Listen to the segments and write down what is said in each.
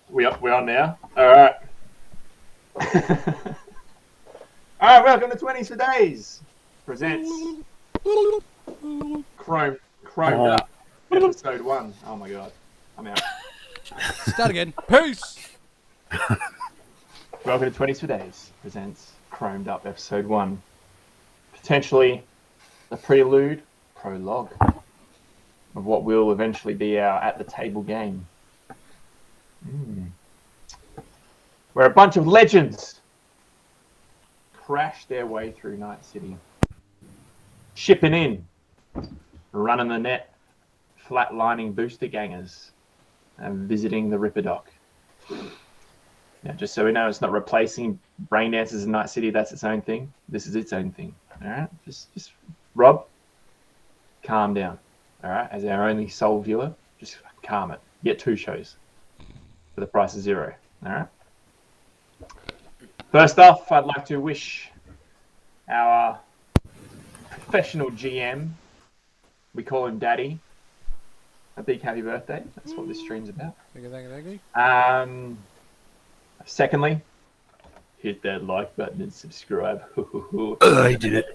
We're on now. All right. All right. Welcome to 20s for Days. Presents Chromed Up, episode 1. Oh my god, I'm out. Start again. Peace. Welcome to 20s for Days. Presents Chromed Up, episode 1. Potentially the prologue of what will eventually be our at the table game. Where a bunch of legends crash their way through Night City, shipping in, running the net, flatlining booster gangers, and visiting the Ripper Dock. Now, just so we know, it's not replacing Brain Dancers in Night City. That's its own thing. This is its own thing. All right, just Rob, calm down. All right, as our only sole viewer, just calm it. You get 2 shows for the price of 0. All right. First off, I'd like to wish our professional GM, we call him Daddy, a big happy birthday. That's what this stream's about. Thank you. Secondly, hit that like button and subscribe. I did it.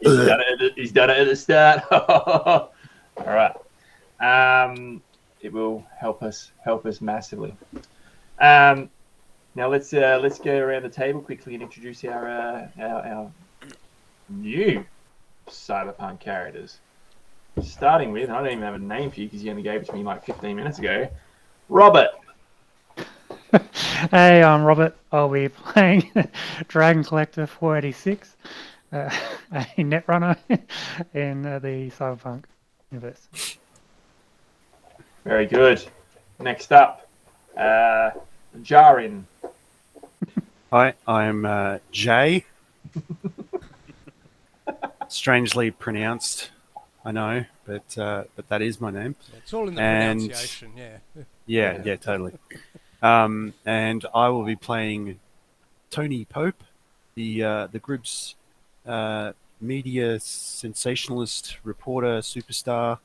He's done it at the start. All right. It will help us massively. Now let's go around the table quickly and introduce our new Cyberpunk characters. Starting with, I don't even have a name for you because you only gave it to me like 15 minutes ago. Robert. Hey, I'm Robert. I'll be playing Dragon Collector 486, a netrunner in the Cyberpunk universe. Very good. Next up, Jarin. Hi, I'm Jay. Strangely pronounced, I know, but that is my name. It's all in the And- pronunciation, yeah. Yeah, totally. And I will be playing Tony Pope, the group's media sensationalist, reporter, superstar.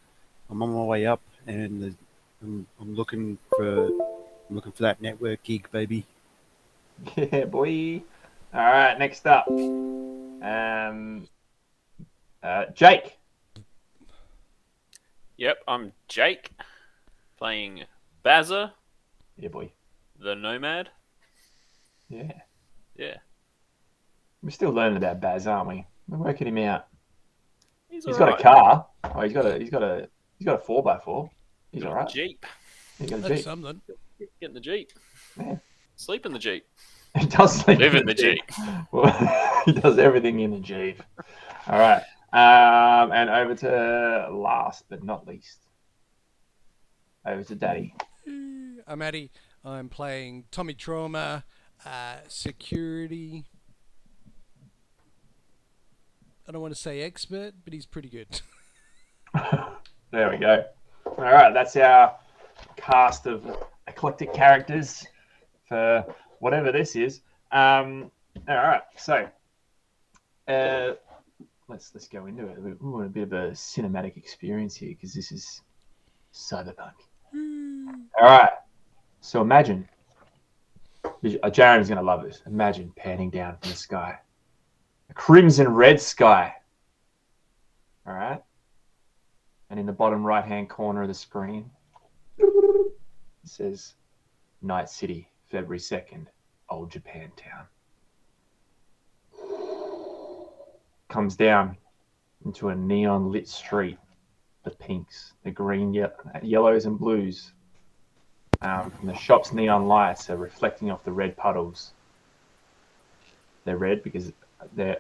I'm on my way up, and I'm looking for that network gig, baby. Yeah, boy. All right, next up, Jake. Yep, I'm Jake, playing Bazza, Yeah, boy. the Nomad. Yeah. Yeah, We're still learning about Baz, aren't we? We're working him out. he's He's alright. got a car. Oh, he's got a 4x4. He's Got all a right. Jeep. He's got a That's Jeep. something. Get in the Jeep. Yeah. Sleep in the Jeep. He does sleep Live in the Jeep. Well, he does everything in the Jeep. All right. And over to last but not least. Over to Daddy. I'm Addy. I'm playing Tommy Trauma, security. I don't want to say expert, but he's pretty good. There we go. All right, that's our cast of eclectic characters for whatever this is. All right, so let's go into it. We want a bit of a cinematic experience here because this is Cyberpunk. All right, so imagine. Jaren's gonna love this. Imagine panning down from the sky, a crimson red sky. All right. And in the bottom right-hand corner of the screen, it says, Night City, February 2nd, Old Japan Town. Comes down into a neon-lit street. The pinks, the green, yellows and blues from the shop's neon lights are reflecting off the red puddles. They're red because the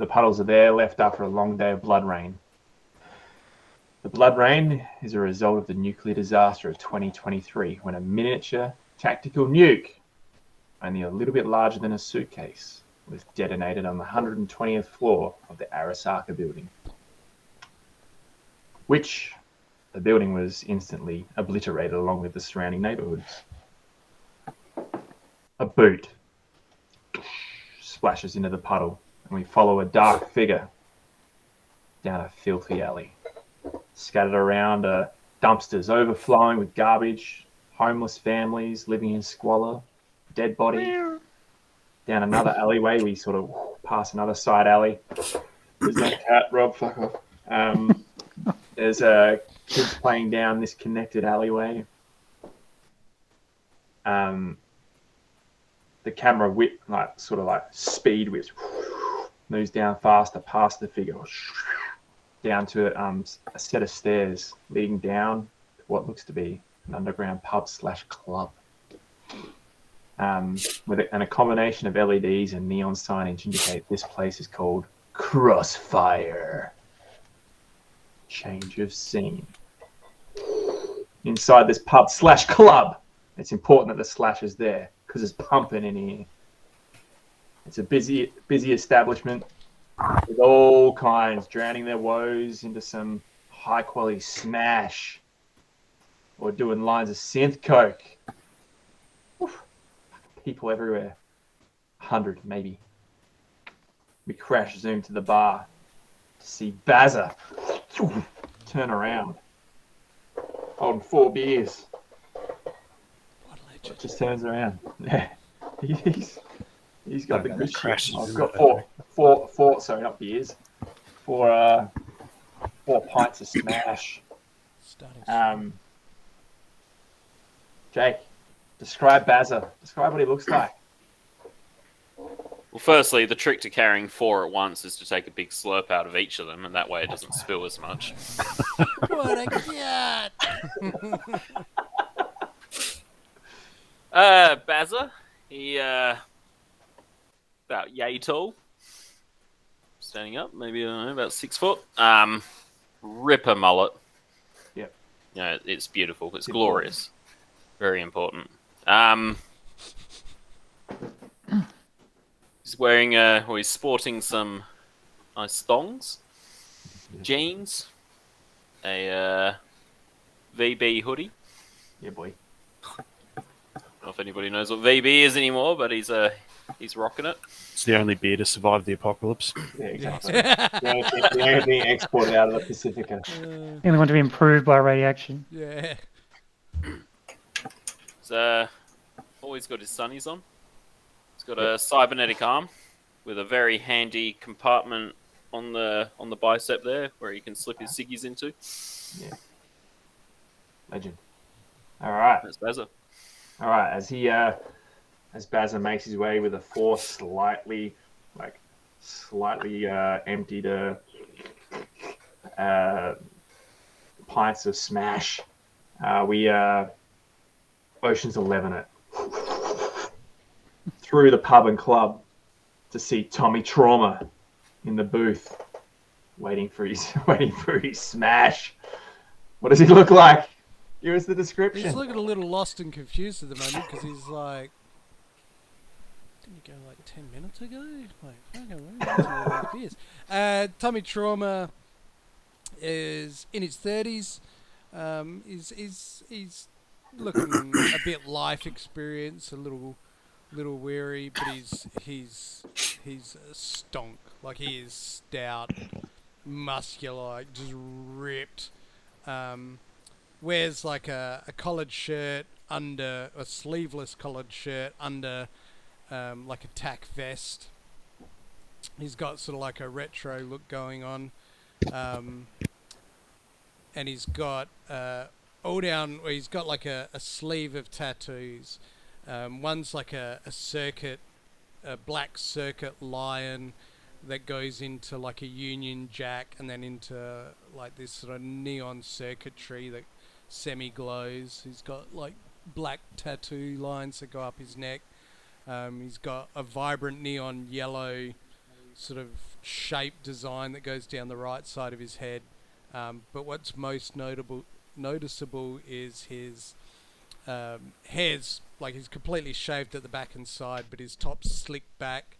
puddles are there left after a long day of blood rain. The blood rain is a result of the nuclear disaster of 2023 when a miniature tactical nuke, only a little bit larger than a suitcase, was detonated on the 120th floor of the Arasaka building. Which the building was instantly obliterated along with the surrounding neighborhoods. A boot splashes into the puddle and we follow a dark figure down a filthy alley. Scattered around are dumpsters overflowing with garbage, homeless families living in squalor, dead body. Down another alleyway, we sort of pass another side alley. There's no cat, Rob, fuck off. There's kids playing down this connected alleyway. The camera sort of speed whips, moves down faster past the figure, down to a set of stairs leading down to what looks to be an underground pub/club. And a combination of LEDs and neon signage indicate this place is called Crossfire. Change of scene. Inside this pub/club, it's important that the slash is there because it's pumping in here. It's a busy establishment with all kinds drowning their woes into some high quality smash or doing lines of synth coke. Oof. People everywhere. 100 maybe. We crash zoom to the bar to see Bazza turn around, holding 4 beers. What a legend. Just turns around. Yeah, he's got the good crash. shit. I've got four. Sorry, not beers. 4 pints of smash. Starting Jake, describe Bazza. Describe what he looks like. Well, firstly, the trick to carrying 4 at once is to take a big slurp out of each of them, and that way it doesn't spill as much. What a cat! Bazza, he about yay tall, standing up, maybe I don't know, about 6 foot. Ripper mullet. Yep. Yeah, it's beautiful. It's glorious. Very important. He's wearing he's sporting some nice thongs, jeans, a VB hoodie. Yeah, boy. I don't know if anybody knows what VB is anymore, but he's rocking it. It's the only beer to survive the apocalypse. Yeah, exactly. the only thing exported out of the Pacifica. The only one to be improved by radiation. Yeah. He's always got his sunnies on. He's got a cybernetic arm with a very handy compartment on the bicep there where he can slip his ciggies into. Yeah. Legend. All right. That's Bazza. All right. As Bazza makes his way with a 4 slightly emptied pints of smash, we Ocean's 11 it through the pub and club to see Tommy Trauma in the booth waiting for his smash. What does he look like? Give us the description. He's looking a little lost and confused at the moment because he's like, didn't you go like 10 minutes ago? Like, fucking beers. Tommy Trauma is in his 30s. He's looking a bit life experience, a little weary, but he's a stonk. Like, he is stout, muscular, like, just ripped. Wears like a collared shirt under a sleeveless collared shirt under like a tack vest. He's got sort of like a retro look going on, and he's got he's got like a sleeve of tattoos. One's like a black circuit lion that goes into like a Union Jack and then into like this sort of neon circuitry that semi-glows. He's got like black tattoo lines that go up his neck. He's got a vibrant neon yellow sort of shape design that goes down the right side of his head. But what's most noticeable is his hair's like he's completely shaved at the back and side, but his top's slicked back,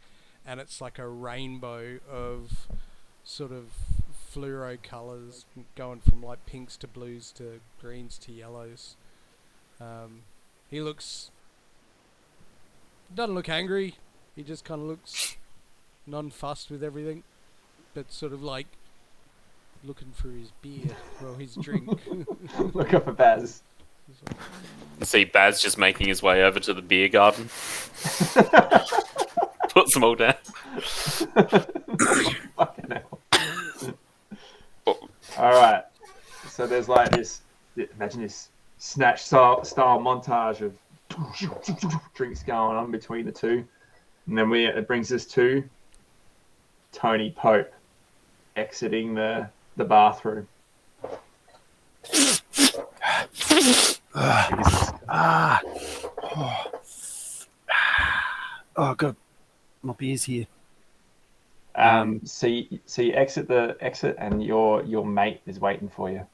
and it's like a rainbow of sort of fluoro colours going from like pinks to blues to greens to yellows. He doesn't look angry. He just kind of looks non-fussed with everything, but sort of like looking for his beer or his drink. Look up for Baz. See Baz just making his way over to the beer garden. Puts them all down. Fucking hell. All right. So there's like this. Imagine this snatch style montage of drinks going on between the two, and then it brings us to Tony Pope exiting the bathroom. Oh god, my beer's here. So you exit the exit, and your mate is waiting for you.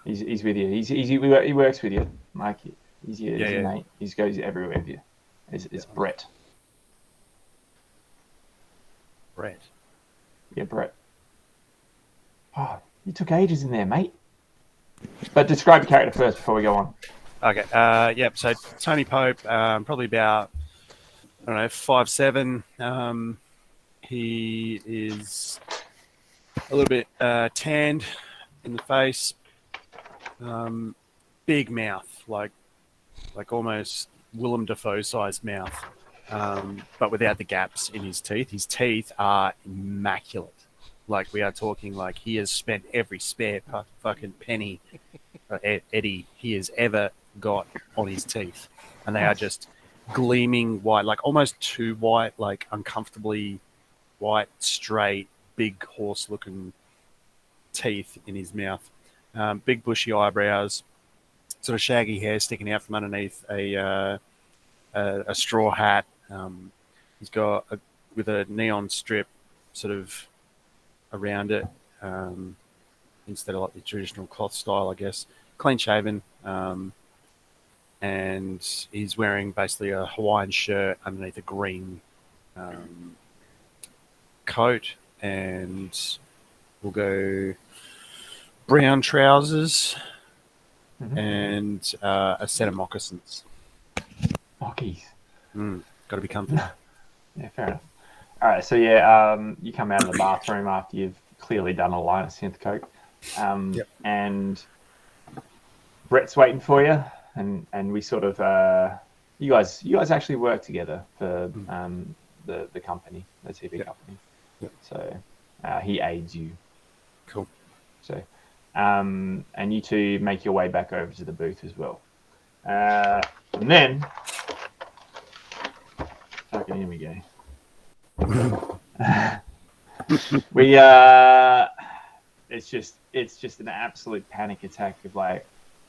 He's with you. He works with you, Mike. He's your mate. He goes everywhere with you. It's Brett. Brett. Yeah, Brett. Oh, you took ages in there, mate. But describe your character first before we go on. Okay. Yep. So Tony Pope, probably about 5'7". He is a little bit tanned in the face. Big mouth, like almost Willem Dafoe sized mouth, but without the gaps in his teeth. His teeth are immaculate. Like, we are talking like he has spent every spare fucking penny, Eddie, he has ever got on his teeth, and they are just gleaming white, like almost too white, like uncomfortably white, straight, big horse-looking teeth in his mouth. Big bushy eyebrows, sort of shaggy hair sticking out from underneath a straw hat. He's got with a neon strip sort of around it, instead of like the traditional cloth style, I guess. Clean shaven, and he's wearing basically a Hawaiian shirt underneath a green coat, and we'll go brown trousers and a set of moccasins. Mockies. Got to be comfy. Yeah, fair enough. All right, so you come out of the bathroom after you've clearly done a line of synth coke, and Brett's waiting for you, and we sort of you guys actually work together for the company, the TV company. Yep. So he aids you. Cool. So and you two make your way back over to the booth as well, and then fucking here we go. It's just an absolute panic attack of like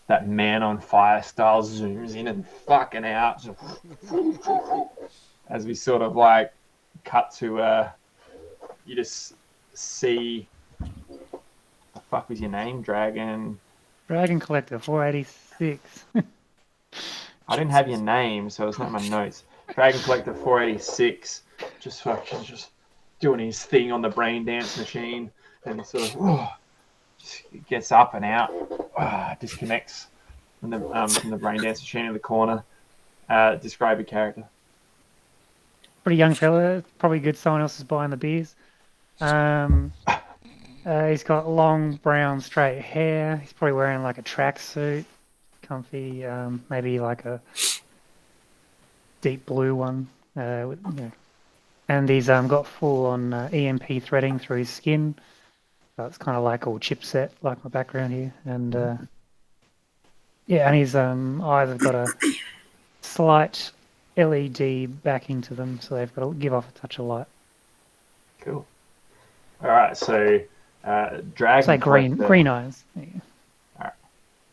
that Man on Fire style zooms in and fucking out as we sort of like cut to you just see, the fuck was your name? Dragon Collector 486. I didn't have your name, so it's not in my notes. Dragon Collector 486 just doing his thing on the brain dance machine, and sort of just gets up and out, disconnects from the brain dance machine in the corner. Describe your character. Pretty young fella. Probably good someone else is buying the beers. He's got long brown straight hair. He's probably wearing like a tracksuit, comfy, maybe like a deep blue one. And he's got full on EMP threading through his skin. So it's kind of like all chipset, like my background here. And and his eyes have got a slight LED backing to them, so they've got to give off a touch of light. Cool. All right, so Dragon. Say green eyes. Yeah. All right.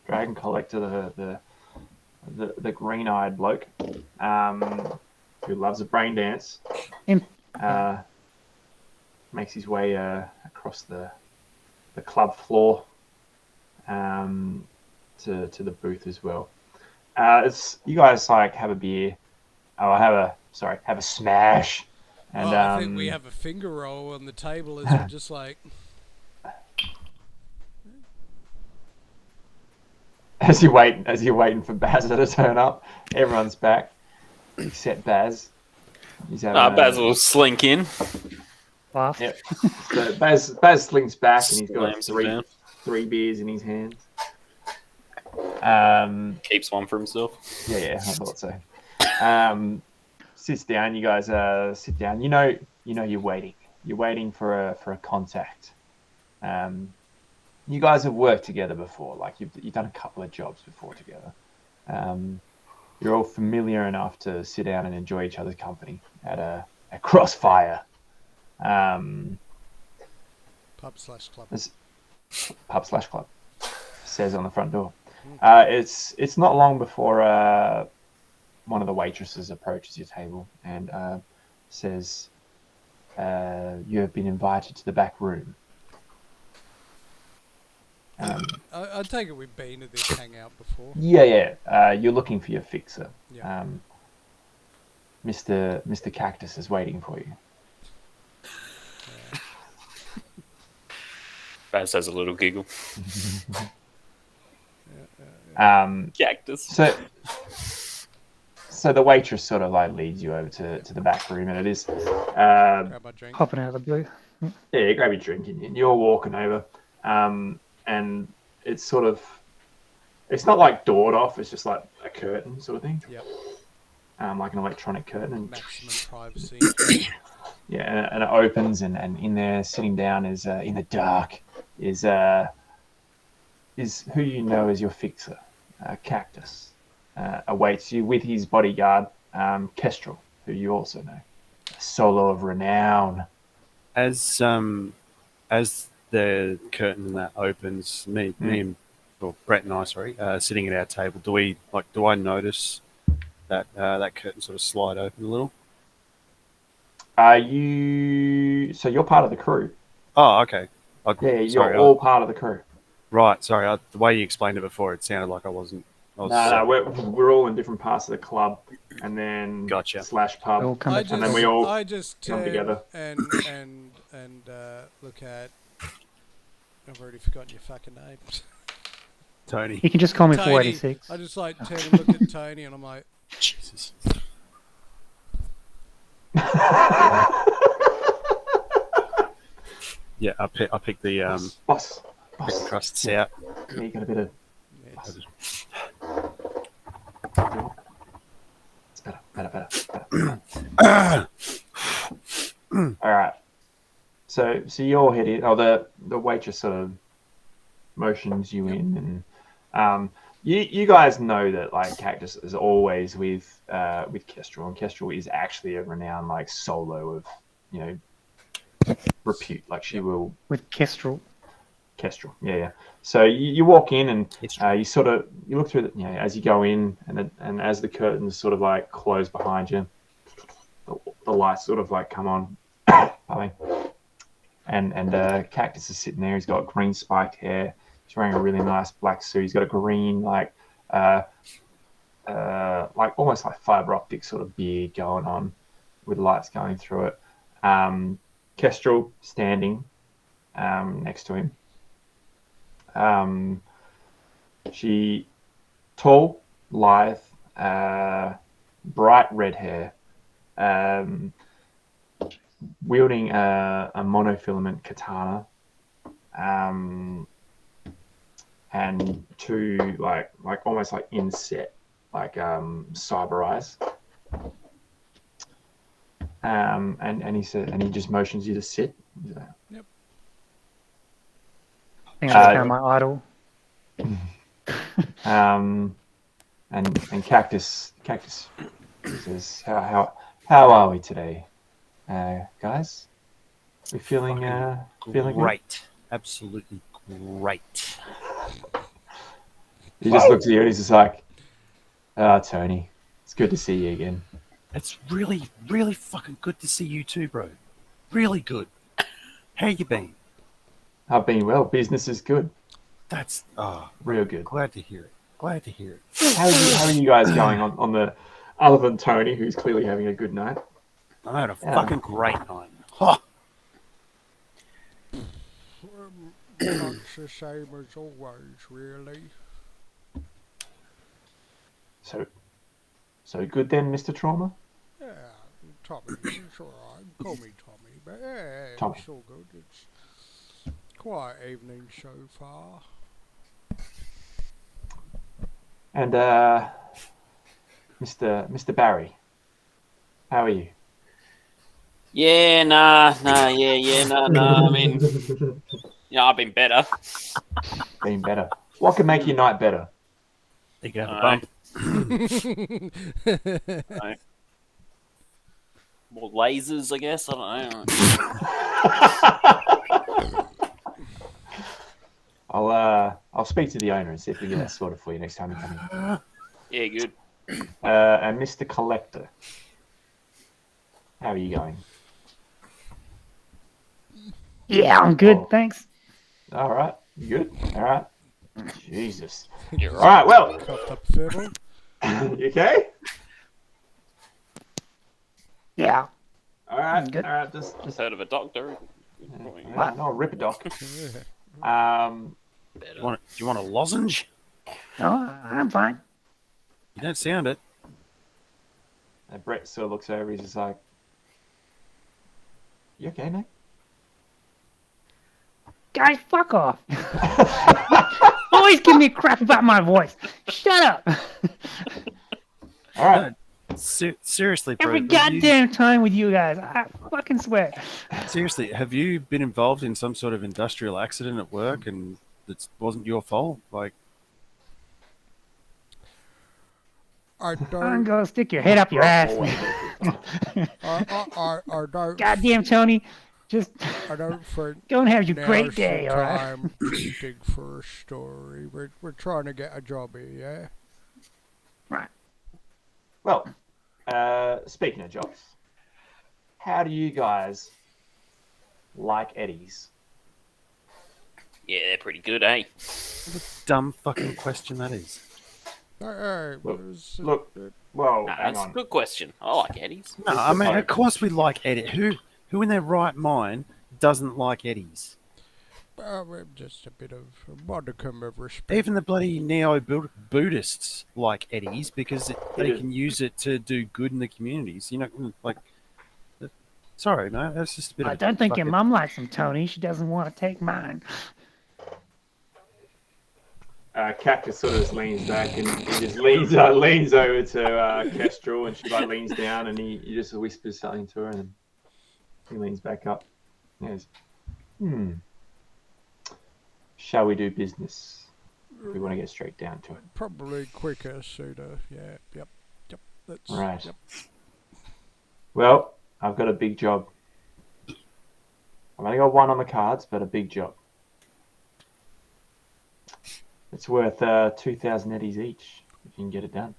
Dragon Collector, the green-eyed bloke, who loves a brain dance, makes his way across the club floor to the booth as well. You guys like have a beer. Have a smash. And I think we have a finger roll on the table as we're just like. As you're waiting for Baz to turn up, everyone's back except Baz. Baz will slink in. Laugh. Yep. So Baz slinks back, and he's got Slams him down. three beers in his hands. Keeps one for himself. Yeah, I thought so. Sits down. You guys sit down. You know you're waiting. You're waiting for a contact. You guys have worked together before. Like you've done a couple of jobs before together. You're all familiar enough to sit down and enjoy each other's company at a Crossfire. Pub/club. Pub/club. Says on the front door. It's not long before one of the waitresses approaches your table and says, "You have been invited to the back room." I take it we've been to this hangout before. Yeah. You're looking for your fixer. Yeah. Mr. Cactus is waiting for you. Baz has a little giggle. Cactus. So the waitress sort of like leads you over to the back room, and it is Grab my drink. Popping out of the blue. yeah, grab your drink and you're walking over, and it's sort of, it's not like doored off, it's just like a curtain sort of thing. Yep. Like an electronic curtain. And Maximum privacy. yeah, and it opens, and in there, sitting down is in the dark, is who you know as your fixer, Cactus. Awaits you with his bodyguard, Kestrel, who you also know, a solo of renown. As the curtain that opens, me and Brett and I, sitting at our table. Do I notice that that curtain sort of slide open a little? So you're part of the crew. Oh, okay. You're all part of the crew. Right. Sorry. The way you explained it before, it sounded like I wasn't. No, we're all in different parts of the club, and then Gotcha. / pub, All come and then we all I just come turn together. and look at. I've already forgotten your fucking name. Tony. You can just call me Tony. 486. I just like turn and look at Tony, and I'm like, Jesus. Yeah, I picked the Boss. crusts out. Yeah, you got a bit of. yes. It's better. All right. So you all head in. Oh, the waitress sort of motions you in, and you guys know that like Cactus is always with Kestrel, and Kestrel is actually a renowned like solo of repute. Like she will With Kestrel. Kestrel. Yeah. So you walk in, and you look through as you go in, and as the curtains sort of like close behind you, the lights sort of like come on. And Cactus is sitting there. He's got green spiked hair. He's wearing a really nice black suit. He's got a green like almost like fiber optic sort of beard going on, with lights going through it. Kestrel standing next to him. She tall, lithe, bright red hair, wielding a monofilament katana, and two like almost like inset cyber eyes. And he just motions you to sit. Yep. I think I found my idol. And Cactus says, how are we today, guys? We feeling good? Great. Absolutely great. He just looks at you and he's just like, Tony, it's good to see you again. It's really, really fucking good to see you too, bro. Really good. How you been? I've been well. Business is good. That's Real good. glad to hear it. How are you guys going on the, other than Tony, who's clearly having a good night? I had a fucking great night. Huh. Not the same as always, really. So good then, Mr. Trauma? Yeah, Tommy, it's alright. Call me Tommy, but yeah, Tommy. it's all good. It's quiet evening so far. And Mr. Barry, how are you? Yeah, nah. I mean, I've been better. Been better. What could make your night better? You can have a Alright. bump. More lasers, I guess. I don't know. I'll speak to the owner and see if we can get that sorted for you next time you come in. Yeah, good. And Mr. Collector, how are you going? Yeah, I'm good, Oh. thanks. All right, you good? All right. Jesus. You're All right. Well, Coughed up fiddle. you okay? Yeah, All right. Good. All right. Just heard of a doctor. no, rip a doc. Do you want a lozenge? no, I'm fine. You don't sound it. And Brett sort of looks over. He's just like, "You okay, mate?" Guys, fuck off. Always give me crap about my voice. Shut up. All right. Seriously, bro. Every have goddamn time with you guys. I fucking swear. seriously, have you been involved in some sort of industrial accident at work and it wasn't your fault? Like, I I'm don't. gonna stick your head up your ass. I don't. Goddamn, Tony. Just I don't think go and have your now's great the day, alright? time to dig for a story. We're trying to get a job here, yeah. Right. Well, speaking of jobs, how do you guys like Eddies? Yeah, they're pretty good, eh? what a dumb fucking question that is. Hey, Look, well, Nah, hang that's a on. good question. I like Eddie's. No, I mean, of course we like Eddie. Who in their right mind doesn't like Eddies? just a bit of a modicum of respect. Even the bloody neo-Buddhists like Eddies because they can use it to do good in the communities. You know, like. Sorry, mate. That's just a bit. I of don't think your fucking- mum likes them, Tony. She doesn't want to take mine. Cactus sort of just leans back and he just leans over to Kestrel and she like leans down and he just whispers something to her and then he leans back up. He goes, shall we do business? If we want to get straight down to it. Probably quicker, sooner. Yeah, yep. That's Right. Yep. Well, I've got a big job. I've only got one on the cards, but a big job. It's worth 2,000 eddies each if you can get it done.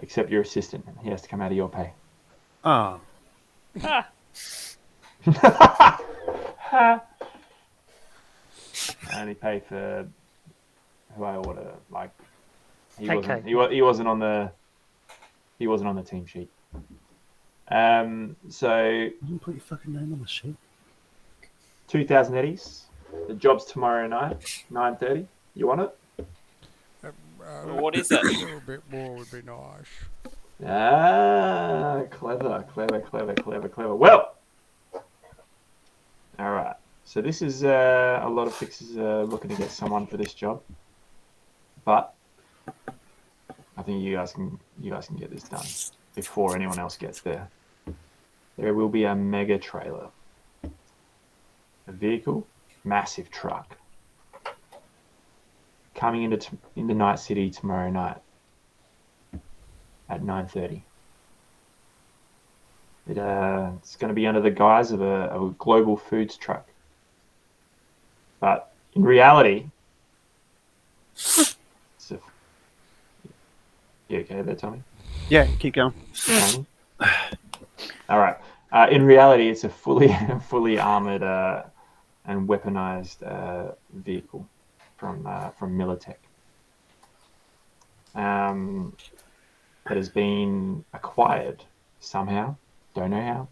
Except your assistant. He has to come out of your pay. Oh, I only pay for who I order. Like he wasn't. He wasn't on the. He wasn't on the team sheet. So you didn't put your fucking name on the sheet. 2,000 eddies. The job's tomorrow night, 9:30. You want it? What is that? A little bit more would be nice. Ah, clever. Well, all right. So this is a lot of fixers looking to get someone for this job, but I think you guys can get this done before anyone else gets there. There will be a mega trailer, a vehicle, massive truck, coming into Night City tomorrow night at 9:30. It's going to be under the guise of a global foods truck, but in reality, you okay there, Tommy? Yeah, keep going. Tommy? All right. In reality, it's a fully armored and weaponized vehicle from Militech. That has been acquired somehow, don't know how,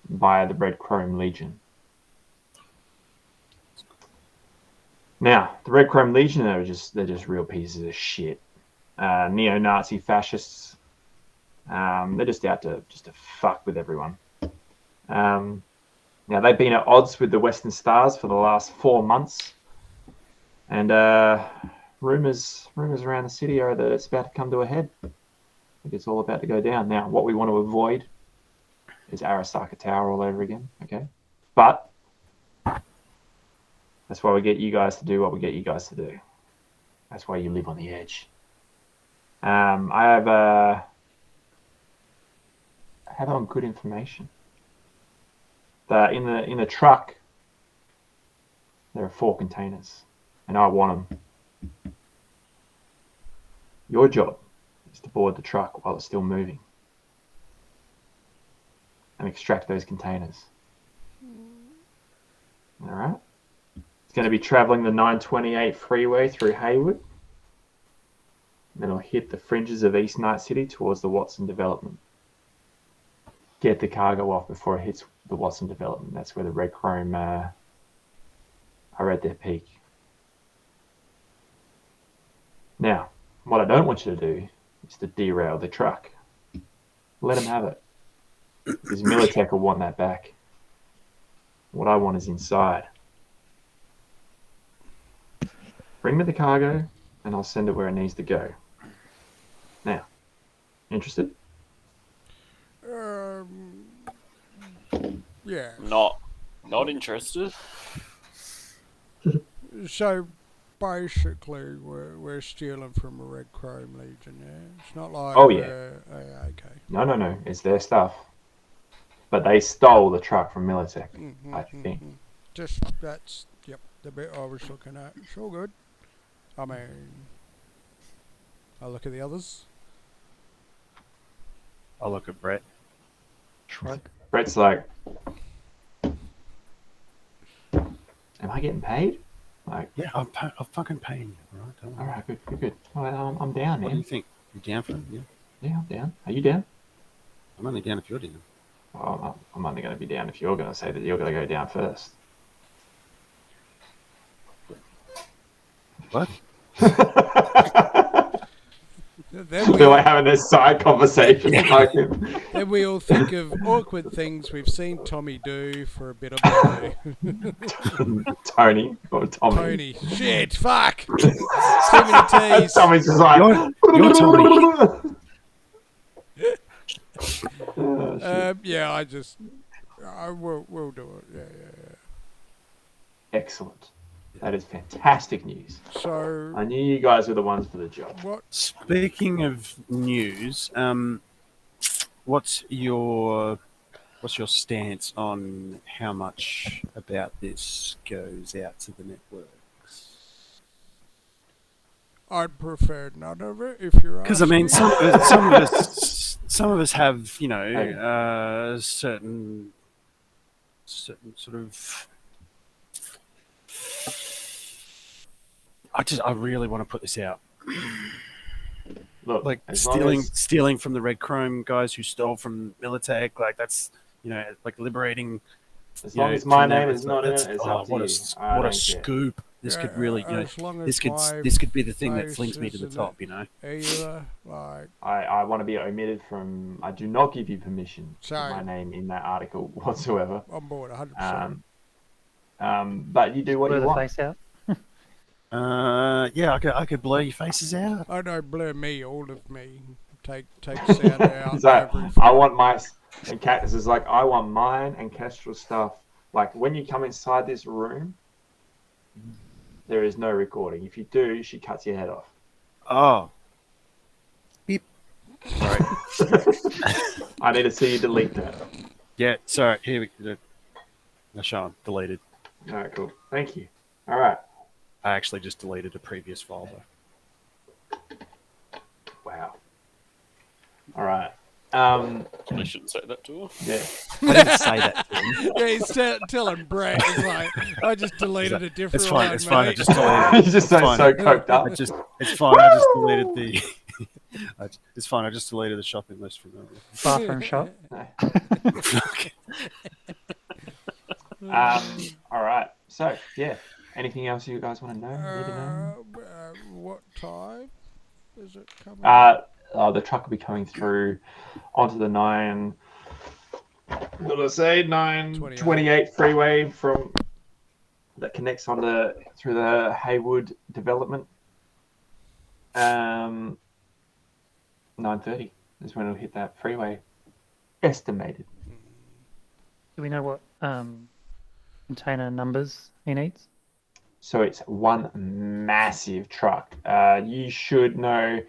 by the Red Chrome Legion. Now, the Red Chrome Legion, they're just real pieces of shit. Neo-Nazi fascists. They're just out to fuck with everyone. Now, they've been at odds with the Western Stars for the last 4 months. And rumors around the city are that it's about to come to a head. I think it's all about to go down. Now, what we want to avoid is Arasaka Tower all over again, okay? But that's why we get you guys to do what we get you guys to do. That's why you live on the edge. I have on good information. In the truck, there are 4 containers, and I want them. Your job is to board the truck while it's still moving and extract those containers. All right? It's going to be traveling the 928 freeway through Haywood. Then it'll hit the fringes of East Night City towards the Watson development. Get the cargo off before it hits the Watson development. That's where the red chrome are at their peak. Now, what I don't want you to do is to derail the truck. Let them have it. Because Militech will want that back. What I want is inside. Bring me the cargo, and I'll send it where it needs to go. Now, interested? Yeah. Not interested. So basically, we're stealing from a Red Chrome Legion. Yeah, it's not like. Oh, yeah. Okay. No. It's their stuff. But they stole the truck from Militech, I think. Just that's the bit I was looking at. It's all good. I mean, I'll look at the others. I'll look at Brett. Shrug. Brett's like, am I getting paid? Like, Yeah, I'm fucking paying you, right? Don't worry. all right, good. All right, I'm down, What do you man. think? You down for it? Yeah. Yeah, I'm down. Are you down? I'm only down if you're down. Well, I'm only going to be down if you're going to say that you're going to go down first. What? Then we, They're like having this side conversation. then we all think of awkward things we've seen Tommy do for a bit of money. Tony or Tommy. Tony. Shit, fuck! Too many T's. Tommy's just like, You're Tommy. Oh, shit. Yeah, we'll do it. Yeah. Excellent. That is fantastic news. So, I knew you guys were the ones for the job. what? Speaking of news, what's your stance on how much about this goes out to the networks? I'd prefer none of it if you're Because I mean, asking. some of us have, you know, certain sort of. I really want to put this out. Look, Like as long as- stealing from the Red Chrome guys who stole from Militech, like that's, you know, like liberating. As you long know, as my from them. name is not in That's- it, it's oh, up to what you. a I what a don't care. scoop! This could really, you know, as long this as could be the thing that flings me to the faces top. You know. either, like, I want to be omitted from. I do not give you permission to put Sorry. my name in that article whatsoever. on board 100%. But you do what Blur you the want. face out. Yeah, I could blur your faces out. I don't blur me, all of me. Take sound out. He's like, everything. I want my. And Cactus is like, I want mine and Kestrel's stuff. Like when you come inside this room, there is no recording. If you do, she cuts your head off. Oh. Beep. Sorry. I need to see you delete that. Yeah, sorry. Here we go. No, Sean, deleted. All right, cool. Thank you. All right. I actually just deleted a previous file though. Wow. All right. I shouldn't say that to her. Yeah. I didn't say that to him. Yeah, he's telling Brett, it's like, I just deleted a different It's fine. one, It's fine. I mate. just deleted. He's just so coked up. It's fine. I just deleted the. It's fine. I just deleted the shopping list from earlier. Bathroom shot. Okay. All right. So, yeah. Anything else you guys want to know? Need to know? What time is it coming? The truck will be coming through onto the What did I say? 928 freeway from that connects on through the Haywood development. 9:30 is when it'll hit that freeway. Estimated. Do we know what container numbers he needs? So it's one massive truck. You should know.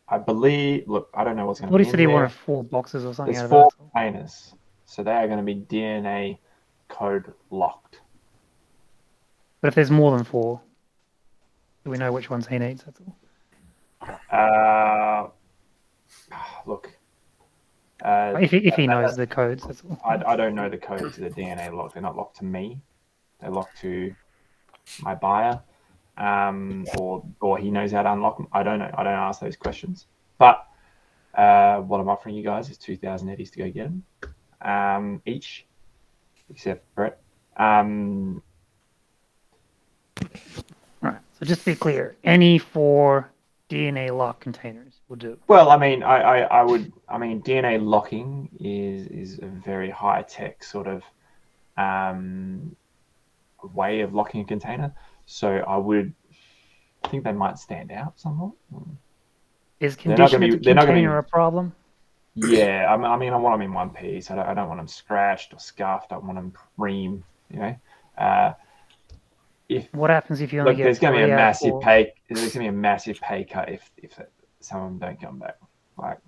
I believe. Look, I don't know what's going to What be he said in he there. wanted 4 boxes or something There's out of 4 that. containers, so they are going to be DNA code locked. But if there's more than 4, do we know which ones he needs? That's all. Look. If he knows the codes, that's all. I don't know the code to the DNA lock. They're not locked to me. They're locked to my buyer, or he knows how to unlock them. I don't know. I don't ask those questions. But what I'm offering you guys is 2,000 eddies to go get them, each, except Brett. Right. So just to be clear, any 4 DNA lock containers will do. Well, I mean, I would. I mean, DNA locking is a very high tech sort of way of locking a container. So I would think they might stand out somewhat. Is condition of the container a problem? Yeah, I mean, I want them in one piece. I don't want them scratched or scuffed. I want them cream. You know, What happens if you only get there's going to be a 3 out of massive 4? pay. There's going to be a massive pay cut if some of them don't come back. Like,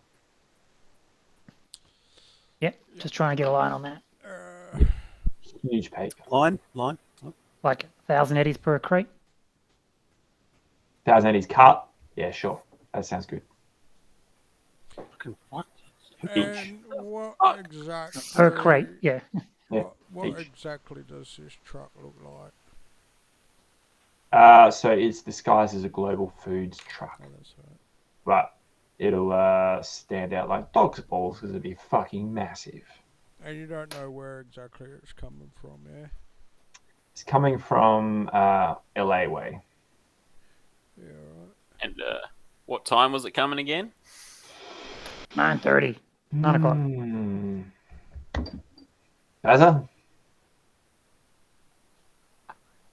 Yep. Just trying to get a line on that. huge pay cut. Line. Like 1,000 eddies per crate. 1,000 eddies cut. Yeah, sure. That sounds good. Fucking what? And what exactly? Per crate. Yeah. Yeah, What each. exactly does this truck look like? So it's disguised as a global foods truck, Oh, that's right. but it'll stand out like dog's balls because it'll be fucking massive. And you don't know where exactly it's coming from, yeah? It's coming from LA way. Yeah, right. And what time was it coming again? 9:30. 9 o'clock. Bazza,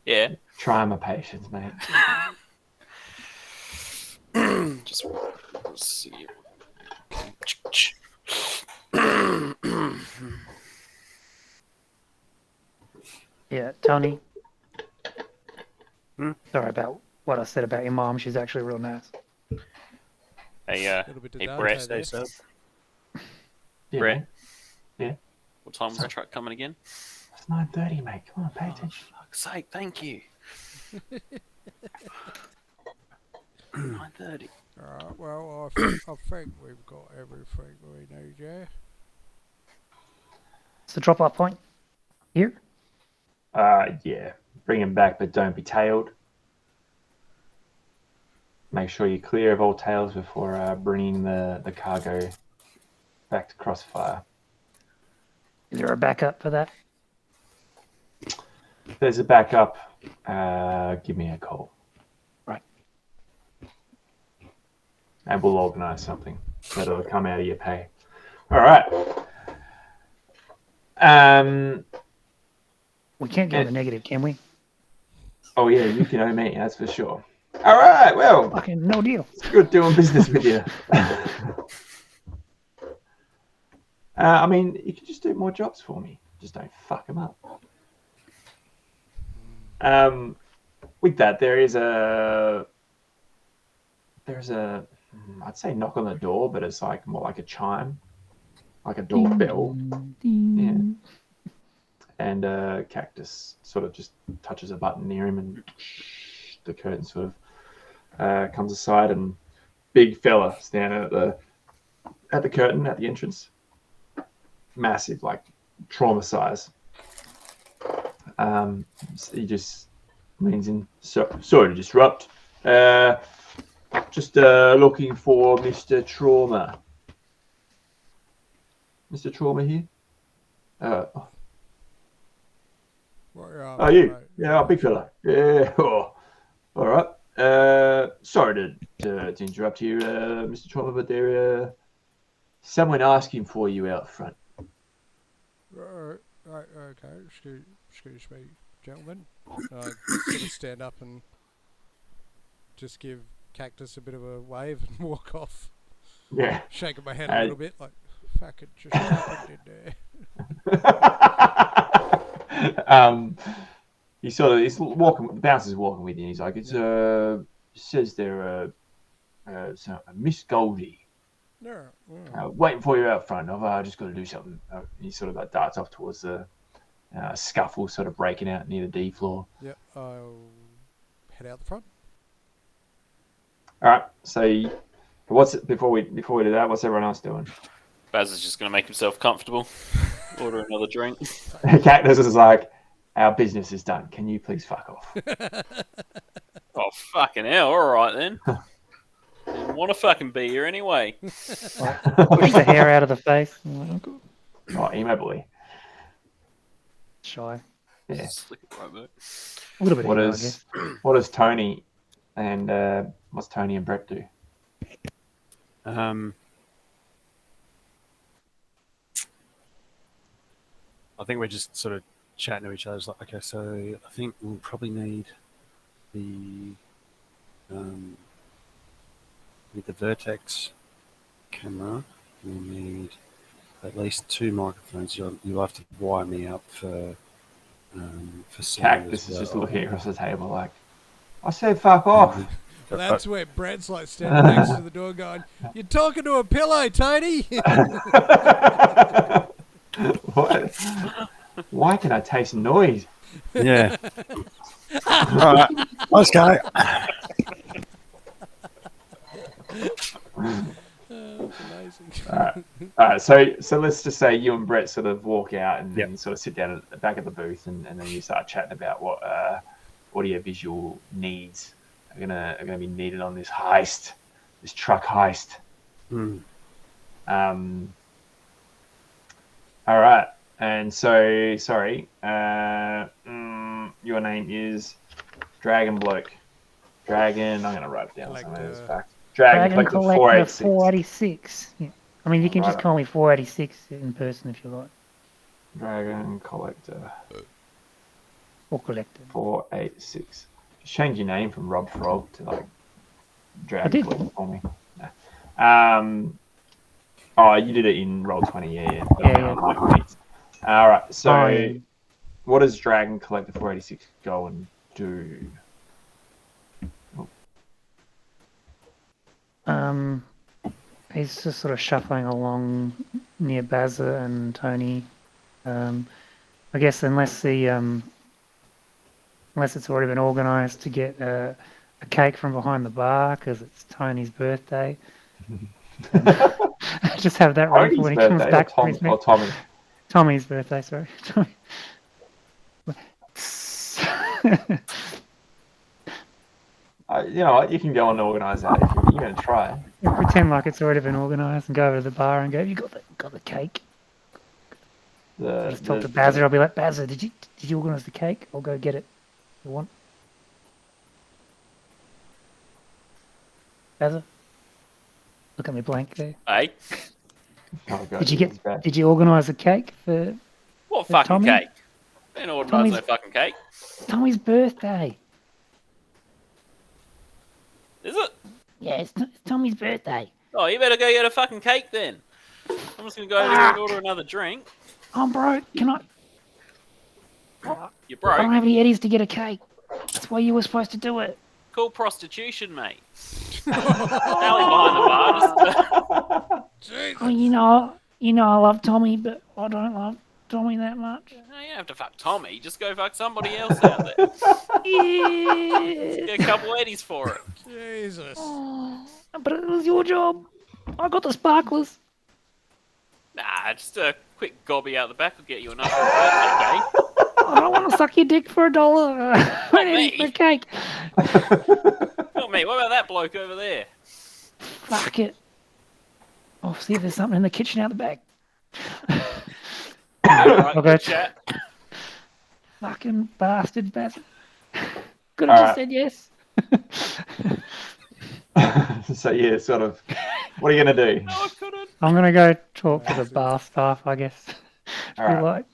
Yeah. try my patience, mate. Just see. Yeah, Tony. Hmm? Sorry about what I said about your mom. She's actually real nice. Hey, Little bit of hey Dante Brett. there. Stay so. Yeah, Brett? Yeah. What time was the truck coming again? it's 9:30, mate. Come on, pay attention. Fuck's sake, thank you. 9:30. Alright, well, I think we've got everything we need, yeah? It's the drop-off point here. Yeah. Bring him back, but don't be tailed. Make sure you're clear of all tails before bringing the cargo back to Crossfire. Is there a backup for that? If there's a backup, give me a call. Right. And we'll organise something that'll come out of your pay. All right. We can't go in the negative, can we? Oh yeah, you can owe me, that's for sure. All right, well, Fucking no deal. it's good doing business with you. I mean, you can just do more jobs for me. Just don't fuck them up. With that, there's a, I'd say knock on the door, but it's like more like a chime, like a doorbell. Yeah. And Cactus sort of just touches a button near him, and the curtain sort of comes aside, and big fella standing at the curtain at the entrance, massive, like trauma size. He just leans in. Sorry to disrupt. Just looking for Mr. Trauma. Mr. Trauma here. Right, You? right. Yeah, big fella. Yeah. Oh. All right. Sorry to interrupt you, Mr. Trauma, but there someone asking for you out front. Right, okay, excuse me, gentlemen. I sort of stand up and just give Cactus a bit of a wave and walk off, Yeah. shaking my head a little bit, like, fuck it, just happened in He's walking. The bouncer's walking with you. He's like, it says there, so, Miss Goldie. there. No, Waiting for you out front. I've just got to do something. He sort of like darts off towards the scuffle, sort of breaking out near the D floor. Yep, I'll head out the front. All right. So, before we do that? What's everyone else doing? Baz is just going to make himself comfortable. Order another drink. Cactus is like, our business is done. Can you please fuck off? Oh, fucking hell. All right, then. Didn't want to fucking be here anyway. Push the hair out of the face. Oh, emo boy. Shy. Yeah. Slick it right back. A little bit What emo, I does guess. what does Tony and what's Tony and Brett do? I think we're just sort of chatting to each other. It's like, okay, so I think we'll probably need the Vertex camera. We'll need at least 2 microphones. You'll have to wire me up for sound Cactus as is well. just looking across the table like, I said fuck off. That's where Brett's like standing next to the door going, "You're talking to a pillow, Tony!" What? Why can I taste noise? Yeah. All right, let's go. That's amazing. All right. So let's just say you and Brett sort of walk out and Yep. then sort of sit down at the back of the booth and then you start chatting about what audiovisual needs are gonna be needed on this heist, this truck heist. Hmm. All right. And so, sorry, your name is Dragon Bloke. Dragon, I'm going to write it down somewhere. It's fact. Dragon Collector 486. 486. Yeah. I mean, you can just Right. call me 486 in person if you like. Dragon Collector Or Collector. 486. Just change your name from Rob Frog to like Dragon did. Collector for me. No. Oh, you did it in Roll20, yeah. Yeah. All right, so Oh, yeah. what does Dragon Collector 486 go and do? He's just sort of shuffling along near Bazza and Tony. I guess unless it's already been organised to get a cake from behind the bar because it's Tony's birthday. Just have that ready for when he comes back from his or Tommy? Tommy's birthday, sorry. You know what? You can go and organise that if you're going to try. Pretend like it's already been organised and go over to the bar and go, "You got the cake?" Just talk to Bazza. I'll be like, "Bazza, did you organise the cake? I'll go get it. You want?" Bazza, look at me blank there. Hey, Oh, God, Did you organise a cake for what fucking Tommy? cake? I didn't organise no fucking cake. Tommy's birthday? Is it? Yeah, it's Tommy's birthday. Oh, you better go get a fucking cake then. I'm just going to go over there and order another drink. I'm broke. Can I? You're I don't broke. have any eddies to get a cake. That's why you were supposed to do it. Call prostitution, mate. Alley behind the bar. Oh, you know, I love Tommy, but I don't love Tommy that much. No, you don't have to fuck Tommy. Just go fuck somebody else out there. Yeah. Get a couple eddies for it. Jesus. But it was your job. I got the sparklers. Nah, just a quick gobby out the back will get you enough for a birthday cake. I don't want to suck your dick for $1. I need me. for cake. Not me. What about that bloke over there? Fuck it. I'll see if there's something in the kitchen out the back. Alright, Okay. good chat. Fucking bastard, bastard. Could have just said yes. So yeah, sort of. What are you going to do? No, I couldn't. I'm gonna go talk to the bar staff, I guess. If All you right. like.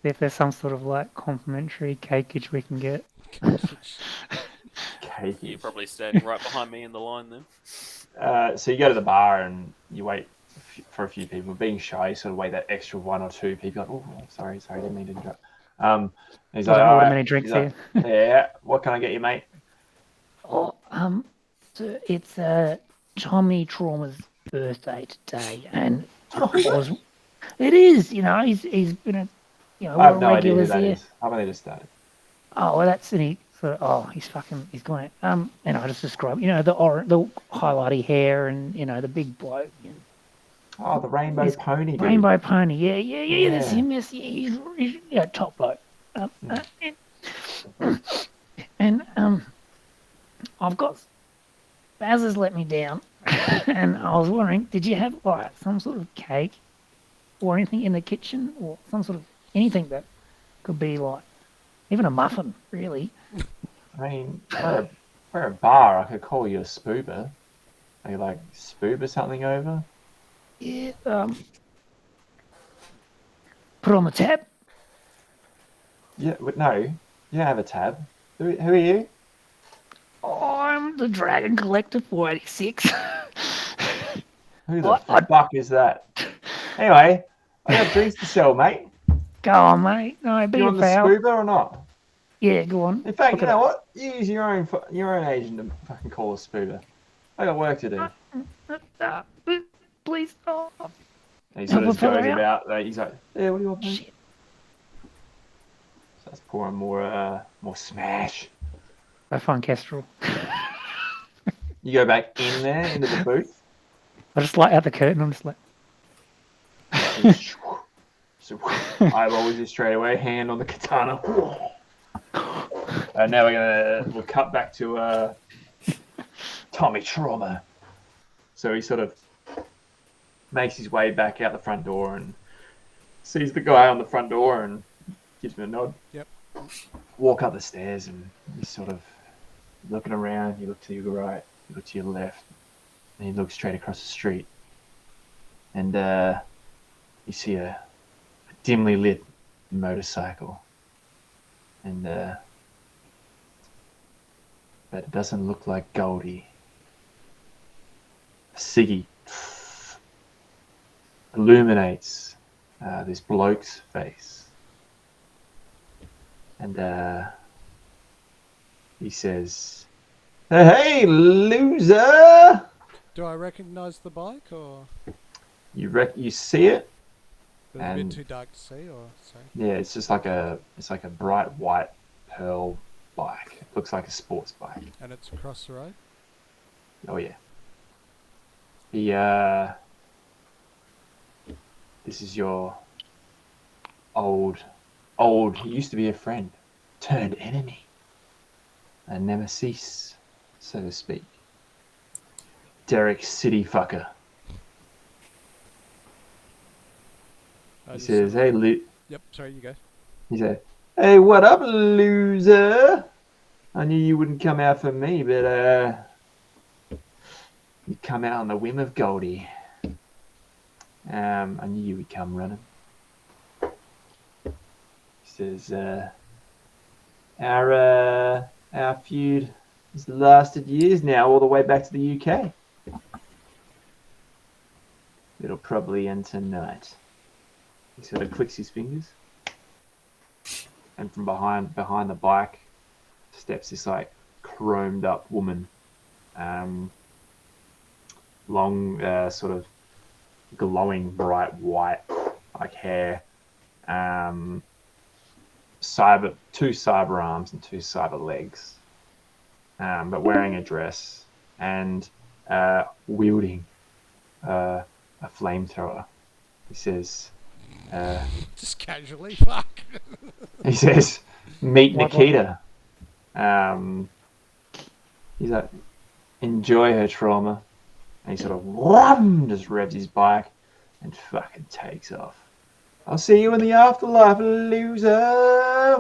if there's some sort of like complimentary cakeage we can get. Cake. You're probably standing right behind me in the line then. So you go to the bar and you wait for a few people. Being shy, you sort of wait that extra one or two people. Like, oh, sorry, didn't mean to interrupt. He's like, Doesn't all order right. many drinks He's like, here. yeah, what can I get you, mate? Oh, so it's Tommy Trauma's birthday today, and was it is, he's been a I one have of no the idea who regulars that here. is. I've only just started. Oh, well, that's and he sort of, he's going. And I just describe, the highlighty hair, and the big bloke, Oh, the rainbow He's pony dude. Rainbow Pony. Yeah, that's Yeah. him. Yes, yeah, he's top bloke. And I've got Baz has let me down, and I was wondering, did you have like some sort of cake or anything in the kitchen, or some sort of anything that could be like even a muffin, really? I mean, we're a bar. I could call you a spoober. Are you like spoober something over? Yeah. Put it on the tab. Yeah, no, you don't have a tab. Who are you? I'm the Dragon Collector 486. Who the fuck is that? Anyway, I got drinks to sell, mate. Go on, mate. No, be You a on the pal. spoober or not? Yeah, go on. In fact, Look you at know it. what? Use your own agent to fucking call a spoober. I got work to do. Please stop. And he sort of Help just a fella goes out. about. He's like, yeah, what do you want, mate? Shit. Starts pouring more smash. I find Kestrel. You go back in there into the booth. I just light out the curtain. I'm just like, So eyeball you straight away, hand on the katana. And now we'll cut back to Tommy Trauma. So he sort of makes his way back out the front door and sees the guy on the front door and gives him a nod. Yep. Walk up the stairs and he's sort of looking around. You look to your right, you look to your left, and you look straight across the street. And you see a dimly lit motorcycle. And but it doesn't look like Goldie. Siggy illuminates this bloke's face. And he says, "Hey, loser!" Do I recognise the bike, or You see it? is it a And- bit too dark to see, or so? Yeah, it's just like a bright white pearl bike. It looks like a sports bike. And it's across the road. Oh yeah. This is your old. He used to be a friend, turned enemy, a nemesis, so to speak. Derek City Fucker. I He just says, sort of- "Hey, Yep. Sorry, you go. He said, "Hey, what up, loser? I knew you wouldn't come out for me, but you come out on the whim of Goldie. I knew you would come running." He says, our feud has lasted years now, all the way back to the UK. It'll probably end tonight." He sort of clicks his fingers. And from behind the bike steps this like chromed up woman, long, sort of glowing bright white like hair, two cyber arms and two cyber legs, but wearing a dress and wielding a flamethrower. He says. Just casually. Fuck. He says, "Meet What? Nikita." He's like, "Enjoy her trauma." And he sort of just revs his bike and fucking takes off. "I'll see you in the afterlife, loser." I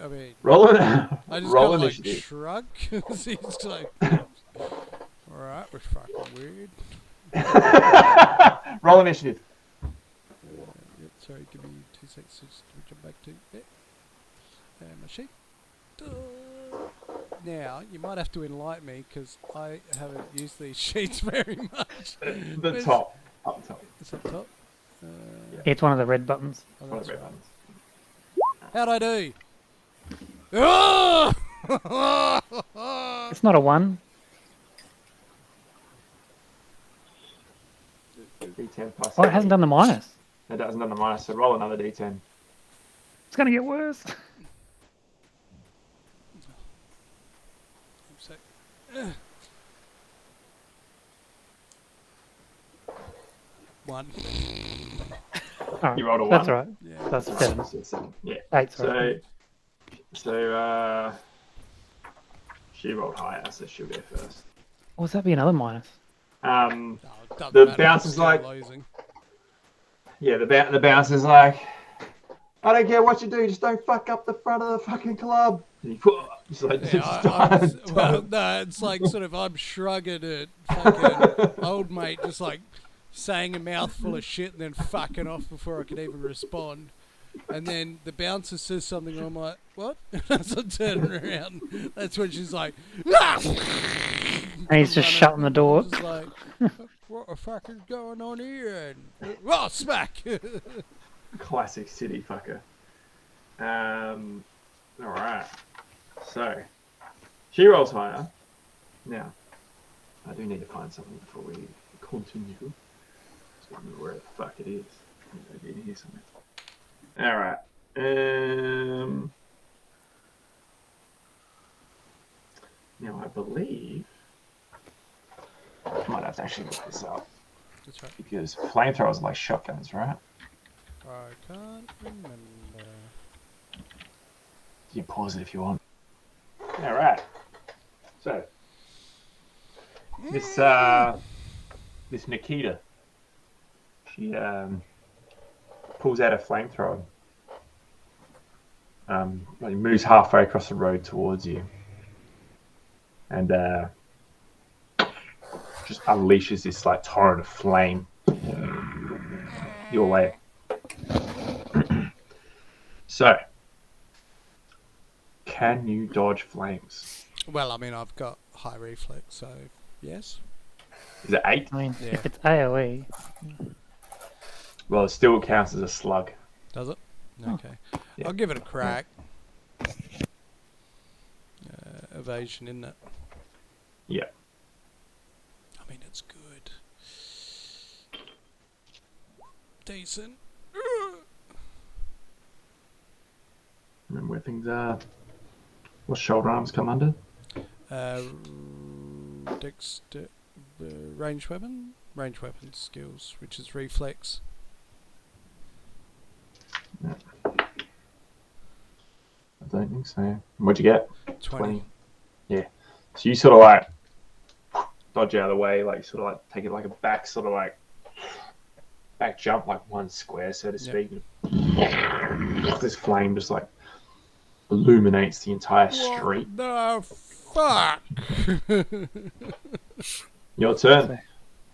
mean, Roll I just roll got like initiative. shrug. He's all right, we're fucking weird. Roll initiative. Sorry, give me 2 seconds to jump back to there. And my sheet. Now, you might have to enlighten me because I haven't used these sheets very much. The Where's- top. Up top. It's up top. It's one of the red buttons. Oh, One of that's the red right. buttons. How'd I do? Oh! It's not a 1. D10 plus. Oh, it hasn't done the minus. It doesn't done the minus, so roll another D10. It's going to get worse. One. Alright, You rolled a that's 1. all right. Yeah. That's 7. So 7. Yeah. 8, sorry. So she rolled higher, so she'll go first. Or would that be another minus? Um, Oh, it doesn't The matter, bounce I'm is still like- losing. yeah, the bounce is like, I don't care what you do, just don't fuck up the front of the fucking club. And he just like, Yeah, just well, no, it's like sort of I'm shrugging at fucking old mate, just like saying a mouthful of shit and then fucking off before I could even respond. And then the bouncer says something, and I'm like, what? As I'm turning around, that's when she's like, ah! And he's just shutting the door. I'm just like, what the fuck is going on here? And oh, smack! classic city fucker. All right. So she rolls higher. Now, I do need to find something before we continue. So I don't know where the fuck it is. Maybe in here somewhere. All right. Now I believe I might have to actually look this up That's right. because flamethrowers are like shotguns, right? I can't remember. You can pause it if you want. All right. So this Nikita, she pulls out a flamethrower. Like moves halfway across the road towards you, and just unleashes this like torrent of flame your way. So, can you dodge flames? Well, I mean, I've got high reflex, so yes. Is it 8? I mean, Yeah. if it's AoE, Well, it still counts as a slug. Does it? Oh. Okay. Yeah. I'll give it a crack. Evasion, isn't it? Yeah. I mean, it's good. Decent. Remember where things are. What shoulder arms come under? Range weapon? Range weapon skills, which is reflex. I don't think so. What'd you get? 20. Yeah. So you sort of like dodge out of the way, like sort of like take it like a back, sort of like back jump, like one square, so to speak. This flame just like illuminates the entire street. What the fuck? Your turn.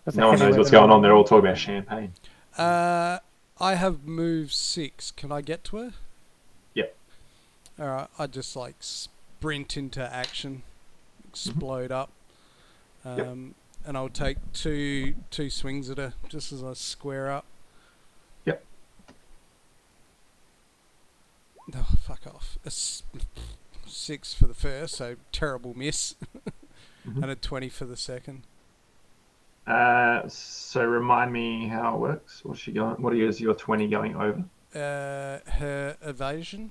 that's No a one heavy knows what's weapon. going on. They're all talking about champagne. I have move 6. Can I get to her? Yep. Alright, I just like sprint into action, explode up, and I'll take two swings at her just as I square up. Yep. Oh, fuck off. 6 for the first, so terrible miss, Mhm. and a 20 for the second. So remind me how it works. What's she going? What is your 20 going over? Her evasion.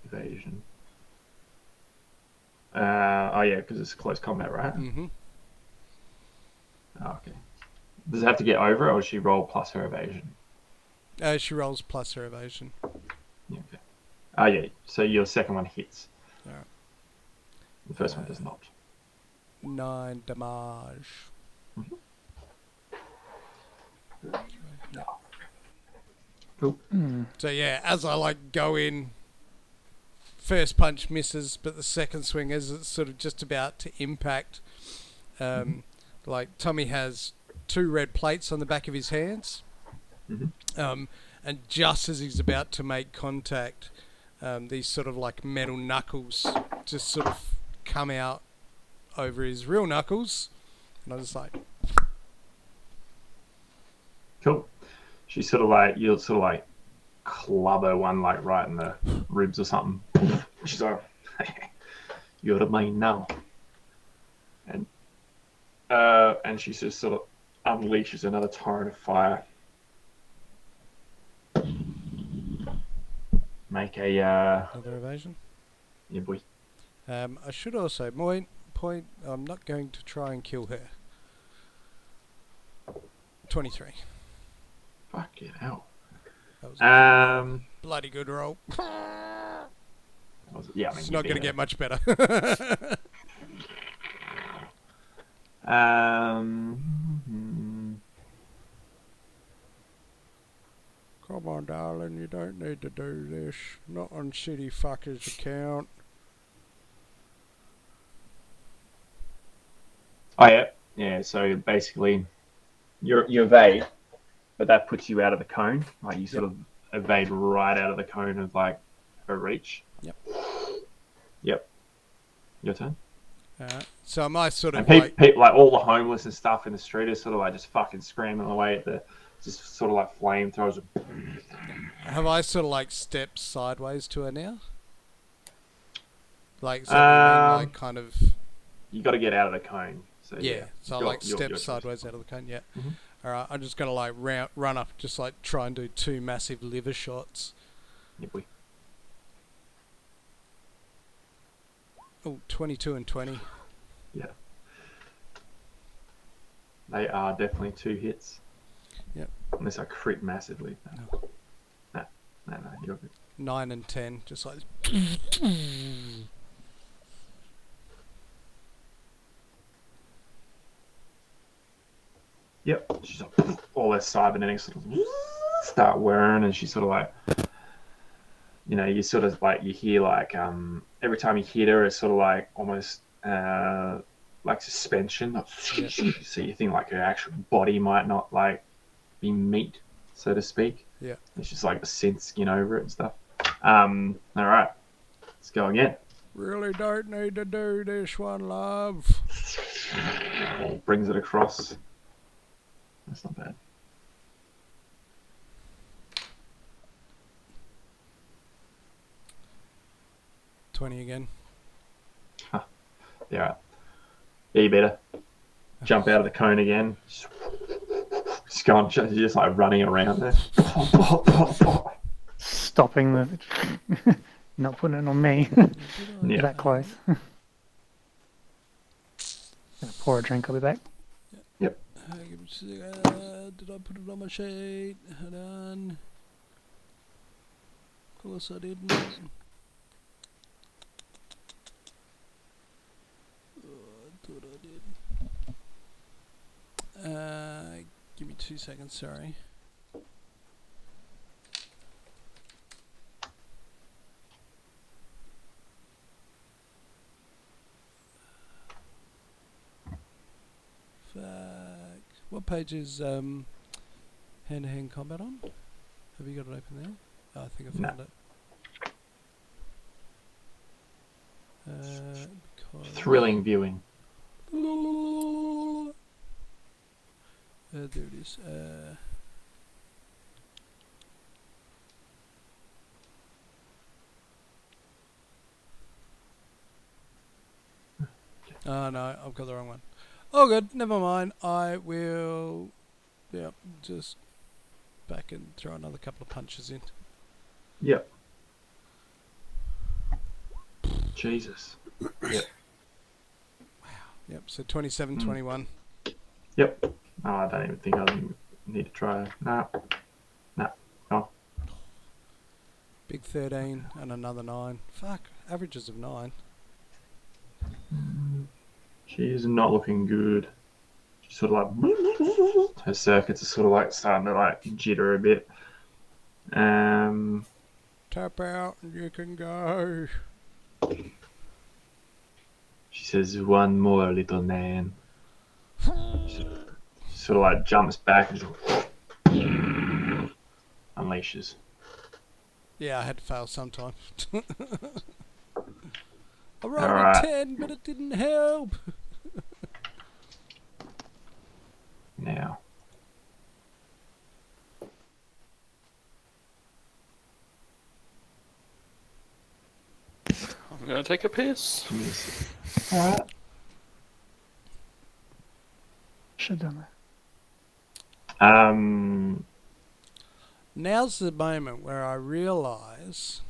Evasion. Oh yeah, because it's close combat, right? Mm-hmm. Oh, okay. Does it have to get over, or does she roll plus her evasion? She rolls plus her evasion. Yeah, okay. Oh yeah. So your second one hits. Alright. The first one does not. 9 damage. Cool. So yeah, as I like go in, first punch misses, but the second swing, as it's sort of just about to impact, like Tommy has 2 red plates on the back of his hands, Mhm. and just as he's about to make contact, these sort of like metal knuckles just sort of come out over his real knuckles, and I was just like, Cool. She's you'll sort of like club her one like right in the ribs or something. She's like, "You're mine now," and she just sort of unleashes another torrent of fire. Make a another evasion. yeah, boy. I should also point. I'm not going to try and kill her. 23. Fucking hell. That was a Um, bloody good roll. yeah, I mean, It's you not beat going to her. get much better. Come on, darling, you don't need to do this. Not on City Fucker's account. Oh yeah, yeah. So basically, you evade, but that puts you out of the cone. Like you sort of evade right out of the cone of like her reach. Yep. Yep. Your turn. So am I sort of And like... people like all the homeless and stuff in the street are sort of like just fucking screaming away at the just sort of like flamethrowers. Have I sort of like stepped sideways to her now? Like, is that what you mean? Like kind of... You got to get out of the cone. So Yeah, so I like step sideways out of the cone, yeah. Mhm. Alright, I'm just going to like run up, just like try and do 2 massive liver shots. Yeah, boy. Oh, 22 and 20. Yeah. They are definitely 2 hits. Yep. Unless I crit massively. No, you're good. 9 and 10, just like... Yep. She's like, all her cybernetics sort of start whirring, and she's sort of like, you sort of like, you hear like, every time you hit her, it's sort of like almost like suspension. Like, Yep. So you think like her actual body might not like be meat, so to speak. Yeah. It's just like the scent skin over it and stuff. All right. Let's go again. Really don't need to do this one, love. Brings it across. That's not bad. $20 again. Yeah. Right. Yeah, you better jump out of the cone again. Just going, just like running around there. Stopping the... Not putting it on me. Yeah. That close. Gonna pour a drink, I'll be back. Give me a second. Did I put it on my sheet? Hold on. Of course I didn't. Oh, I thought I did. Give me 2 seconds, sorry. Fuck. What page is hand-to-hand combat on? Have you got it open there? Oh, I think I found it. Because Thrilling viewing. there it is. Oh no, I've got the wrong one. Oh good, never mind. I will, just back and throw another couple of punches in. Yep. Jesus. Yep. Yep, so 27, 21. Yep. Oh, I don't even think I need to try. No. Oh. Big 13 and another 9. Fuck, averages of 9. She is not looking good. She's sort of like, her circuits are sort of like starting to like jitter a bit. Tap out and you can go. She says, "One more, little man." She sort of like jumps back and unleashes. Yeah, I had to fail sometime. I rolled a Alright. 10, but it didn't help. Now. I'm gonna take a piss. Alright. Should have done that. Now's the moment where I realise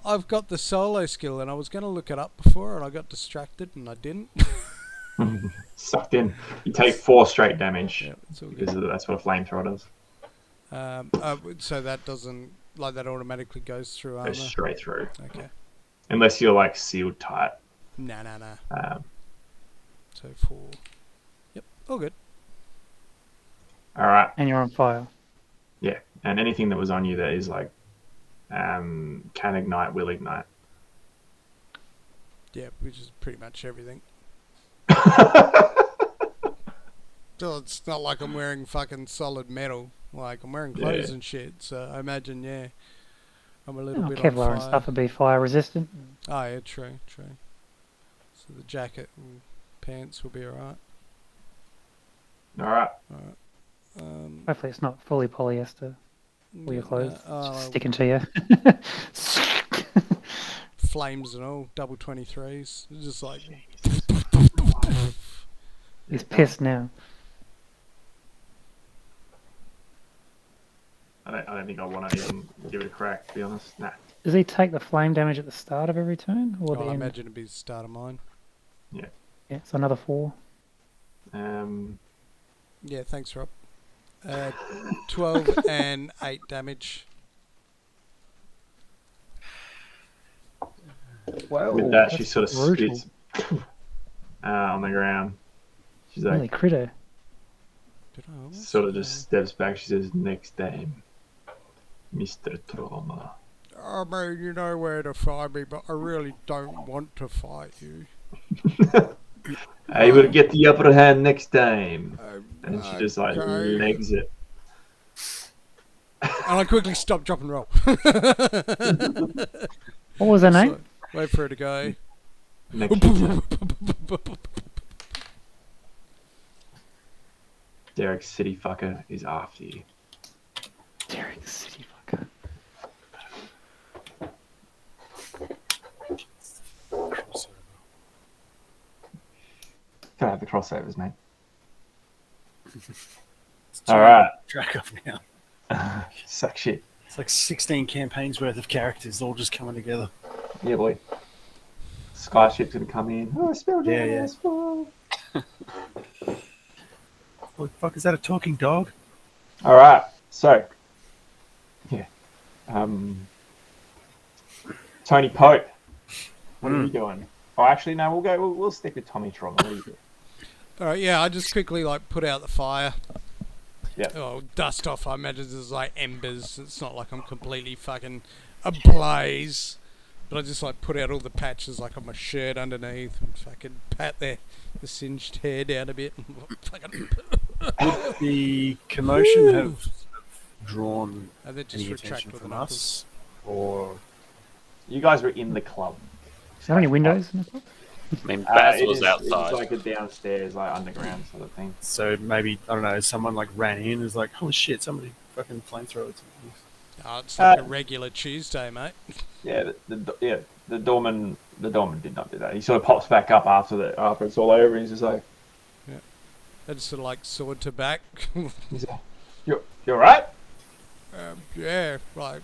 I've got the solo skill, and I was going to look it up before, and I got distracted, and I didn't. Sucked in. You take 4 straight damage. Yeah, it's all good. Because that's what a flamethrower does. So that doesn't, like, that automatically goes through armor. Goes straight through. Okay. Unless you're like sealed tight. Nah. Um, So 4. Yep, all good. Alright. And you're on fire. Yeah. And anything that was on you that is like can ignite will ignite. Yeah, which is pretty much everything. So it's not like I'm wearing fucking solid metal. Like, I'm wearing clothes and shit, so I imagine, yeah, I'm a little bit on Kevlar fire. and stuff would be fire resistant. Oh, yeah, true. So the jacket and pants will be alright. Alright. Hopefully it's not fully polyester. All your clothes just sticking to you. Flames and all, double 23s. It's just like... He's pissed now. I don't think I want to even give it a crack, to be honest. Nah. Does he take the flame damage at the start of every turn? Or the I end? imagine it'd be the start of mine. Yeah. Yeah, so another 4. Yeah, thanks, Rob. 12 and 8 damage. Wow, With that, she that's sort of brutal. spits on the ground. She's like, Really critter. Did I almost sort of die? just steps back. She says, "Next time, Mr. Trauma." I mean, you know where to find me, but I really don't want to fight you. I will get the upper hand next time. And she just like Okay. legs it. And I quickly stop, drop, and roll. What was her name? So, wait for her to go. Nikita. Derek City Fucker is after you. Derek City Fucker. Can I have the crossovers, mate? It's All right. Track of now. Suck shit. It's like 16 campaigns worth of characters all just coming together. Yeah, boy. Skyship's gonna come in. Oh, I spelled your Yeah. ass full. What the fuck, is that a talking dog? All right. So, yeah. Tony Pope. What are you doing? Oh, actually, no. We'll stick with Tommy Trauma. What do you do? Alright, yeah, I just quickly, like, put out the fire. Yeah. Oh, dust off. I imagine there's, like, embers. It's not like I'm completely fucking ablaze. But I just, like, put out all the patches, like, on my shirt underneath and fucking pat the singed hair down a bit. Fucking... Would the commotion have drawn And then just any retract attention with the from knuckles. us? Or You guys were in the club. Is there any windows in the club? I mean, Baz It was is outside. like a downstairs, like underground sort of thing. so maybe, I don't know, someone like ran in and was like, holy shit, somebody fucking flamethrower. Oh, it's like a regular Tuesday, mate. Yeah, the doorman did not do that. He sort of pops back up after it's all over. And he's just like, I just sort of, like, sword to back. he's like, you're right. Yeah, like,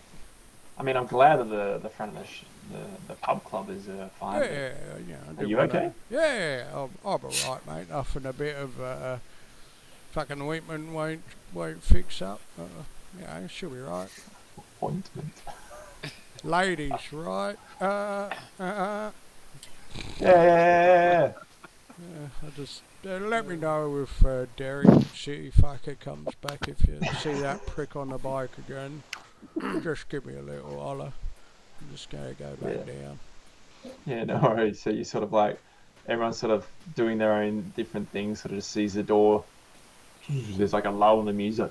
I mean, I'm glad that the front of the pub club is fine. but- yeah. I Are do you wanna- okay? Yeah, I'm alright, mate. Nothing a bit of fucking ointment won't fix up. Yeah, she'll be right. Ointment. Ladies, right? Yeah. I just let me know if Derek City Fucker comes back. If you see that prick on the bike again, just give me a little holler. I'm just gonna go back down. Yeah, no worries. So you sort of like, everyone's sort of doing their own different things, sort of just sees the door there's like a lull in the music.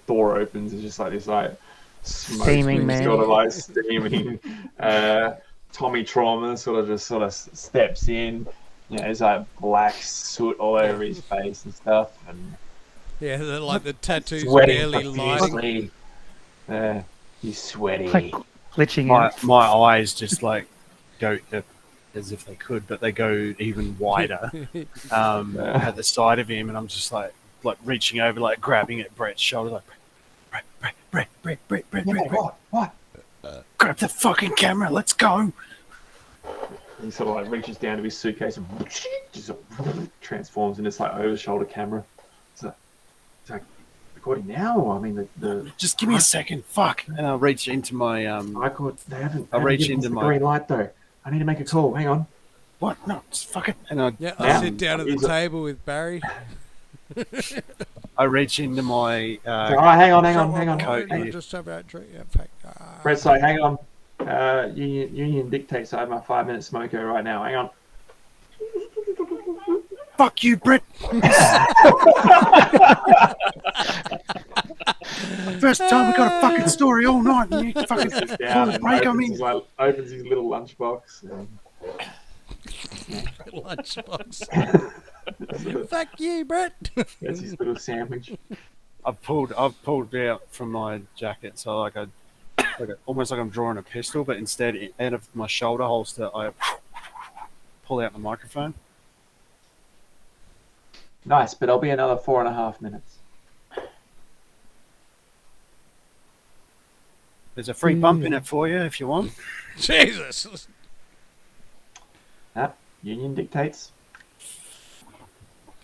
Door opens. It's just like this like Steaming smoking man. sort of like steaming. Tommy Trauma sort of steps in. You know, there's like black soot all over his face and stuff, and Yeah, like the tattoos sweating barely lighting. profusely. He's sweaty. Like glitching My out. my eyes just like go as if they could, but they go even wider at the side of him, and I'm just like reaching over, like grabbing at Brett's shoulder, like Brett, What? grab the fucking camera, let's go. He sort of like reaches down to his suitcase and just transforms into this like over shoulder camera. It's like recording now. I mean the Just give me a second, fuck, and I'll reach into my they haven't reach given us into the my- green light though. I need to make a call. Hang on. what? No, just fuck it, and I Yeah, Yeah. I sit down at the He's a- table with Barry. I reach into my All right, hang on. Coat, Hang on, yeah. just about drink. Yeah, fuck. Brett's like, hang on. Union dictates I have my 5-minute smoko right now. Hang on. fuck you, Brett. First time we got a fucking story all night, and you fucking Sits down and break. I opens, mean, opens his little lunchbox. And Lunchbox. Fuck you, Brett. gets his little sandwich. I've pulled out from my jacket, so almost like I'm drawing a pistol, but instead, out of my shoulder holster, I pull out the microphone. Nice, but I'll be another 4.5 minutes. There's a free bump in it for you if you want. Jesus. Union dictates.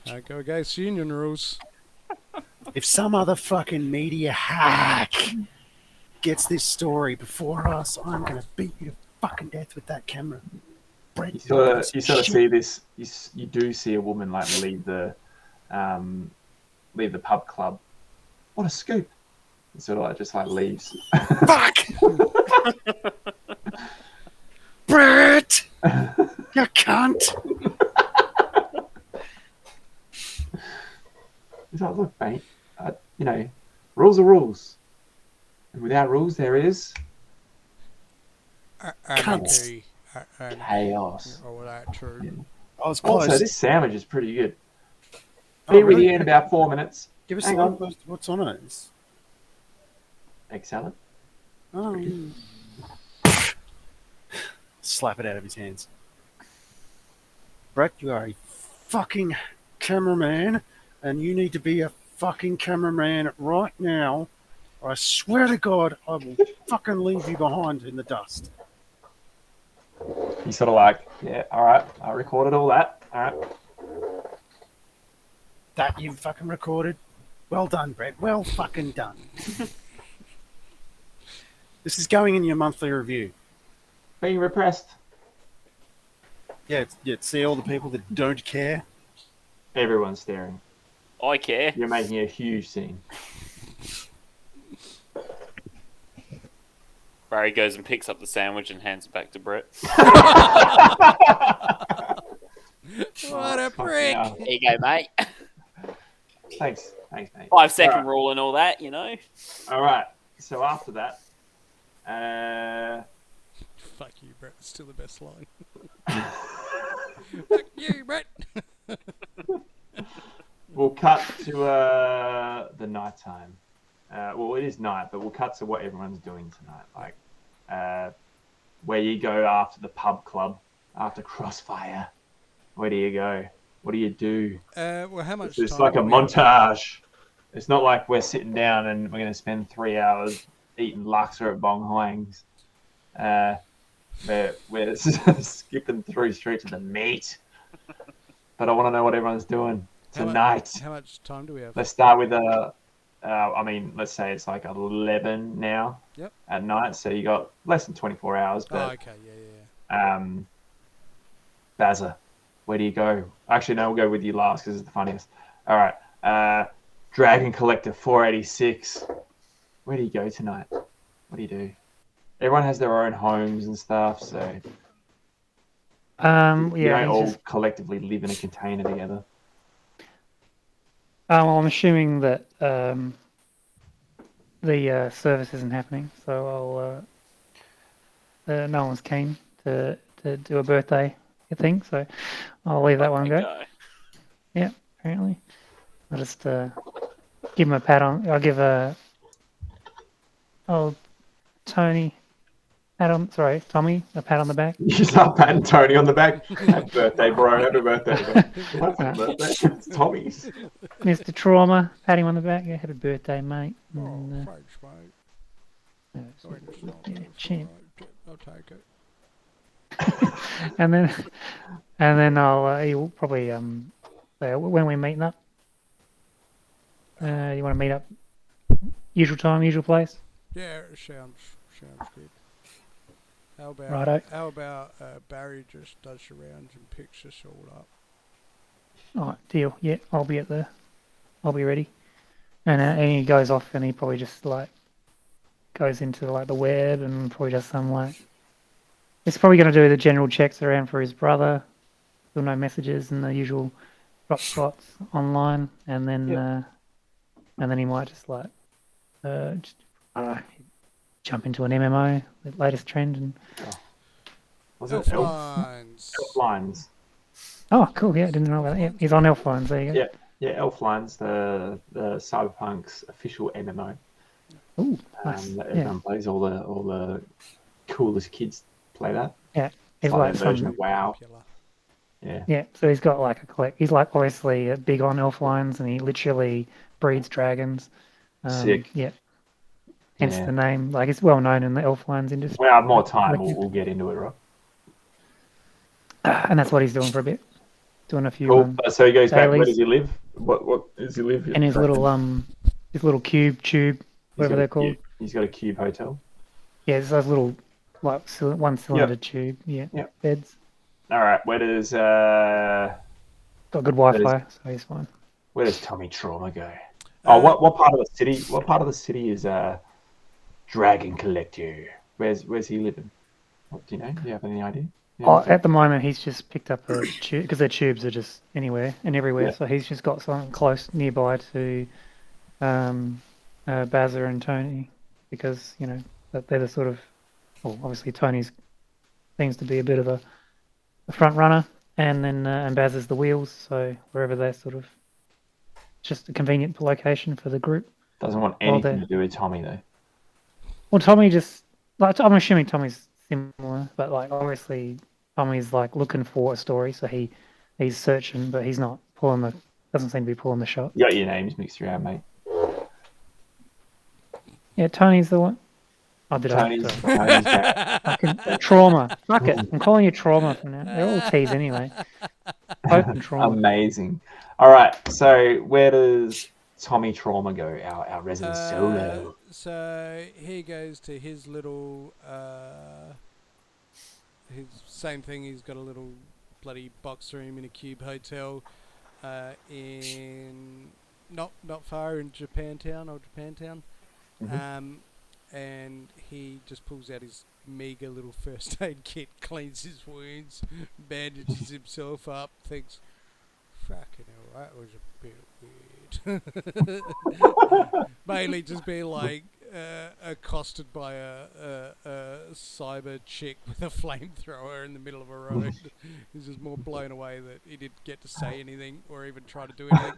Can't go against union rules. If some other fucking media hack gets this story before us, I'm gonna beat you to fucking death with that camera. Brett, You sort of shit. see this. You do see a woman like leave the pub club. What a scoop! And sort of like just like leaves. Fuck! Brett! You cunt! He's like, look, mate. Rules are rules, and without rules, there is Anarchy. chaos. Or that true. Yeah. I was close. Also, this sandwich is pretty good. Oh, Be with really? you in about 4 minutes. Give us Hang the on. what's on it? It's- Egg salad. Oh. Slap it out of his hands. Brett, you are a fucking cameraman, and you need to be a fucking cameraman right now, or I swear to God, I will fucking leave you behind in the dust. He's sort of like, yeah, all right. I recorded all that. All right. That you fucking recorded. Well done, Brett. Well fucking done. This is going in your monthly review. Being repressed. Yeah, see all the people that don't care. Everyone's staring. I care. You're making a huge scene. Barry goes and picks up the sandwich and hands it back to Brett. What a Fucking prick. hell. There you go, mate. Thanks, mate. 5-second Alright. rule and all that, you know. All right. So after that, Fuck you, Brett. It's still the best line. Fuck you, Brett. we'll cut to the night time. Well, it is night, but we'll cut to what everyone's doing tonight. Like, where you go after the pub club, after Crossfire. Where do you go? What do you do? Well, how much It's time like a do we have? montage. It's not like we're sitting down and we're going to spend 3 hours eating laksa at Bong Hoang's. We're skipping through straight to the meat. But I want to know what everyone's doing How mu- tonight. How much time do we have? Let's start with let's say it's like 11 now. Yep. At night, so you got less than 24 hours. Oh, But okay. Yeah. Bazza, where do you go? Actually, no, we'll go with you last because it's the funniest. All right. Dragon Collector 486. Where do you go tonight? What do you do? Everyone has their own homes and stuff, so you Yeah, don't he's all just collectively live in a container together. Well, I'm assuming that the service isn't happening, so no one's keen to do a birthday thing, so I'll leave that one Fucking go. guy. Yeah, apparently. I'll just give him a pat on. I'll give Tony, Tommy, a pat on the back. You start patting Tony on the back. Happy birthday, bro. Happy birthday. That's happy birthday. It's Tommy's. Mr. Trauma, pat him on the back. Yeah, happy birthday, mate. Oh, And, thanks, mate. yeah, champ. I'll take it. And then he'll probably say, when we're meeting up. You want to meet up? Usual time, usual place. Yeah, it sounds good. Righto. How about Barry just does the rounds and picks us all up? All right, deal. Yeah, I'll be ready. And he goes off and he probably just like goes into like the web and probably does some like. He's probably going to do the general checks around for his brother. Still no messages and the usual drop spots online, and then he might just like just jump into an MMO, the latest trend, and Was Elf it Elf? Lines. Elf Lines. oh, cool, yeah, I didn't know about that. Yeah, he's on Elf Lines. There you go. Yeah. Yeah, Elf Lines, the Cyberpunk's official MMO. Ooh, nice. That Yeah, everyone plays. All the coolest kids play that. yeah. It's He's like like a version some. of WoW. Popular. Yeah. Yeah, so he's got like a collect. He's like obviously big on Elf Lines, and he literally breeds dragons. Sick. Yeah, hence Yeah. the name. Like it's well known in the Elf Lines industry. When I have more time, Collective. we'll get into it, right? And that's what he's doing for a bit. Doing a few Cool. So he goes back. Where dailies. does he live? What does he live? in his little cube, whatever they're called. He's got a cube hotel. Yeah, it's those little like one cylinder tube. Yeah, Yep. beds. All right. Where does Got good Wi-Fi, so he's fine. Tommy Trauma go? Oh, what part of the city? What part of the city is Dragon Collector? Where's he living? What, do you know? Do you have any idea? Yeah. At the moment, he's just picked up a tube because their tubes are just anywhere and everywhere. Yeah. So he's just got something close nearby to Bazza and Tony because that they're the sort of. Well, obviously Tony's seems to be a bit of a front runner, and then and Bazza's the wheels. So wherever they're sort of just a convenient location for the group. Doesn't want Well, anything to do with Tommy though. Well, Tommy just like I'm assuming Tommy's similar, but like obviously Tommy's like looking for a story, so he's searching, but he's not doesn't seem to be pulling the shot. You got your names mixed around, mate. Yeah, Tony's the one. Oh, did Tony's I? Fucking Trauma. Fuck it. I'm calling you Trauma from now. They're all T's anyway. Hope and Trauma. Amazing. All right. So where does Tommy Trauma go? Our resident solo. So he goes to his little his same thing. He's got a little bloody box room in a cube hotel in not far in old Japantown. Mhm. And he just pulls out his meager little first aid kit, cleans his wounds, bandages himself up, thinks, fucking hell, that was a bit weird. Mainly just being like accosted by a cyber chick with a flamethrower in the middle of a road. He's just more blown away that he didn't get to say anything or even try to do anything.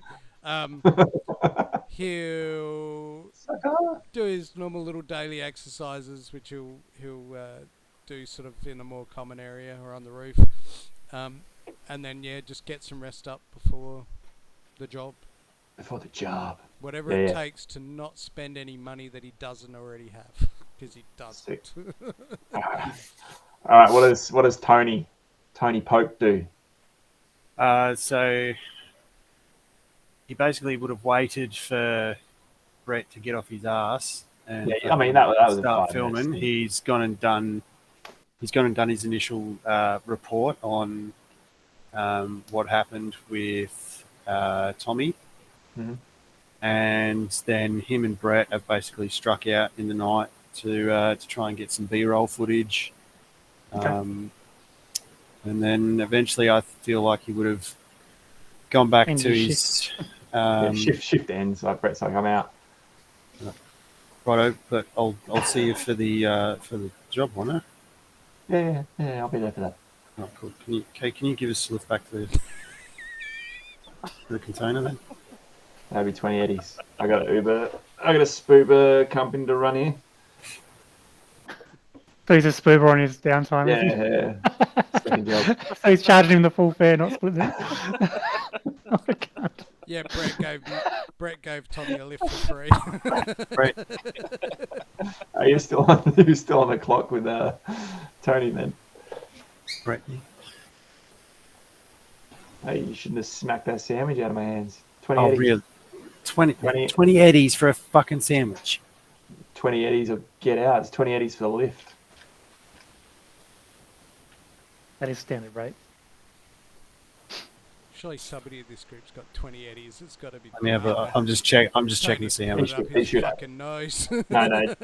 He'll do his normal little daily exercises, which he'll do sort of in a more common area or on the roof, and then just get some rest up before the job. Before the job. Whatever it takes to not spend any money that he doesn't already have, because he doesn't. All right. What does Tony Pope do? So he basically would have waited for Brett to get off his ass and I mean that was start 5 filming. minutes. He's gone and done his initial report on what happened with Tommy, and then him and Brett have basically struck out in the night to try and get some B-roll footage. Okay. And then eventually, I feel like he would have gone back to his Shift ends. Like Brett's like, I'm out. Righto, but I'll see you for the job, won't I? Yeah, I'll be there for that. Oh, cool. Can you give us a lift back to the container then? That'd be 20 eddies. I got an Uber. I got a spoober company to run here. So he's a spoober on his downtime. is he? Yeah. Second job. So he's charging him the full fare, not splitting it. Oh, I can't. Yeah, Brett gave Tommy a lift for free. Right. Are you still on? You're still on the clock with Tony then? Right. Hey, you shouldn't have smacked that sandwich out of my hands. 20 Oh, eddies. really? 20 20 eddies for a fucking sandwich. 20 eddies or get out. It's 20 eddies for the lift. That is standard rate. Surely somebody in this group's got 20 eddies. It's got to be. I'm just checking to see how Put much. it up He his should have. fucking nose. No,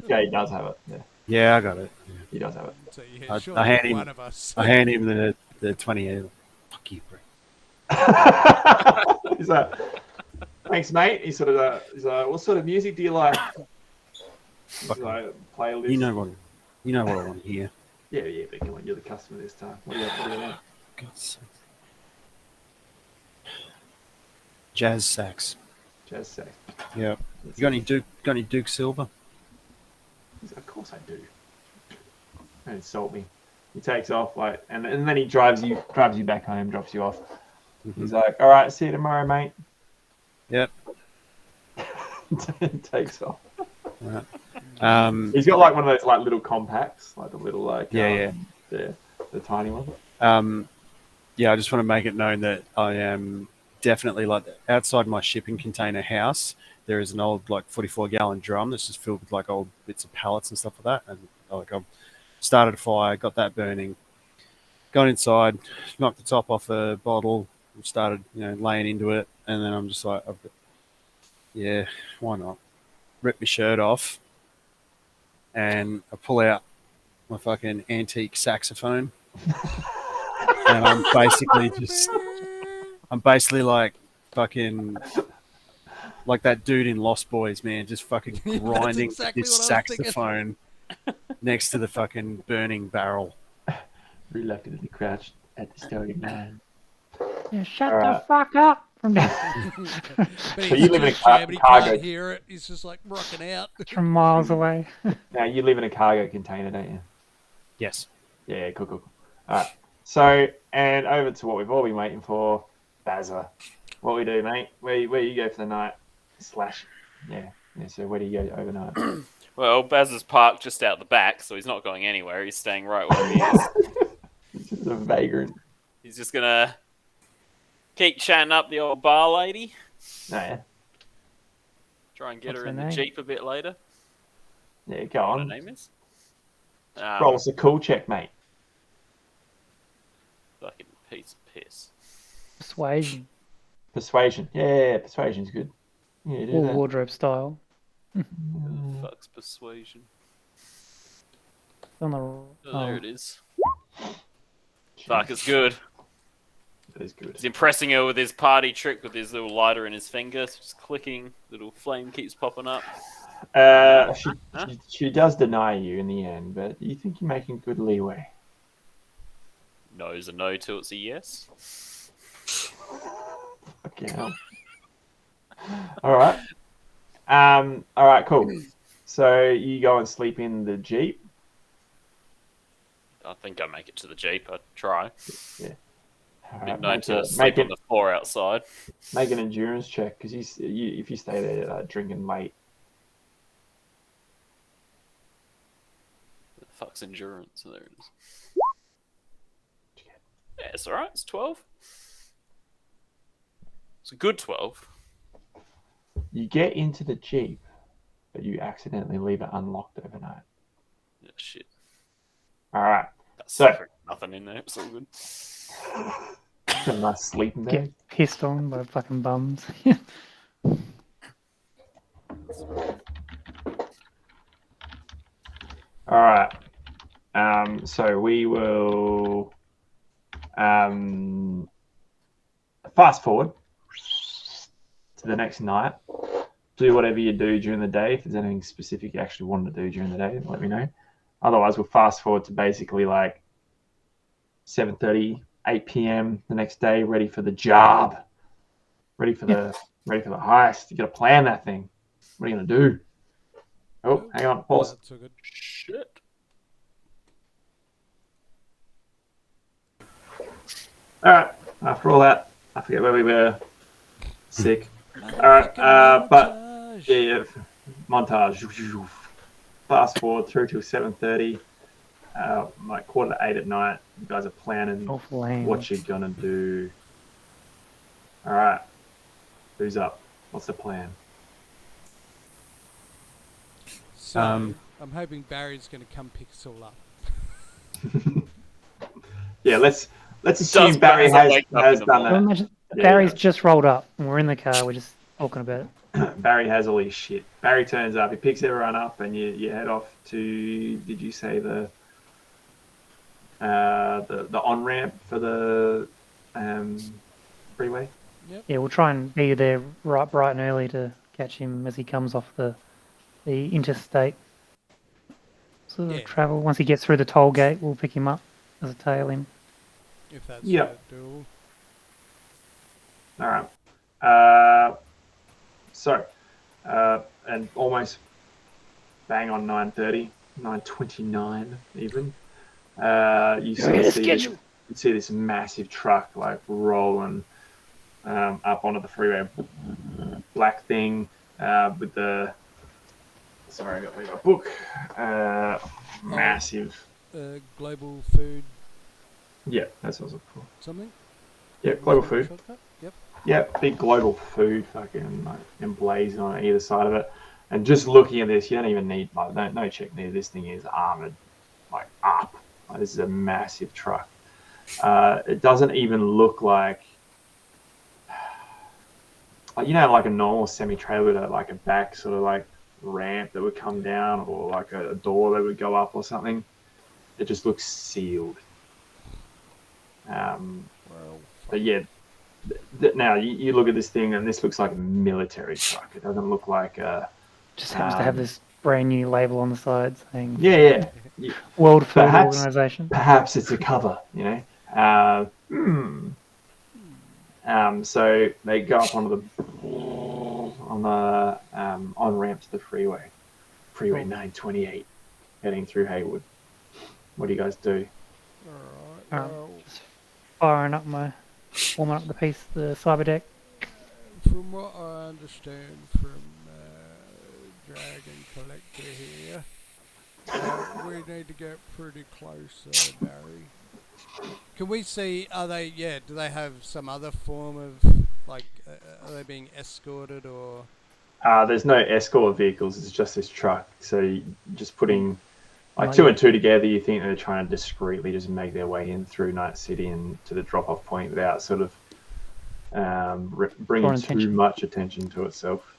Jay does have it. Yeah, Yeah, I got it. he does have it. So yeah, I surely hand him- one of us. I hand him the 20 eddies. Fuck you, Brett. He's like, thanks, mate. He's like, what sort of music do you like? He's Fuck like, playlist. You know what I want to hear. Yeah, but come on, you're the customer this time. What do you want? God's sake. Jazz sax. Jazz sax. Yeah. You got any Duke Silver? He's like, of course I do. Don't insult me. He takes off, like, and then he drives you back home, drops you off. He's like, all right, see you tomorrow, mate. Yep. Takes off. Right. He's got like one of those like little compacts, like the little like Yeah. the tiny one. Yeah, I just want to make it known that I am definitely like outside my shipping container house. There is an old like 44-gallon drum that's just filled with like old bits of pallets and stuff like that. And like I've started a fire, got that burning, gone inside, knocked the top off a bottle, and started laying into it, and then I'm just like, yeah, why not? Rip my shirt off, and I pull out my fucking antique saxophone, and I'm basically like fucking like that dude in Lost Boys, man, just fucking grinding exactly his what I was saxophone next to the fucking burning barrel. Reluctantly crouched at the starting line. Yeah, shut the fuck up from down But So he's you live in a just jammed, he cargo. can't hear it. He's just like rocking out. from miles away. Now you live in a cargo container, don't you? Yes. Yeah, cool. All right. So, and over to what we've all been waiting for, Bazza. What we do, mate? Where you go for the night? Yeah. So where do you go overnight? Well, Baz is parked just out the back, so he's not going anywhere. He's staying right where he is. He's just a vagrant. He's just gonna keep chatting up the old bar lady. No, yeah. Try and get What's her her in the name? Jeep a bit later. Yeah, go What her on. name is? Roll us a cool check, mate. Fucking piece of piss. Persuasion. Persuasion. Yeah, persuasion's good. Yeah, do Or that. wardrobe style. Who the fuck's persuasion? On the, Oh, there oh, it is. Fuck, it's good. That is good. He's impressing her with his party trick with his little lighter in his finger. It's just clicking. Little flame keeps popping up. She does deny you in the end, but you think you're making good leeway. No is a no till it's a yes. Fucking hell. All right. All right, cool. So you go and sleep in the Jeep. I think I make it to the Jeep. I'd try. All Been right, known make, to a, sleep make, on it, the floor outside. make an endurance check because if you stay there drinking late, The fuck's endurance? There it is. Yeah, it's alright. It's 12. It's a good 12. you get into the Jeep, but you accidentally leave it unlocked overnight. Yeah, shit. All right. That's So- nothing in there. It's all good. A nice sleeping bag. get pissed on by fucking bums. All right. So we will fast forward to the next night. Do whatever you do during the day. If there's anything specific you actually want to do during the day, let me know. Otherwise, we'll fast forward to basically like 7:30, 8 p.m. the next day, ready for the job, ready for the heist. You got to plan that thing. What are you gonna do? Oh, hang on, pause. That's all good. Shit. All right. After all that, I forget where we were. Sick. All right. But yeah, montage. Fast forward through till 7:30. Like 7:45 at night. You guys are planning what you're gonna do. All right. Who's up? What's the plan? So, Um, I'm hoping Barry's going to come pick us all up. Yeah, let's assume Does Barry Barry wake up has in the done Well, that. imagine Yeah, Barry's yeah. just rolled up and we're in the car. We're just talking about it. Barry has all his shit. Barry turns up. He picks everyone up, and you head off to. Did you say the on ramp for the freeway? Yeah, we'll try and be there right bright and early to catch him as he comes off the interstate sort of Yeah. travel. Once he gets through the toll gate, we'll pick him up as a tail in. If that's Yep. doable. All right. And almost bang on 9:30, 9:29 even. You sort of see this massive truck like rolling up onto the freeway. Black thing with the. Sorry, I got to leave my book. Massive. Global food Yeah, that's what I was looking for. something? Yeah, global food. Shortcut? Yep. Yeah, big global food fucking like emblazoned on either side of it. And just looking at this, you don't even need like no check needed. This thing is armored, like up. Like, this is a massive truck. It doesn't even look like you know, like a normal semi-trailer with like a back sort of like ramp that would come down, or like a door that would go up or something. It just looks sealed. Well, But yeah, now you look at this thing, and this looks like a military truck. It doesn't look like a. Just happens to have this brand new label on the side saying Yeah. World Food Perhaps- Organization. Perhaps it's a cover, you know. So they go up onto the on ramp to the freeway 928, heading through Haywood. What do you guys do? alright. Um, Well, Firing up warming up the cyber deck. from what I understand from Dragon Collector here, we need to get pretty close, Barry. Can we see? Do they have some other form of like? Are they being escorted or? There's no escort vehicles. It's just this truck. So just putting like Not two yet. and two together, you think they're trying to discreetly just make their way in through Night City and to the drop-off point without sort of bringing Drawing too attention. much attention to itself.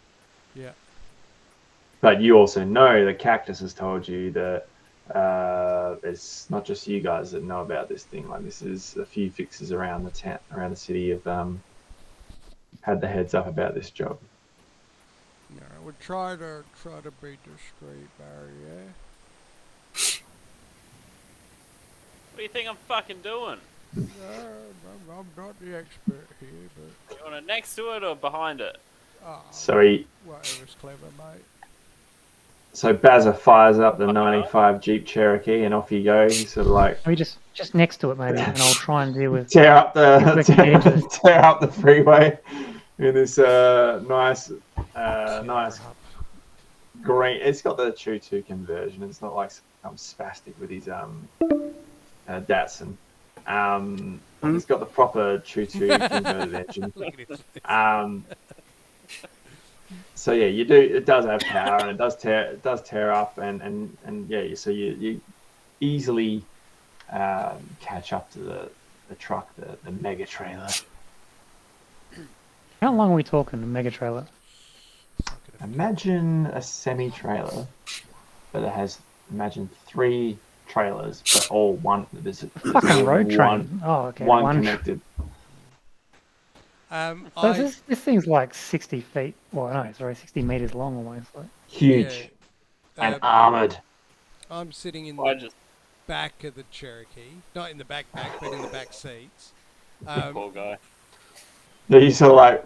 Yeah. But you also know that Cactus has told you that it's not just you guys that know about this thing. Like this is a few fixers around the city have had the heads up about this job. Yeah, we'll try to be discreet, Barry. Yeah. What do you think I'm fucking doing? No, I'm not the expert here, but You want it next to it or behind it? So whatever's clever, mate. Bazza fires up the 95 Jeep Cherokee and off you go. He's sort of like Maybe just next to it, maybe, and I'll try and deal with. tear up the Let's get into it. tear up the freeway in this nice green. It's got the Choo-2 conversion. It's not like some spastic with his Datsun. It's got the proper Choo-2 converted engine. Look at this. So yeah, you do. It does have power, and it does tear up, and yeah. So you easily catch up to the truck, the mega trailer. How long are we talking? A mega trailer. Imagine a semi-trailer, but it has imagine 3 trailers, but all one. There's Fucking road one, train. Oh, okay. one connected. So this thing's like 60 feet. Well, no, sorry, 60 meters long almost. Like. Huge and uh, armored. I'm sitting in I the just back of the Cherokee, not in the backpack, but in the back seats. poor guy. Yeah, you sort of like,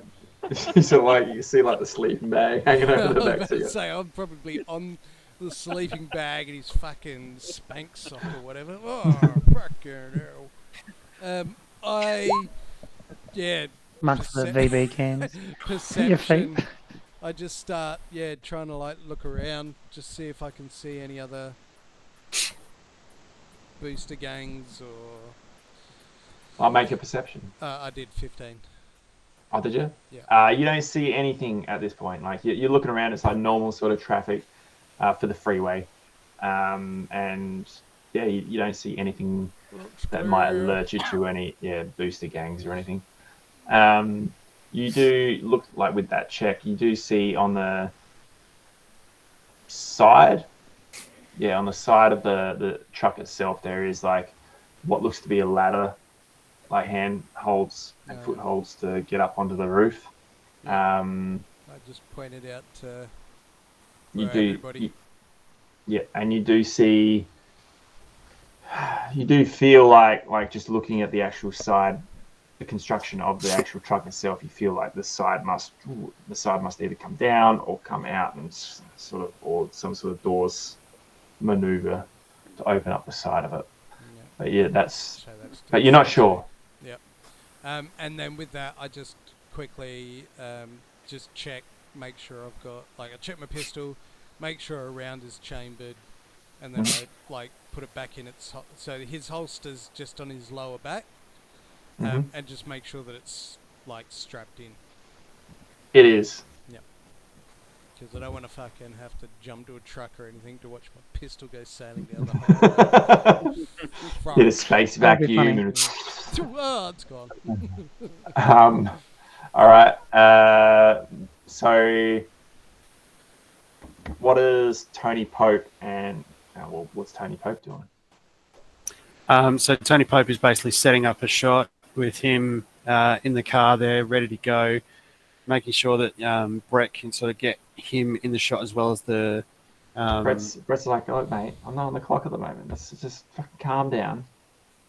you sort of like, you see like the sleeping bag hanging I over the was back about to seat. say I'm probably on the sleeping bag and his fucking spank sock or whatever. Oh, fucking hell. Amongst the VB cans. Your feet. Perception. I just start, trying to like look around, just see if I can see any other booster gangs or. I'll make a perception. I did 15. Oh, did you? Yeah. You don't see anything at this point. Like you're looking around, it's like normal sort of traffic for the freeway, and yeah, you don't see anything that might alert you to any booster gangs or anything. You do look like with that check, you do see on the side, on the side of the truck itself, there is like what looks to be a ladder, like hand holds and footholds to get up onto the roof. I just pointed out to everybody. And you do see, you do feel like just looking at the actual side, the construction of the actual truck itself, you feel like the side must either come down or come out, and sort of, or some sort of doors maneuver to open up the side of it. But but you're not sure. Yep. And then with that, I just quickly just make sure I've got, like, I check my pistol, make sure a round is chambered, and then I like put it back in its so his holster's just on his lower back, and just make sure that it's like strapped in. It is. Yeah. Because I don't want to fucking have to jump to a truck or anything to watch my pistol go sailing down the hole. Hit a space vacuum and oh, it's gone. all right. So what is Tony Pope and what's Tony Pope doing? So Tony Pope is basically setting up a shot with him in the car there, ready to go, making sure that Brett can sort of get him in the shot as well as the. Brett's like, look, mate, I'm not on the clock at the moment. Let's just fucking calm down.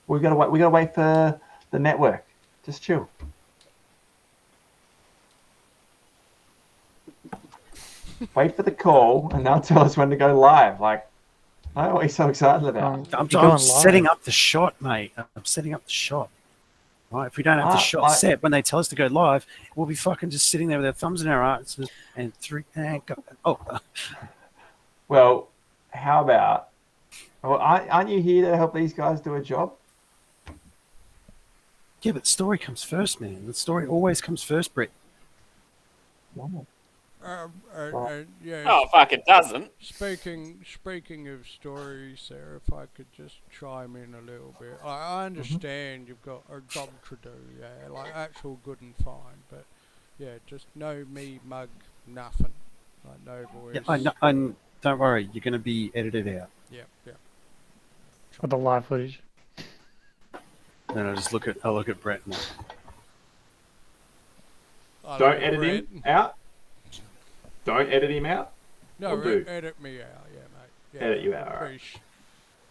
We gotta wait. We gotta wait for the network. Just chill. Wait for the call, and they'll tell us when to go live. Like, I don't know what he's so excited about. I'm setting up the shot, mate. I'm setting up the shot. Right, if we don't have the shot set when they tell us to go live, we'll be fucking just sitting there with our thumbs in our eyes and go. Oh. Well, how about? Well, aren't you here to help these guys do a job? Yeah, but the story comes first, man. The story always comes first, Brett. Wow. Yeah. Oh, fuck, it doesn't. Speaking of stories, Sarah, if I could just chime in a little bit. I understand you've got a job to do, like actual good and fine, but just no me mug nothing, like no voice. Yeah, I don't worry, you're going to be edited out. Yeah. For the live footage. Then I'll look at Brett now. Don't edit him out. Don't edit him out. No, edit me out, mate. Yeah, edit you out. Right.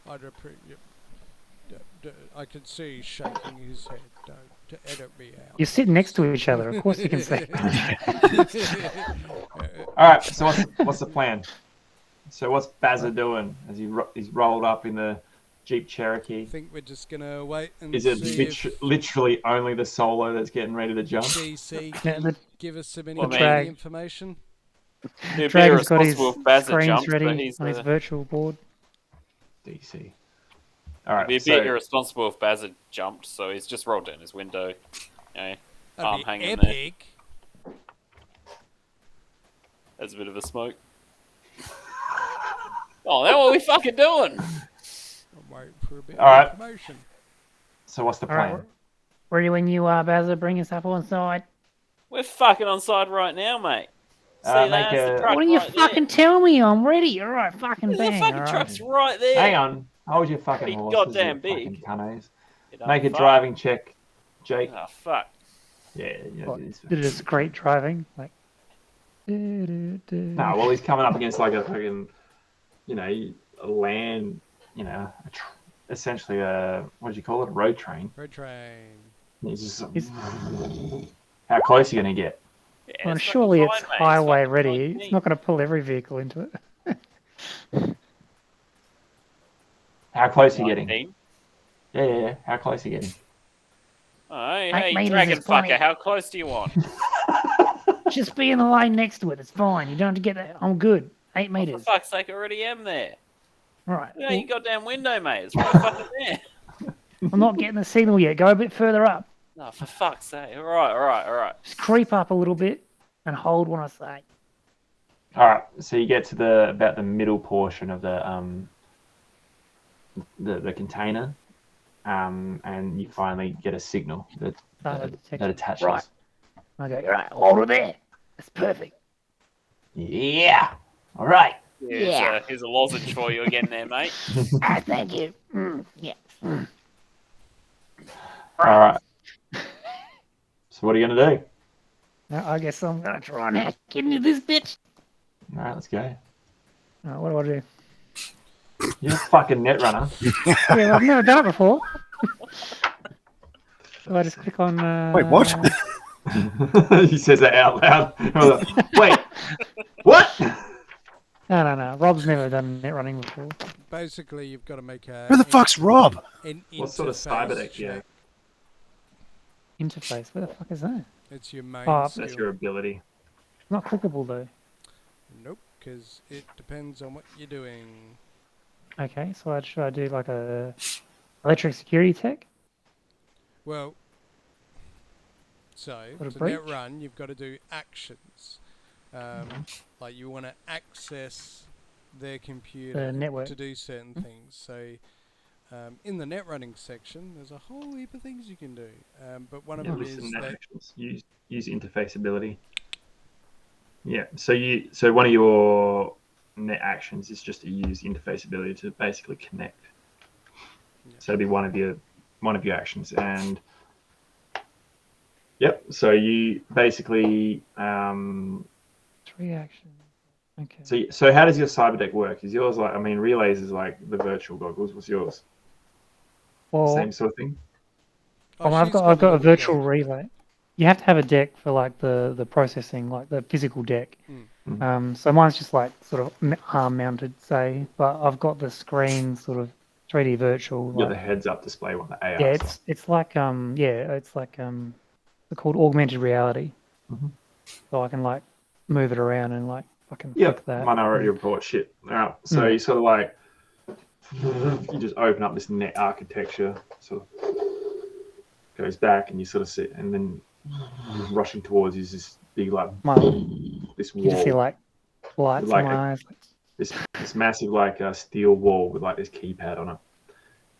I'd appreciate. I can see he's shaking his head. To edit me out. You sit next to each other. Of course you can see. All right. So what's the plan? So what's Bazza doing as he's rolled up in the Jeep Cherokee? I think we're just gonna wait and see. Is it literally only the solo that's getting ready to jump? DC, can give us some information? It'd be Dragon's got his screens ready on his virtual board. DC. All right. It'd be a bit irresponsible if Baz had jumped, so he's just rolled down his window. Arm hanging epic. There. There's a bit of a smoke. Oh, that's what we fucking doing. I'm waiting for a bit of information. So what's the plan? Right. Ready when you are, Bazza. Bring us up on side. We're fucking on side right now, mate. Why don't you fucking tell me I'm ready? All right, fucking bang. The fucking truck's right there. Hang on. Hold your fucking horses. Goddamn big. Make a driving check, Jake. Oh, fuck. Yeah, yeah. What, It is. did it as great driving? Like. No, well, he's coming up against like a fucking, a land, essentially what do you call it, a road train. Road train. He's just, He's- how close are you gonna get? Yeah, Well, it's surely fucking it's fine, mate. highway fucking ready. 19. It's not going to pull every vehicle into it. How close are you getting? 19. Yeah. How close are you getting? Oh, hey, 8 hey, meters dragon is plenty. fucker, how close do you want? Just be in the lane next to it. It's fine. You don't have to get that. I'm good. 8 For meters. fuck's sake, I already am there. Right. Look at Well, your goddamn window, mate. It's right fucking there. I'm not getting the signal yet. Go a bit further up. Oh, for fuck's sake. All right. Just creep up a little bit and hold when I say. All right, so you get to about the middle portion of the container, and you finally get a signal that attaches. Right. Okay. Right. Hold it there. That's perfect. Yeah. All right. Yeah. Here's a lozenge for you again there, mate. Thank you. Yeah. All right. So what are you gonna do? Now, I guess I'm going to try and hack into this bitch. All right, let's go. What do I do? You're a fucking net runner. Yeah, I've never done it before. So I just click on. Wait, what? He says that out loud. I'm like, wait, what? No. Rob's never done net running before. Basically, you've got to make a. Where the fuck's Rob? What sort of cyberdeck do you have? Interface. Where the fuck is that? It's your main Oh, skill. That's your ability. Not clickable though. Nope, because it depends on what you're doing. Okay, so should I do like a electric security tech? Well, so What a to breach. net run, you've got to do actions. Like you want to access their computer The network. to do certain things. So in the net running section, there's a whole heap of things you can do. But one of them is Listen, net that actions. Use interface ability. Yeah. So one of your net actions is just to use interface ability to basically connect. Yeah. So it'd be one of your actions, and yep. So you basically 3 actions. Okay. so how does your cyber deck work? Is yours like, I mean, relays is like the virtual goggles. What's yours? Well, Same sort of thing. I've she's got a little virtual deck. relay. You have to have a deck for like the processing, like the physical deck. So mine's just like sort of arm mounted, say, but I've got the screen sort of 3D virtual. You're the Like, heads up display one, the AR. yeah, stuff. it's like they're called augmented reality. Mhm. So I can like move it around and like fucking Yep. flick that. Minority Report shit. All right. So you sort of like you just open up this net architecture, sort of goes back, and you sort of sit, and then rushing towards you is this big like this You just see wall, like lights like in my eyes. this massive like steel wall with like this keypad on it,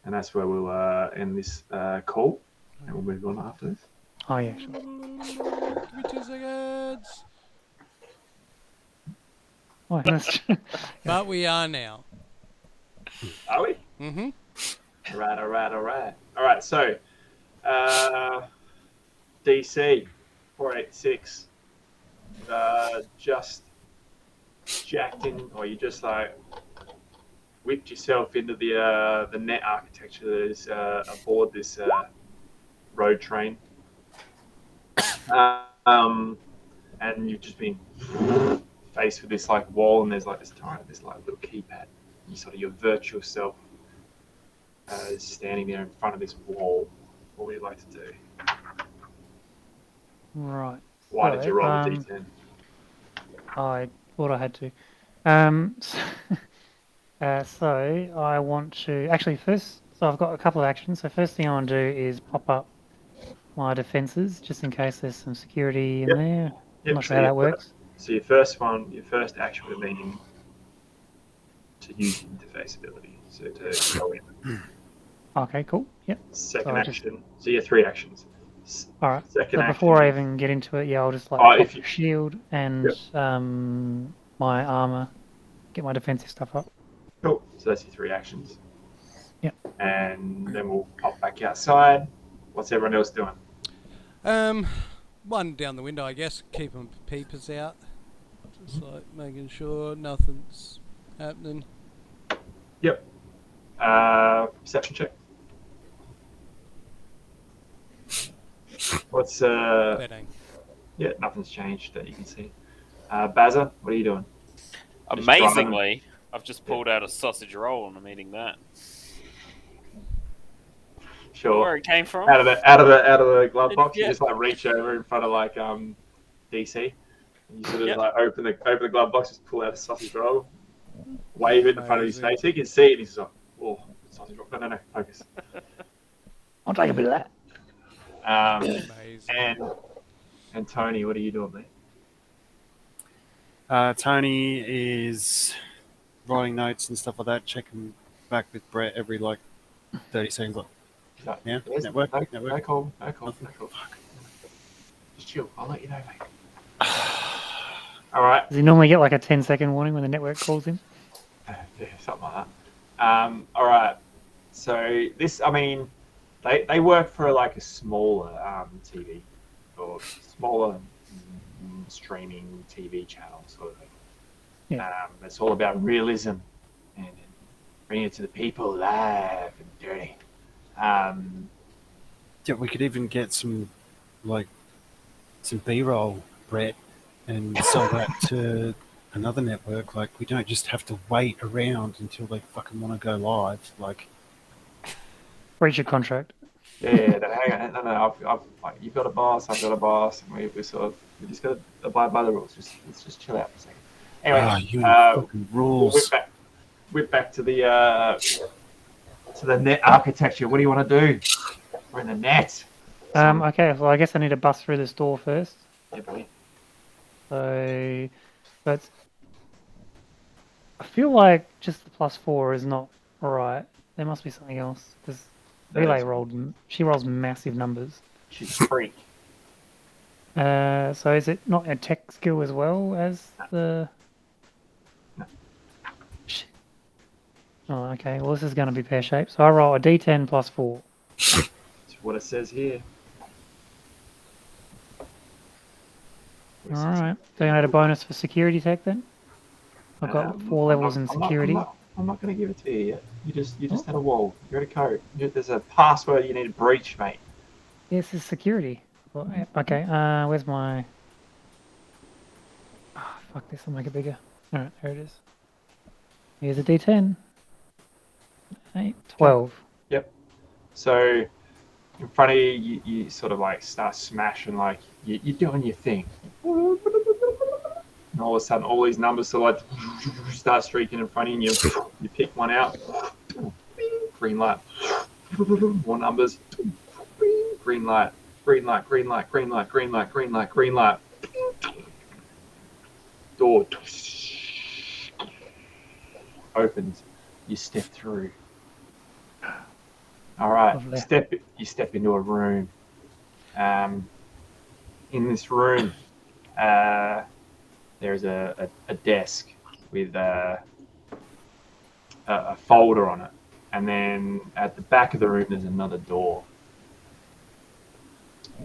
and that's where we'll end this call, and we'll move on after this. Oh yeah, sure. Give me 2 seconds. Oh, that's But we are now. Are we? Mm-hmm. All right. So, DC 486, just jacked in, or you just like whipped yourself into the net architecture that is aboard this road train, and you've just been faced with this like wall, and there's like this like little keypad. You sort of your virtual self is standing there in front of this wall. What would you like to do? right. Why did you roll a So, d10? I thought I had to. So I want to actually first. So I've got a couple of actions. So first thing I want to do is pop up my defenses, just in case there's some security in there. I'm not sure how that works. So your first action would have been to use interface ability. So to go in. Okay, cool. Yep. Second So I just- action. So you have 3 actions. All right. Second So action. before I even get into it, I'll just like Oh, pop if you- shield and my armor, get my defensive stuff up. Cool. So that's your 3 actions. Yep. And then we'll pop back outside. What's everyone else doing? one down the window, I guess, keeping peepers out. Just like making sure nothing's happening. Yep. Perception check. What's Betting. Yeah, nothing's changed that you can see. Bazza, what are you doing? Just Amazingly, I've just pulled out a sausage roll and I'm eating that. Sure. Where it came from? Out of the glove box, Yeah. you just like reach over in front of like DC. And you sort of Yep. like open the glove box, just pull out a sausage roll, wave it in front of his Amazing. face. He can see it. And he's like, "Oh, sausage roll! No, focus." I'll take a bit of that. Amazing. And Tony, what are you doing, mate? Tony is writing notes and stuff like that, checking back with Brett every like 30 seconds. Like, yeah, Yes, network. No call. Just chill. I'll let you know, mate. All right. Does he normally get like a 10-second warning when the network calls him? Yeah, something like that. All right. So this, I mean, they work for like a smaller TV or smaller streaming TV channel sort of thing. Yeah. It's all about realism and bringing it to the people live and dirty. Yeah, we could even get some B-roll, Brett, and sell that to another network. Like, we don't just have to wait around until they fucking want to go live. Like, Breach of contract. Yeah, hang on. No. You've got a boss. I've got a boss. And we just got to abide by the rules. Let's just chill out for a second. Anyway, you fucking rules. whip back to the net architecture. What do you want to do? We're in the net. Okay, well, I guess I need to bust through this door first. Yeah, boy. So, but I feel like just the +4 is not right. There must be something else because Relay she rolls massive numbers. She's a freak. So is it not a tech skill as well as the? No. Shit. Oh, okay. Well, this is going to be pear-shaped. So I roll a D10 +4. That's what it says here. All right. So you had a bonus for security tech then? I've got 4 levels in security. I'm not going to give it to you yet. You just had a wall. You're at a code. There's a password you need to breach, mate. This is security. Well, okay. Where's my? Oh, fuck this. I'll make it bigger. All right. There it is. Here's a D10. 8, 12. Yep. So in front of you, you sort of like start smashing, like you're doing your thing. And all of a sudden, all these numbers sort of like start streaking in front of you. You pick one out, green light. More numbers, green light, green light, green light, green light, green light, green light, green light. Door opens. You step through. All right, Lovely. you step into a room. In this room, there's a desk with a folder on it, and then at the back of the room there's another door,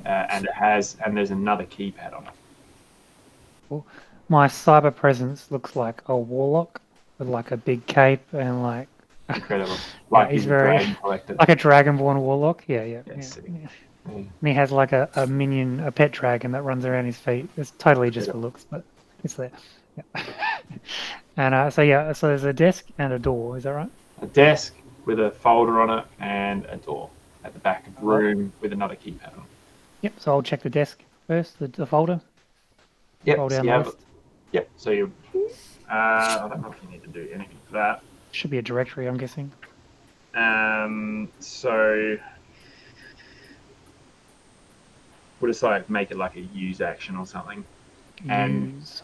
and there's another keypad on it. My cyber presence looks like a warlock with like a big cape and like. Incredible, like he's he's very dragon collector. like a dragonborn warlock. Yeah. Sick. Yeah. Yeah. And he has like a minion, a pet dragon that runs around his feet. It's totally just for looks, but it's there. Yeah. And so there's a desk and a door. Is that right? A desk with a folder on it and a door at the back of the room with another keypad on it. Yep. So I'll check the desk first, the folder. Yep. Roll So down you the have, list. yep. So you. I don't know if you need to do anything for that. Should be a directory, I'm guessing. So we'll just like make it like a use action or something. And Use.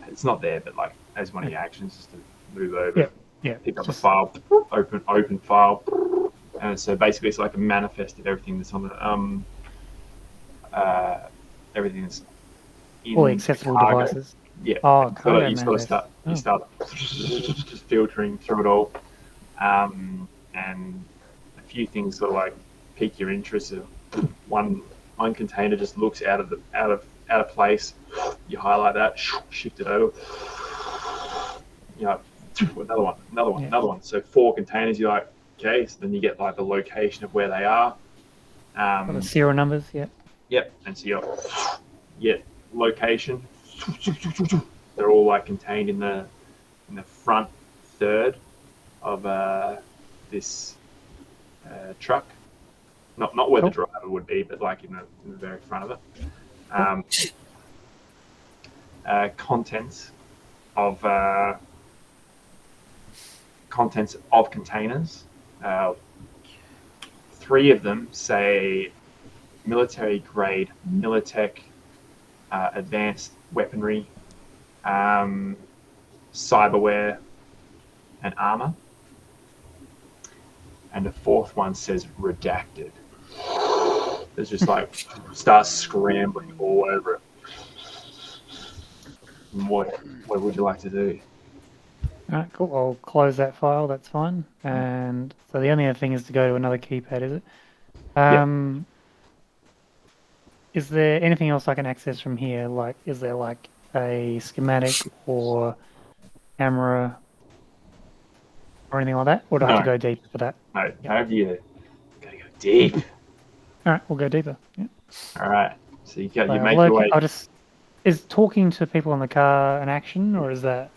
it's not there, but like as one of your actions, just to move over, Yeah. pick up just- a file, open file, and so basically it's like a manifest of everything that's on the everything that's in all the accessible cargo. devices. Yeah. Oh, So cargo you sort of manifest. you start just filtering through it all, and a few things sort of like pique your interest. One one container just looks out of place. You highlight that, shift it over. You know, another one, Yeah. another one. So 4 containers. You're like, okay. So then you get like the location of where they are. Got the serial numbers, yeah. Yep. And so you location. They're all like contained in the front third of this truck. Not where Cool. the driver would be, but like in the very front of it. Contents of containers. 3 of them say military grade Militech advanced weaponry, cyberware, and armor. And the 4th one says redacted. It's just like starts scrambling all over it. What would you like to do? Alright, cool. I'll close that file, that's fine. And so the only other thing is to go to another keypad, is it? Is there anything else I can access from here? Like, is there like a schematic or camera or anything like that? Or do I have to No. go deeper for that? No, you gotta go deep. Alright, we'll go deeper. Yeah. All right. So you So make your way. Is talking to people in the car an action, or is that?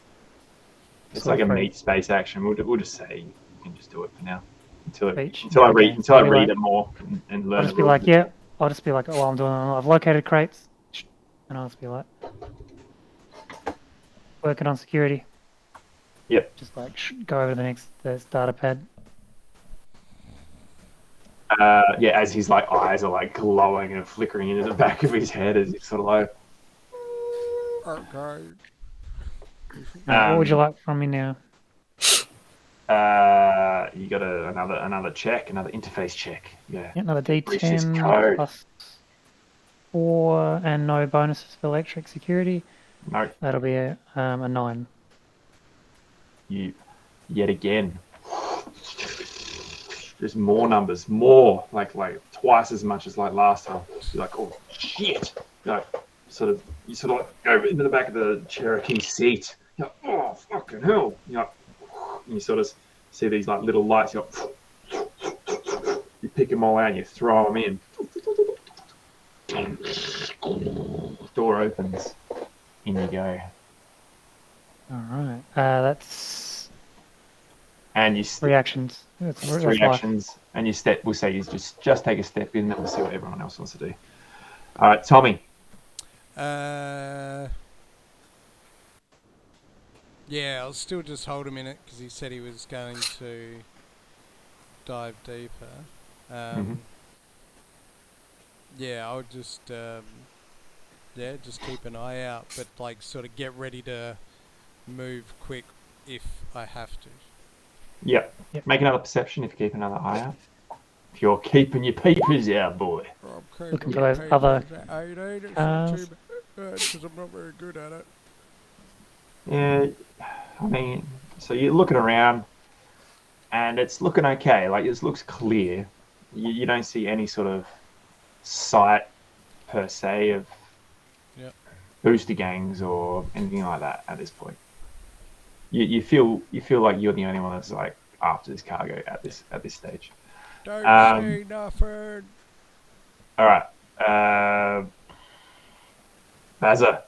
It's sort like of a free? meat space action. We'll just say you can just do it for now until Speech? I Okay. read Be like- it more and learn. I'll just the be rules. like, yeah. I'll just be like, oh, I'm doing. I've located crates, and I'll just be like, working on security. Yep. Just like go over to the data pad. Yeah, as his like eyes are like glowing and flickering into the back of his head as he's sort of like. Okay. What would you like from me now? You got another check, another interface check. Yeah. Yeah, another Breach this D10 code. plus 4 and no bonuses for electric security. No, That'll be a 9. you yet again. There's more numbers, more like twice as much as like last time. You're like, oh shit! You sort of like go into the back of the Cherokee seat. You're like, oh fucking hell! And you sort of see these like little lights. You pick them all out and you throw them in. Door opens. In you go. All right. That's And you 3 actions. That's 3 life. actions, and you step. We'll say you just take a step in, and we'll see what everyone else wants to do. All right, Tommy. Yeah, I'll still just hold him in it because he said he was going to dive deeper. Yeah, I'll just just keep an eye out, but like sort of get ready to move quick if I have to. Yep. Make another perception if you keep another eye out. If you're keeping your peepers out, boy. Looking for those other cars. Because I'm not very good at it. Yeah, I mean, so you're looking around, and it's looking okay. Like, it looks clear. You don't see any sort of sight per se of booster gangs or anything like that at this point. You feel like you're the only one that's like after this cargo at this stage. Don't say nothing. All right, Bazza.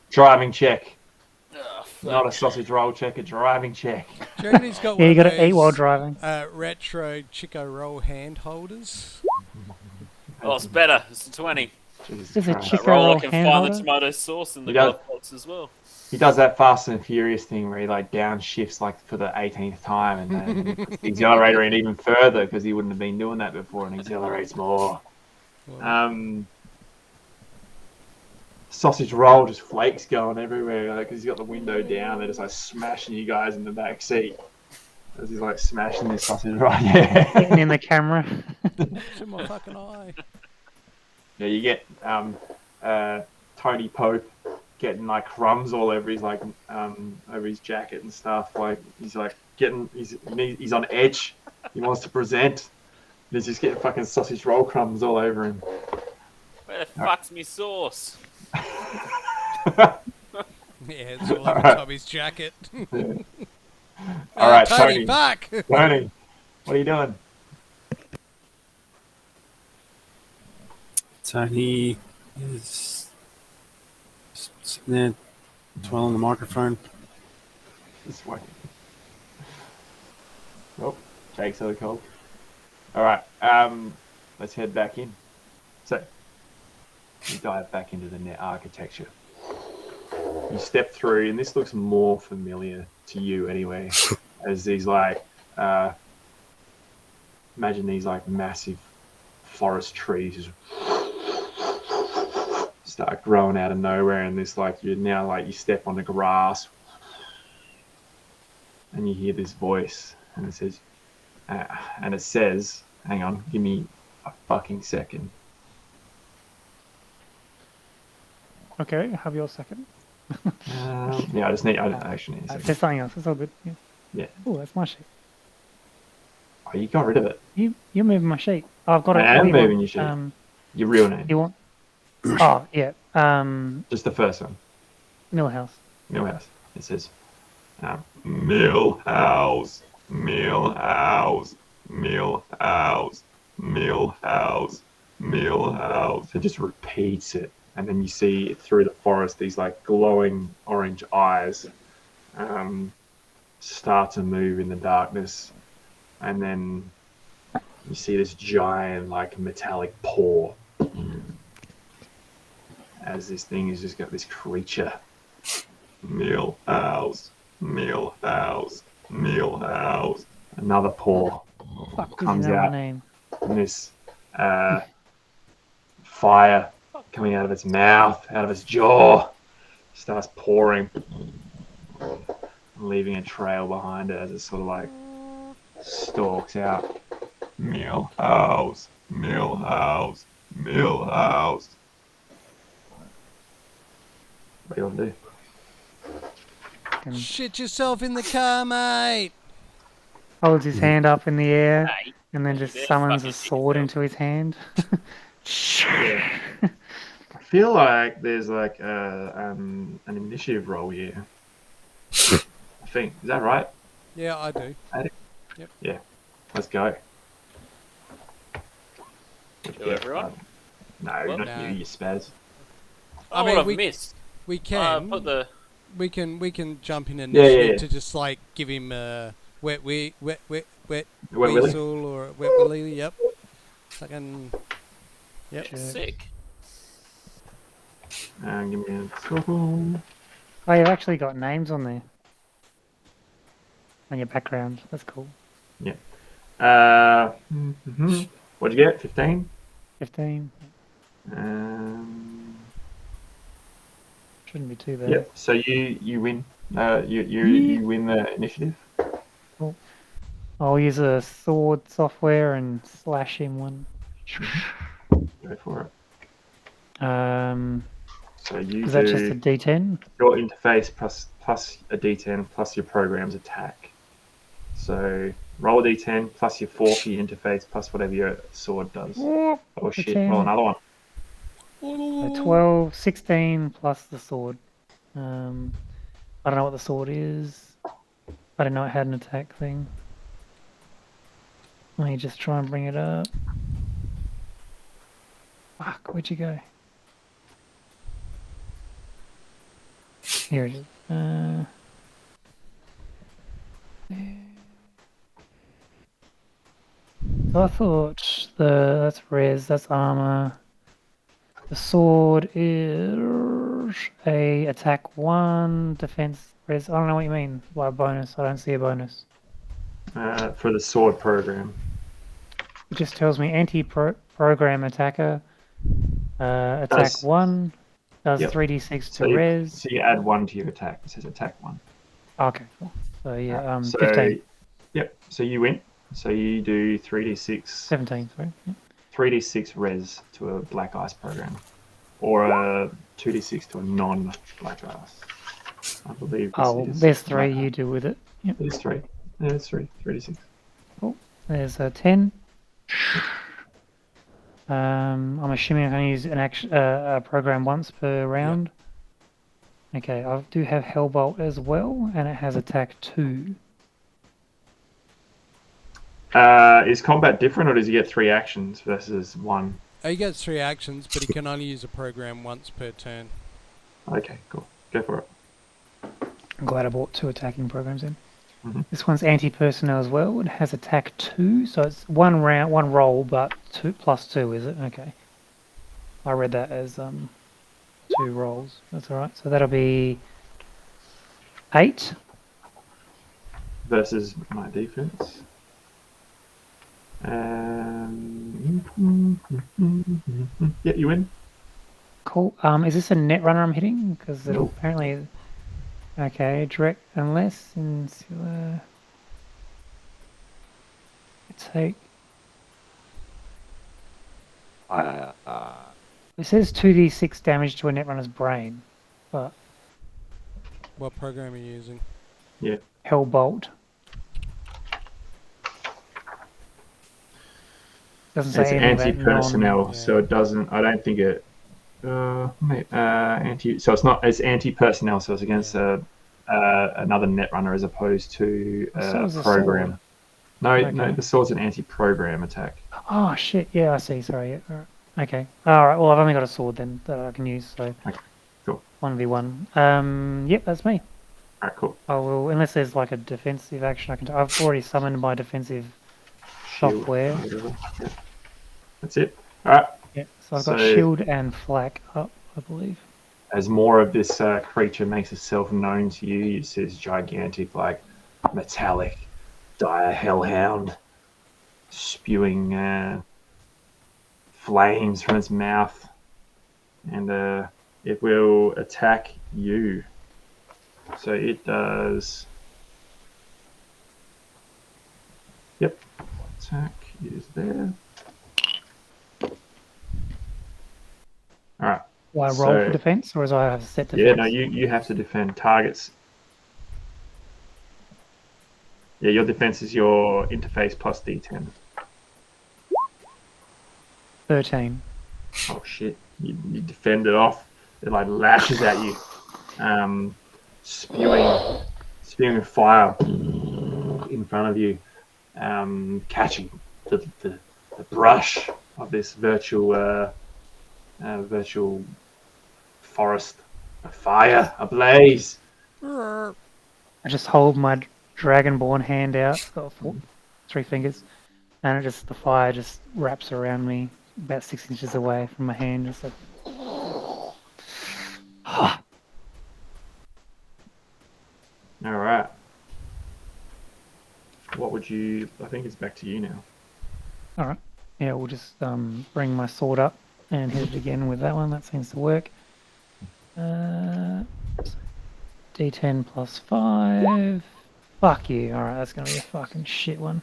Driving check. Not a sausage roll check, a driving check. Jody's got Yeah, one you got of to eat while those, driving. retro Chico roll hand holders. Oh, it's better. It's a 20. Jesus Is it Christ. Chico That roller roll can hand find the holder? tomato sauce in the Yeah. glove box as well. He does that Fast and Furious thing where he like downshifts like for the 18th time and then puts the accelerator in even further because he wouldn't have been doing that before and accelerates more. Sausage roll just flakes going everywhere because he's got the window down. They're just like smashing you guys in the back seat as he's like smashing this sausage roll. Yeah. Getting in the camera. It's in my fucking eye. Yeah, you get Tony Pope getting like crumbs all over his like over his jacket and stuff. Like he's like he's on edge. He wants to present. He's just getting fucking sausage roll crumbs all over him. Where the fuck's me sauce? Yeah, it's all over Alright. Tommy's jacket. All right, Tony, Tony. back! Tony, what are you doing? Tony is sitting there, twirling the microphone. This way. Oh, Jake's out of cold. All right, let's head back in. So, you dive back into the net architecture. You step through, and this looks more familiar to you anyway, as these like, imagine these like massive forest trees just start growing out of nowhere, and this like you're now like you step on the grass, and you hear this voice, and it says, hang on, give me a fucking second. Okay, have your second. Yeah, I actually need a second. There's something else. It's all good. Yeah. Yeah. Oh, that's my sheet. Oh, you got rid of it. You're moving my sheet. Oh, I've got it. I am What do you moving want? your sheet. Your real name. You want? Oh, yeah. Just the first one. Millhouse. Millhouse. It says, Millhouse, Millhouse, Millhouse, Millhouse, Millhouse. It just repeats it. And then you see through the forest these like glowing orange eyes start to move in the darkness. And then you see this giant like metallic paw as this thing has just got this creature. Millhouse, Millhouse, Millhouse. Another paw Fuck, comes isn't that out, my name? and this fire coming out of its mouth, out of its jaw, starts pouring, leaving a trail behind it as it sort of like stalks out. Millhouse, Millhouse, Millhouse. What do you want to do? And Shit yourself in the car, mate! holds his hand up in the air Hey, and then just there, summons a fucking sword yourself. into his hand. Yeah. I feel like there's like an initiative roll here. I think. Is that right? Yeah, I do. Yeah. Let's go. Kill everyone? No, Well, not no. you, you spaz. I Oh, mean, what I've we missed. we can Put the we can jump in yeah, initiative yeah. to just like give him a wet Wet weasel Willy? or a wet willy. Yep. Fucking. Yep. Sure. sick. Give me a second. Oh, you've actually got names on there. On your background. That's cool. What'd you get? 15? 15. Shouldn't be too bad. Yep. So you win. You win the initiative. I'll use a sword software and slash him one. Go for it. So you Is that just do a D10? your interface plus a D10 plus your program's attack. So roll a D10 plus your 4 for your interface plus whatever your sword does. Oh shit! Roll another one. So 12, 16 plus the sword. I don't know what the sword is. I didn't know it had an attack thing. Let me just try and bring it up. Fuck, where'd you go? Here it is. So I thought that's res, that's armor. The sword is a attack 1, defense res. I don't know what you mean by a bonus. I don't see a bonus. For the sword program. It just tells me anti-program attacker. Attack Does- 1 does Yep. 3d6 to So you, res. so you add 1 to your attack. It says attack 1. Okay, cool. So yeah, So 15, yep. So you win. So you do 3d6. 17, sorry. Yeah. 3d6 res to a black ice program, or a 2d6 to a non-black ice. I believe. Oh, well, is there's 3 black you ice. do with it. Yep. It is 3. Yeah, it's 3. 3d6. There's a 10, I'm assuming I can use an action, a program once per round. Okay, I do have Hellbolt as well, and it has attack 2. Is combat different, or does he get 3 actions versus 1? He gets 3 actions, but he can only use a program once per turn. Okay, cool. Go for it. I'm glad I bought 2 attacking programs in. Mhm. This one's anti-personnel as well. It has attack 2, so it's 1 roll, but 2 plus 2, is it? Okay. I read that as 2 rolls. That's all right. So that'll be 8. Versus my defense. Yeah, you win. Cool. Is this a net runner I'm hitting? Because it'll apparently. Okay, direct unless insular. Take. It says 2d6 damage to a net runner's brain, but What program are you using? Hellbolt doesn't say It's anything about anti-personnel, non- so it doesn't. I don't think it. Anti. So it's not. It's anti-personnel, so it's against another netrunner as opposed to So a is the program. sword. No, Okay. no, the sword's an anti-program attack. Oh shit! Yeah, I see. Sorry. Yeah, all right. Okay. All right. Well, I've only got a sword then that I can use. So. Okay, cool. 1v1. Yep, that's me. All right, cool. I will, unless there's like a defensive action I can. I've already summoned my defensive Shield, software. whatever. Yeah. That's it. All right. Yeah. So I've got So- shield and flak up, I believe. As more of this creature makes itself known to you, you see this gigantic, like, metallic, dire hellhound spewing flames from its mouth, and it will attack you. So it does. Yep, attack is there. All right. Will I roll So- for defense, or is I have a set defense? Yeah, no, you have to defend targets. Yeah, your defense is your interface plus D10. 13. Oh shit! You defend it off. It like lashes at you, spewing fire in front of you, catching the brush of this virtual forest afire, ablaze. I just hold my dragonborn hand out, it's got 3 fingers, and the fire just wraps around me about 6 inches away from my hand, just like. All right. What would you? I think it's back to you now. All right. Yeah, we'll just bring my sword up and hit it again with that one. That seems to work. D10 plus 5. Fuck you. All right, that's gonna be a fucking shit one.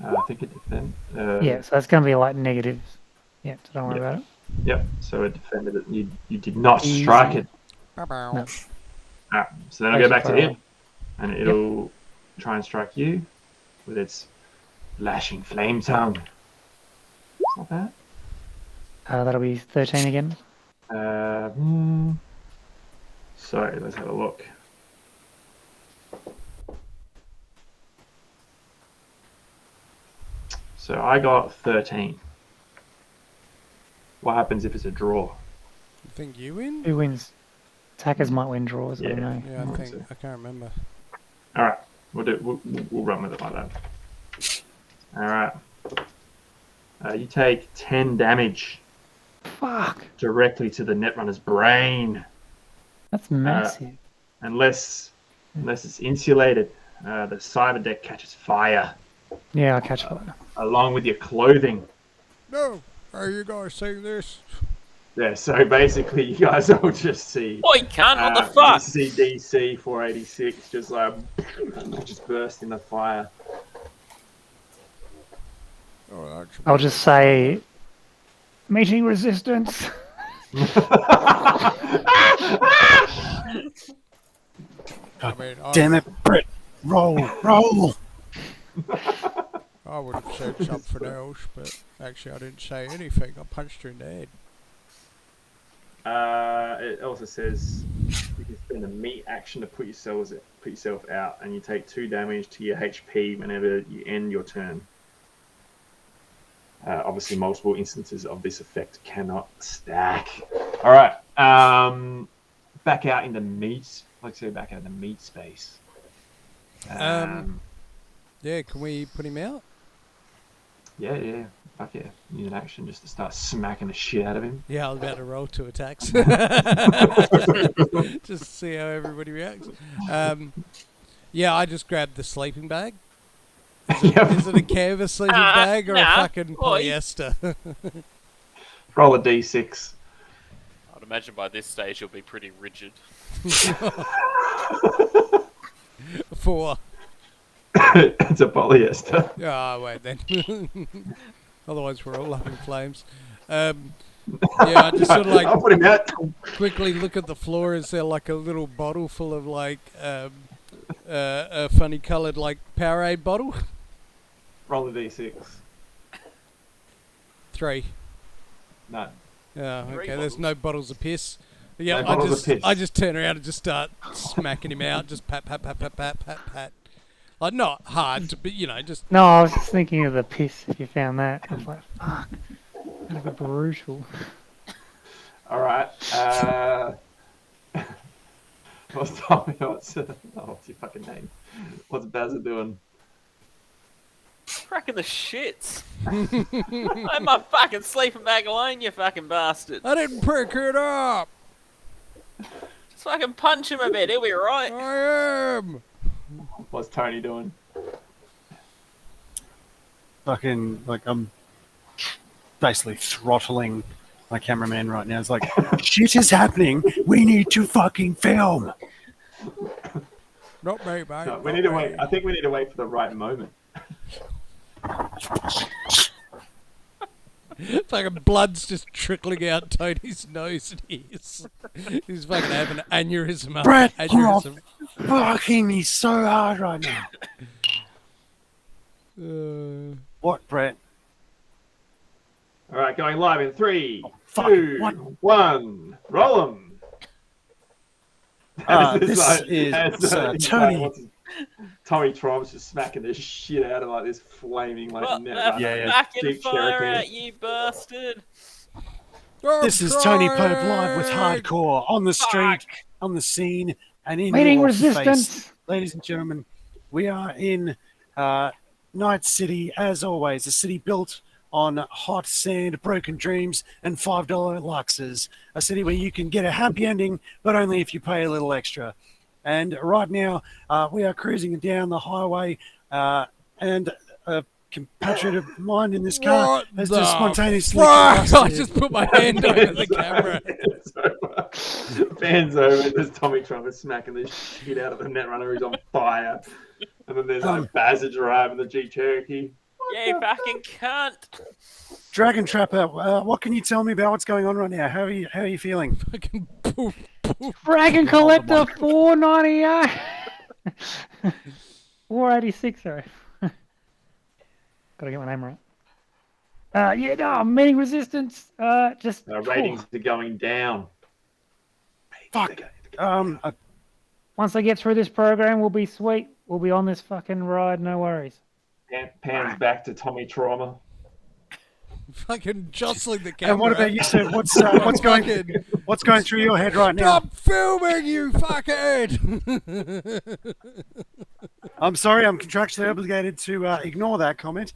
I think it defend. Yeah, so that's gonna be like negatives. Yeah, so don't worry Yeah. about it. Yep. So it defended it. You did not Easy. strike it. Bow-bow. No. Alright, so then I'll go back to Fire. it, and it'll try and strike you with its lashing flame tongue. It's not bad. That'll be 13 again. So let's have a look. So I got 13. What happens if it's a draw? You think you win? Who wins? Attackers might win draws. I don't Yeah. know. Yeah, I think think so. I can't remember. All right, we'll run with it like that. All right. You take 10 damage Fuck. directly to the netrunner's brain, That's massive. unless it's insulated. The cyber deck catches fire Yeah, I'll catch fire. along with your clothing. No! Are you guys seeing this? Yeah, so basically you guys all just see Oi, cunt, what the fuck? DC 486 just like just burst into fire. Oh, that's I'll just say, meeting resistance. I mean, Damn it, Brett! Roll, roll! I would have said something else, but actually I didn't say anything. I punched her in the head. It also says you can spend a meat action to put yourself out, and you take 2 damage to your HP whenever you end your turn. Obviously, multiple instances of this effect cannot stack. All right, back out in the meat. Let's say back out in the meat space. Yeah, can we put him out? Yeah. Fuck yeah. Need an action just to start smacking the shit out of him. Yeah, I was about to roll 2 attacks. Just to see how everybody reacts. Yeah, I just grabbed the sleeping bag. Is it a canvas sleeping bag or a fucking polyester? Roll a d6. I'd imagine by this stage you'll be pretty rigid. 4. It's a polyester. Oh, wait then. Otherwise we're all up in flames. Yeah, I just sort of like I'll put him out. quickly look at the floor. Is there like a little bottle full of like a funny coloured like Powerade bottle? Roll a d6. 3. No. Yeah, Three okay. There's bottles. no bottles of piss. Yeah, No bottles of piss. I just turn around and just start smacking him out. Just pat. Like not hard, but just No, I was just thinking of the piss. If you found that, I was like, fuck, that'd be brutal. All right. What's your fucking name? What's Bazza doing? Cracking the shits. Leave my fucking sleeping bag alone, you fucking bastard. I didn't pick it up. Just fucking punch him a bit, he'll be right. I am. What's Tony doing? Fucking, like, I'm basically throttling my cameraman right now. It's like, shit is happening. We need to fucking film. Not me, mate. No, we need to wait. I think we need to wait for the right moment. Fucking blood's just trickling out Tony's nose and ears. He's fucking having an aneurysm. Brett, Aneurysm. Fucking me so hard right now. What, Brett? All right, going live in 3, fuck, 2, what? 1. Roll them. This is Tony. Tommy Trom's just smacking the shit out of like this flaming like What net the runner. Yeah. fucking Deep fire Cherokee. at you, bastard! This is Tony Pope live with hardcore on the street, on the scene, and in Meeting your resistance. face. Ladies and gentlemen, we are in Night City, as always, a city built on hot sand, broken dreams, and $5 luxes. A city where you can get a happy ending, but only if you pay a little extra. And right now, we are cruising down the highway, and a compatriot of mine in this car What has the just spontaneously fuck? combusted. I just put my hand over the camera. Fans over. There's Tommy Trom is smacking the shit out of the Netrunner who's on fire. And then there's like Bazza driving the Jeep Cherokee. Yeah, you fucking cunt! Dragon Trapper, what can you tell me about what's going on right now? How are you feeling? Fucking poof. Dragon Collector 498. 486, sorry. Gotta get my name right. Yeah, no, I'm meeting resistance. Just Ratings are going down. Fuck. once I get through this program, we'll be sweet. We'll be on this fucking ride, no worries. Pans back to Tommy Trauma. Fucking jostling the camera. And what about you, sir? What's going through your head right now? Stop filming, you fuckhead! I'm sorry, I'm contractually obligated to ignore that comment.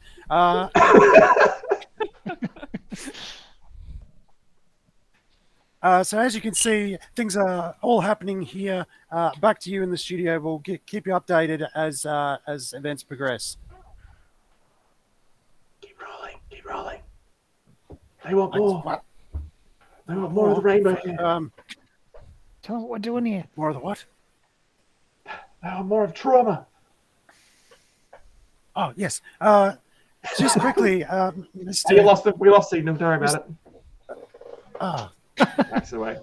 So as you can see, things are all happening here. Back to you in the studio. We'll keep you updated as events progress. Keep rolling. They want more. They want more of the rainbow here. Tell them what we're doing here. More of the what? They want more of trauma. Oh yes. Just quickly, Mr. Hey, you lost it. We lost signal. Don't worry about it. Ah, Backs away.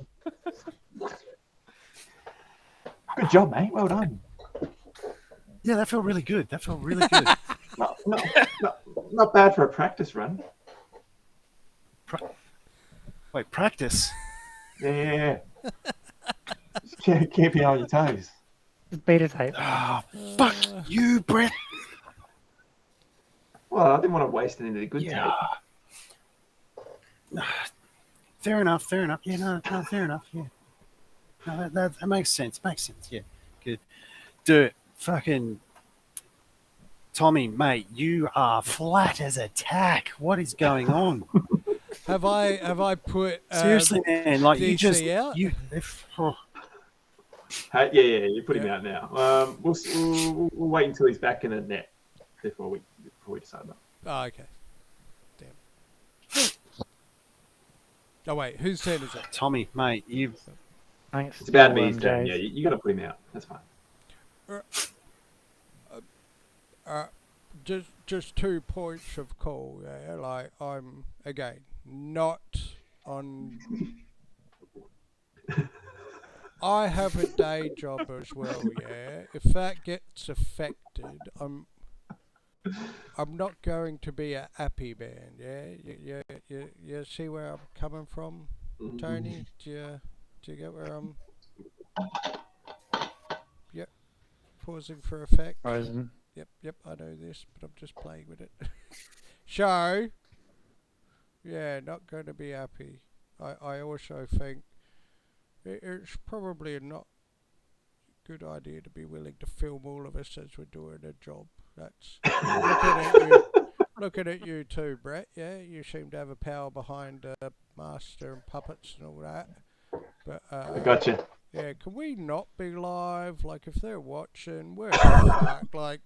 Good job, mate. Well done. yeah, that felt really good. Not bad for a practice run. Wait, practice. Yeah. Just keep you on your toes. Just beta tape. Ah, fuck you, Brett. Well, I didn't want to waste it into the good Yeah. tape. Fair enough. Yeah, no, fair enough. Yeah. No, that makes sense. Yeah. Good. Dude, fucking Tommy, mate, you are flat as a tack. What is going on? Have I put Seriously, man, like you just DC out? Yeah, you put him Yeah. out now. We'll wait until he's back in the net before we decide that. Oh, okay. Damn. Oh wait, whose turn is it? Tommy, mate, you've I think It's about to still, be his turn. Jay's. Yeah, you got to put him out. That's fine. Just 2 points of call. Yeah, like I'm again not on. I have a day job as well. Yeah, if that gets affected, I'm not going to be a happy man. Yeah, you see where I'm coming from, Tony? Do you get where I'm? Yep. Pausing for effect. Frozen. Yep, I know this, but I'm just playing with it. So, yeah, not going to be happy. I also think it's probably not a good idea to be willing to film all of us as we're doing a job. That's looking at you too, Brett. Yeah, you seem to have a power behind master and puppets and all that. But I got you. yeah, can we not be live? Like, if they're watching, we're fucked. Like,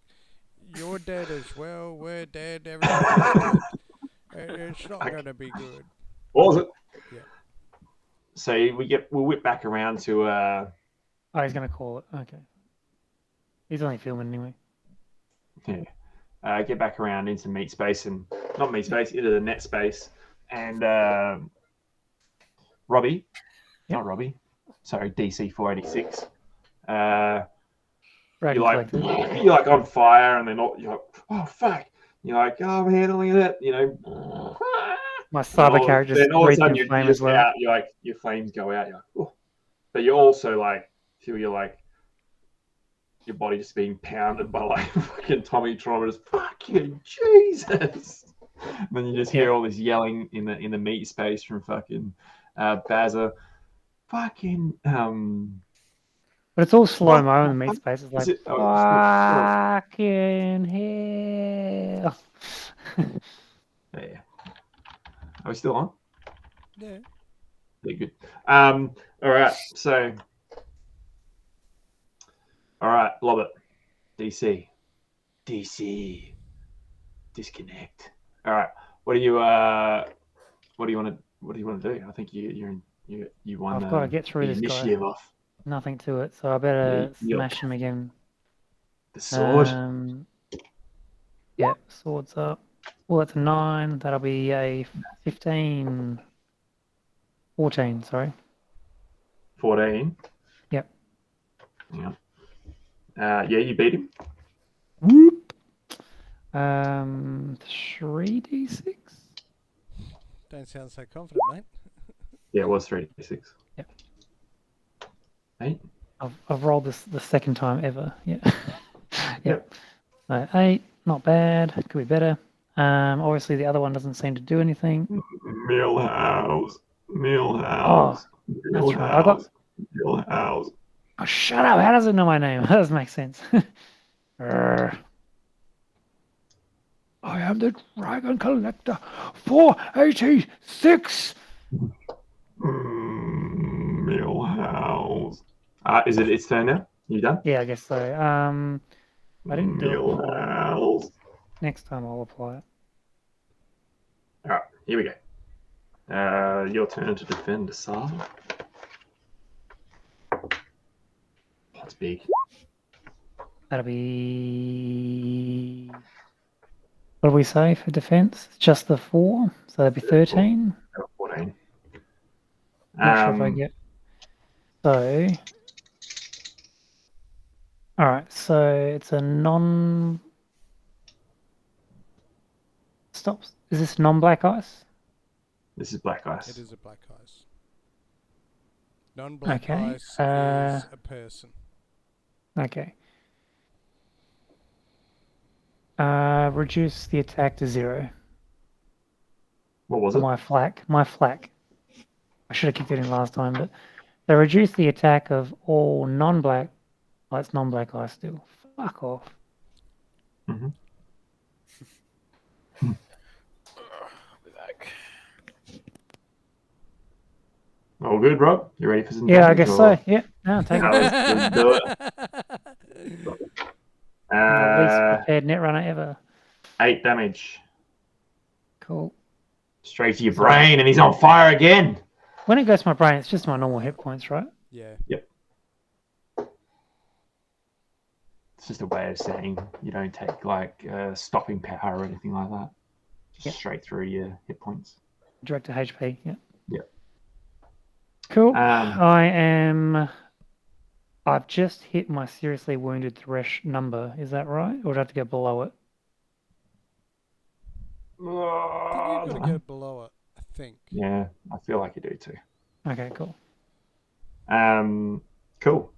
you're dead as well. We're dead. Everybody's dead. It's not going to be good. What was it? Yeah. So we'll whip back around to Oh, he's going to call it. Okay. He's only filming anyway. get back around into meat space and not meat space, into the net space, and Robbie, not Robbie, sorry, DC 486. Dragon collector. You're like on fire, and then you're like, oh fuck. You're like, oh, I'm handling it, My cyber character then just all of a breathed sudden in you're flame just as well. out. You're like, your flames go out. You're like, oh. But you're also like, feel you're like, your body just being pounded by like fucking Tommy Trommers. Fucking Jesus. And then you just hear all this yelling in the meat space from fucking Bazza. Fucking But it's all slow mo in the meat space. It's like, oh, fucking hell. yeah. Are we still on? Yeah. Yeah, good. All right. So, all right, Blobbit, DC, disconnect. All right. What do you want to do? I think you won. I've got to get through the this guy. initiative off. Nothing to it, so I better Yeah, smash him again. The sword. Yeah, sword's up. Well, that's a 9. That'll be a 15. 14, sorry. 14. Yep. Yeah. You beat him. Whoop. 3d6. Don't sound so confident, mate. Yeah, it was 3d6. Yep. 8. I've rolled this the second time ever. Yeah. Yep. So 8, not bad. Could be better. Obviously the other one doesn't seem to do anything. Millhouse. Oh, that's right. Millhouse. Oh, shut up! How does it know my name? That doesn't make sense. I am the Dragon Collector 486. Millhouse. Is it its turn now? You done? Yeah, I guess so. I didn't do it before. Millhouse. Next time I'll apply it. All right, here we go. Your turn to defend, Asar. That's big. That'll be. What do we say for defense? It's just the 4, so that'd be 13. 14. Not sure if I get. So. All right, so it's a non. Stop. Is this non-black ice? This is black It ice. is a black ice. Non-black Okay, ice is a person. Okay. Reduce the attack to 0. What was it? My flak. I should have kicked it in last time, but they reduce the attack of all non-black. Oh, it's non-black ice still. Fuck off. Mhm. We're back. All good, Rob? You ready for some Yeah, I damage, guess or- so. Yeah, no, take No, it. let's do it. My least prepared netrunner ever. 8 damage. Cool. Straight to your brain, and he's on fire again. When it goes to my brain, it's just my normal hit points, right? Yeah. It's just a way of saying you don't take like stopping power or anything like that. Just Yep. straight through your hit points. Direct to HP. Yeah. Yep. Cool. I've just hit my seriously wounded thresh number. Is that right? Or do I have to go below it? I think you've got to go below it, I think. Yeah, I feel like you do too. Okay, cool. Cool.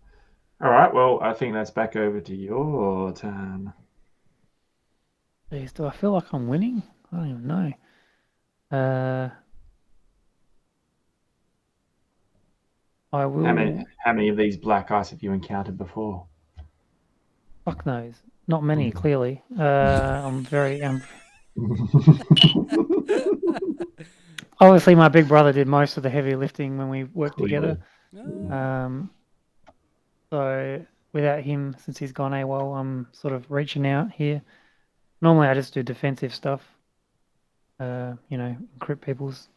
All right. Well, I think that's back over to your turn. Jeez, do I feel like I'm winning? I don't even know. I will. How many of these black ice have you encountered before? Fuck knows. Not many, clearly. I'm very. Obviously, my big brother did most of the heavy lifting when we worked together. No. So without him, since he's gone AWOL, I'm sort of reaching out here. Normally, I just do defensive stuff. Encrypt people's,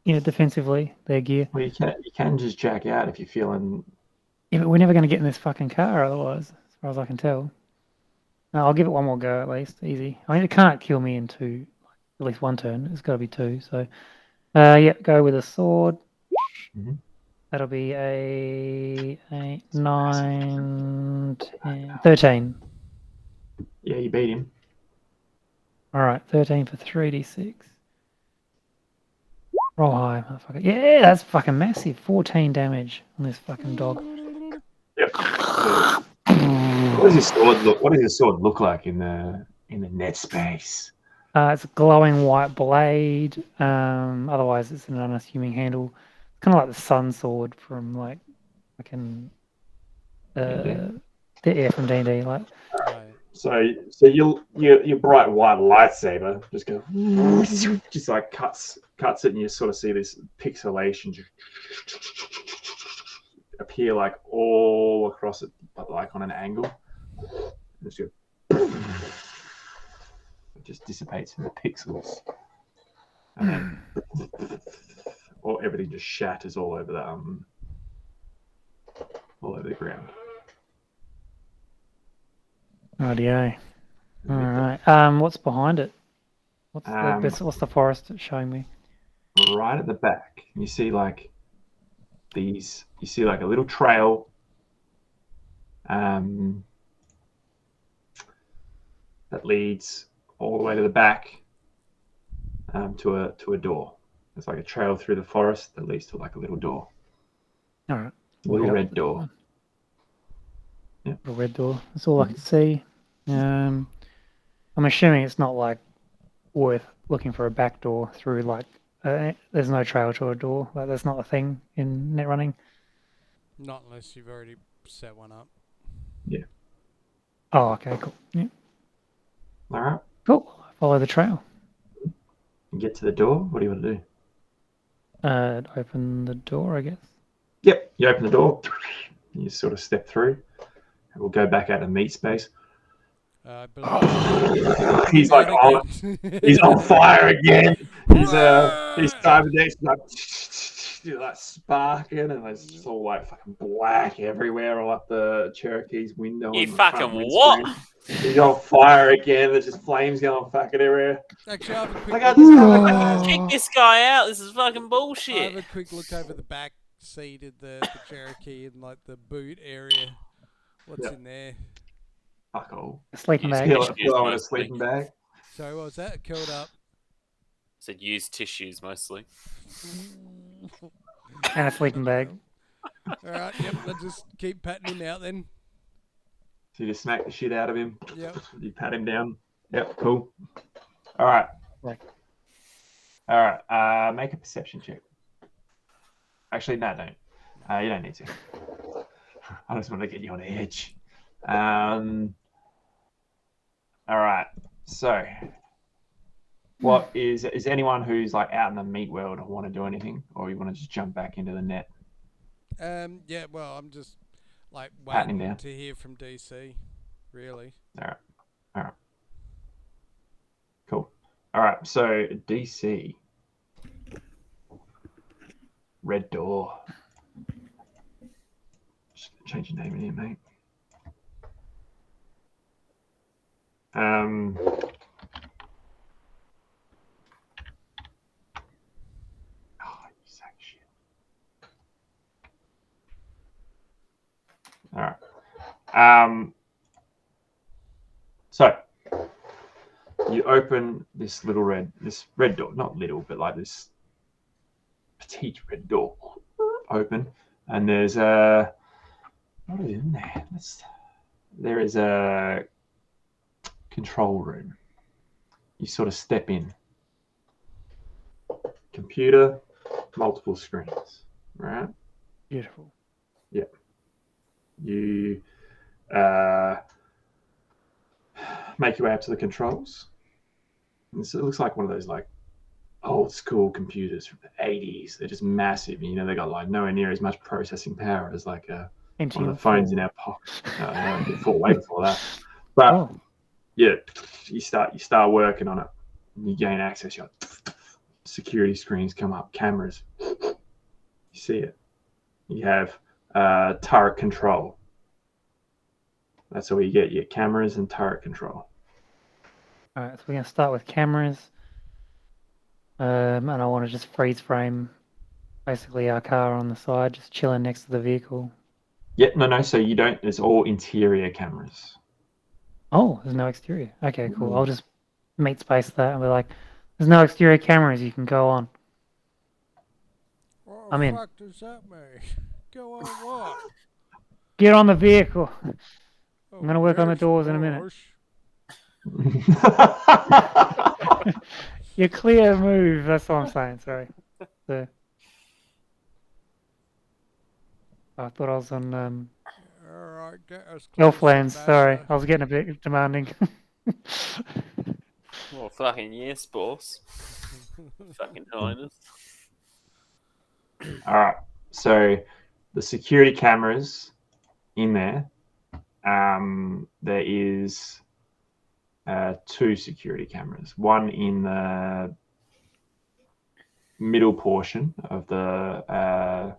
defensively their gear. Well, you can just jack out if you're feeling. Yeah, but we're never going to get in this fucking car otherwise, as far as I can tell. I'll give it one more go at least. Easy. I mean, it can't kill me in at least one turn. It's got to be 2. So, go with a sword. Mhm. That'll be a 8, 9, 10, 13. Yeah, you beat him. All right, 13 for 3d6. Roll high, motherfucker. Yeah, that's fucking massive. 14 damage on this fucking dog. Yep. What does his sword look? What does his sword look like in the net space? It's a glowing white blade. Otherwise, it's an unassuming handle. It's kind of like the sun sword from like fucking from D&D. Like, Right. So your bright white lightsaber just go just like cuts it, and you sort of see this pixelation just appear like all across it, but like on an angle. Just go, it just dissipates into pixels, and then everything just shatters all over the ground. rightio. All right. What's behind it? What's the forest it's showing me? Right at the back, you see like these. You see like a little trail. That leads all the way to the back, to a door. It's like a trail through the forest that leads to like a little door. All right. A little red door. Yeah. A red door. That's all I can see. I'm assuming it's not like worth looking for a back door through like. There's no trail to a door. Like that's not a thing in net running. Not unless you've already set one up. Yeah. Oh, okay, cool. Yeah. All right. Cool. Follow the trail. You get to the door. What do you want to do? Open the door, I guess. Yep. You open the door. You sort of step through. And we'll go back out to meat space. He's like he's on fire again. His cybernetics like sparking, and there's just all like fucking black everywhere, all up the Cherokee's window. You fucking what? He's on fire again. There's just flames going fucking everywhere. Actually, I have a quick Kick this guy out. This is fucking bullshit. I have a quick look over the back seat of the Cherokee and like the boot area. What's in there? Fuck all. A sleeping bag. A sleeping bag. Sorry, what was that? Curled up. said used tissues mostly. And a sleeping bag. All right. Yep. Let's just keep patting him out then. So you just smack the shit out of him. Yep. You pat him down. Yep, cool. All right. Right. All right. Make a perception check. Actually, no, don't. You don't need to. I just want to get you on edge. All right. So, what is anyone who's like out in the meat world want to do anything, or you want to just jump back into the net? Yeah. Well, I'm just like Patting him waiting down. to hear from DC. Really. All right. All right. Cool. All right. So DC. Red Door. Just change your name in here, mate. Oh, you sack of shit. All right. So you open this red door, not little, but like this petite red door open, and there's what is in there? There is a control room. You sort of step in. Computer, multiple screens, right? Beautiful. Yep. You make your way up to the controls. And so it looks like one of those like old school computers from the 80s. They're just massive. You know, they got like nowhere near as much processing power as like one of the phones in our pocket. Way before that. But yeah, you start working on it. And you gain access. Your security screens come up, cameras. You see it. You have turret control. That's all you get. You get cameras and turret control. All right, so we're going to start with cameras. And I want to just freeze frame basically our car on the side, just chilling next to the vehicle. Yeah, no. So you don't. It's all interior cameras. Oh, there's no exterior. Okay, cool. I'll just meet space that and be like, there's no exterior cameras. You can go on. What I'm the in. fuck does that mean? Go on what? Get on the vehicle. Oh, I'm going to work on the yes, doors in a minute. boss. You're clear move. That's what I'm saying. Sorry. I thought I was on Alright, get us close, Elflands. Sorry, Ambassador. I was getting a bit demanding. Well, fucking yes, boss. Fucking highness. All right. So the security cameras in there. There is 2 security cameras. One in the middle portion of the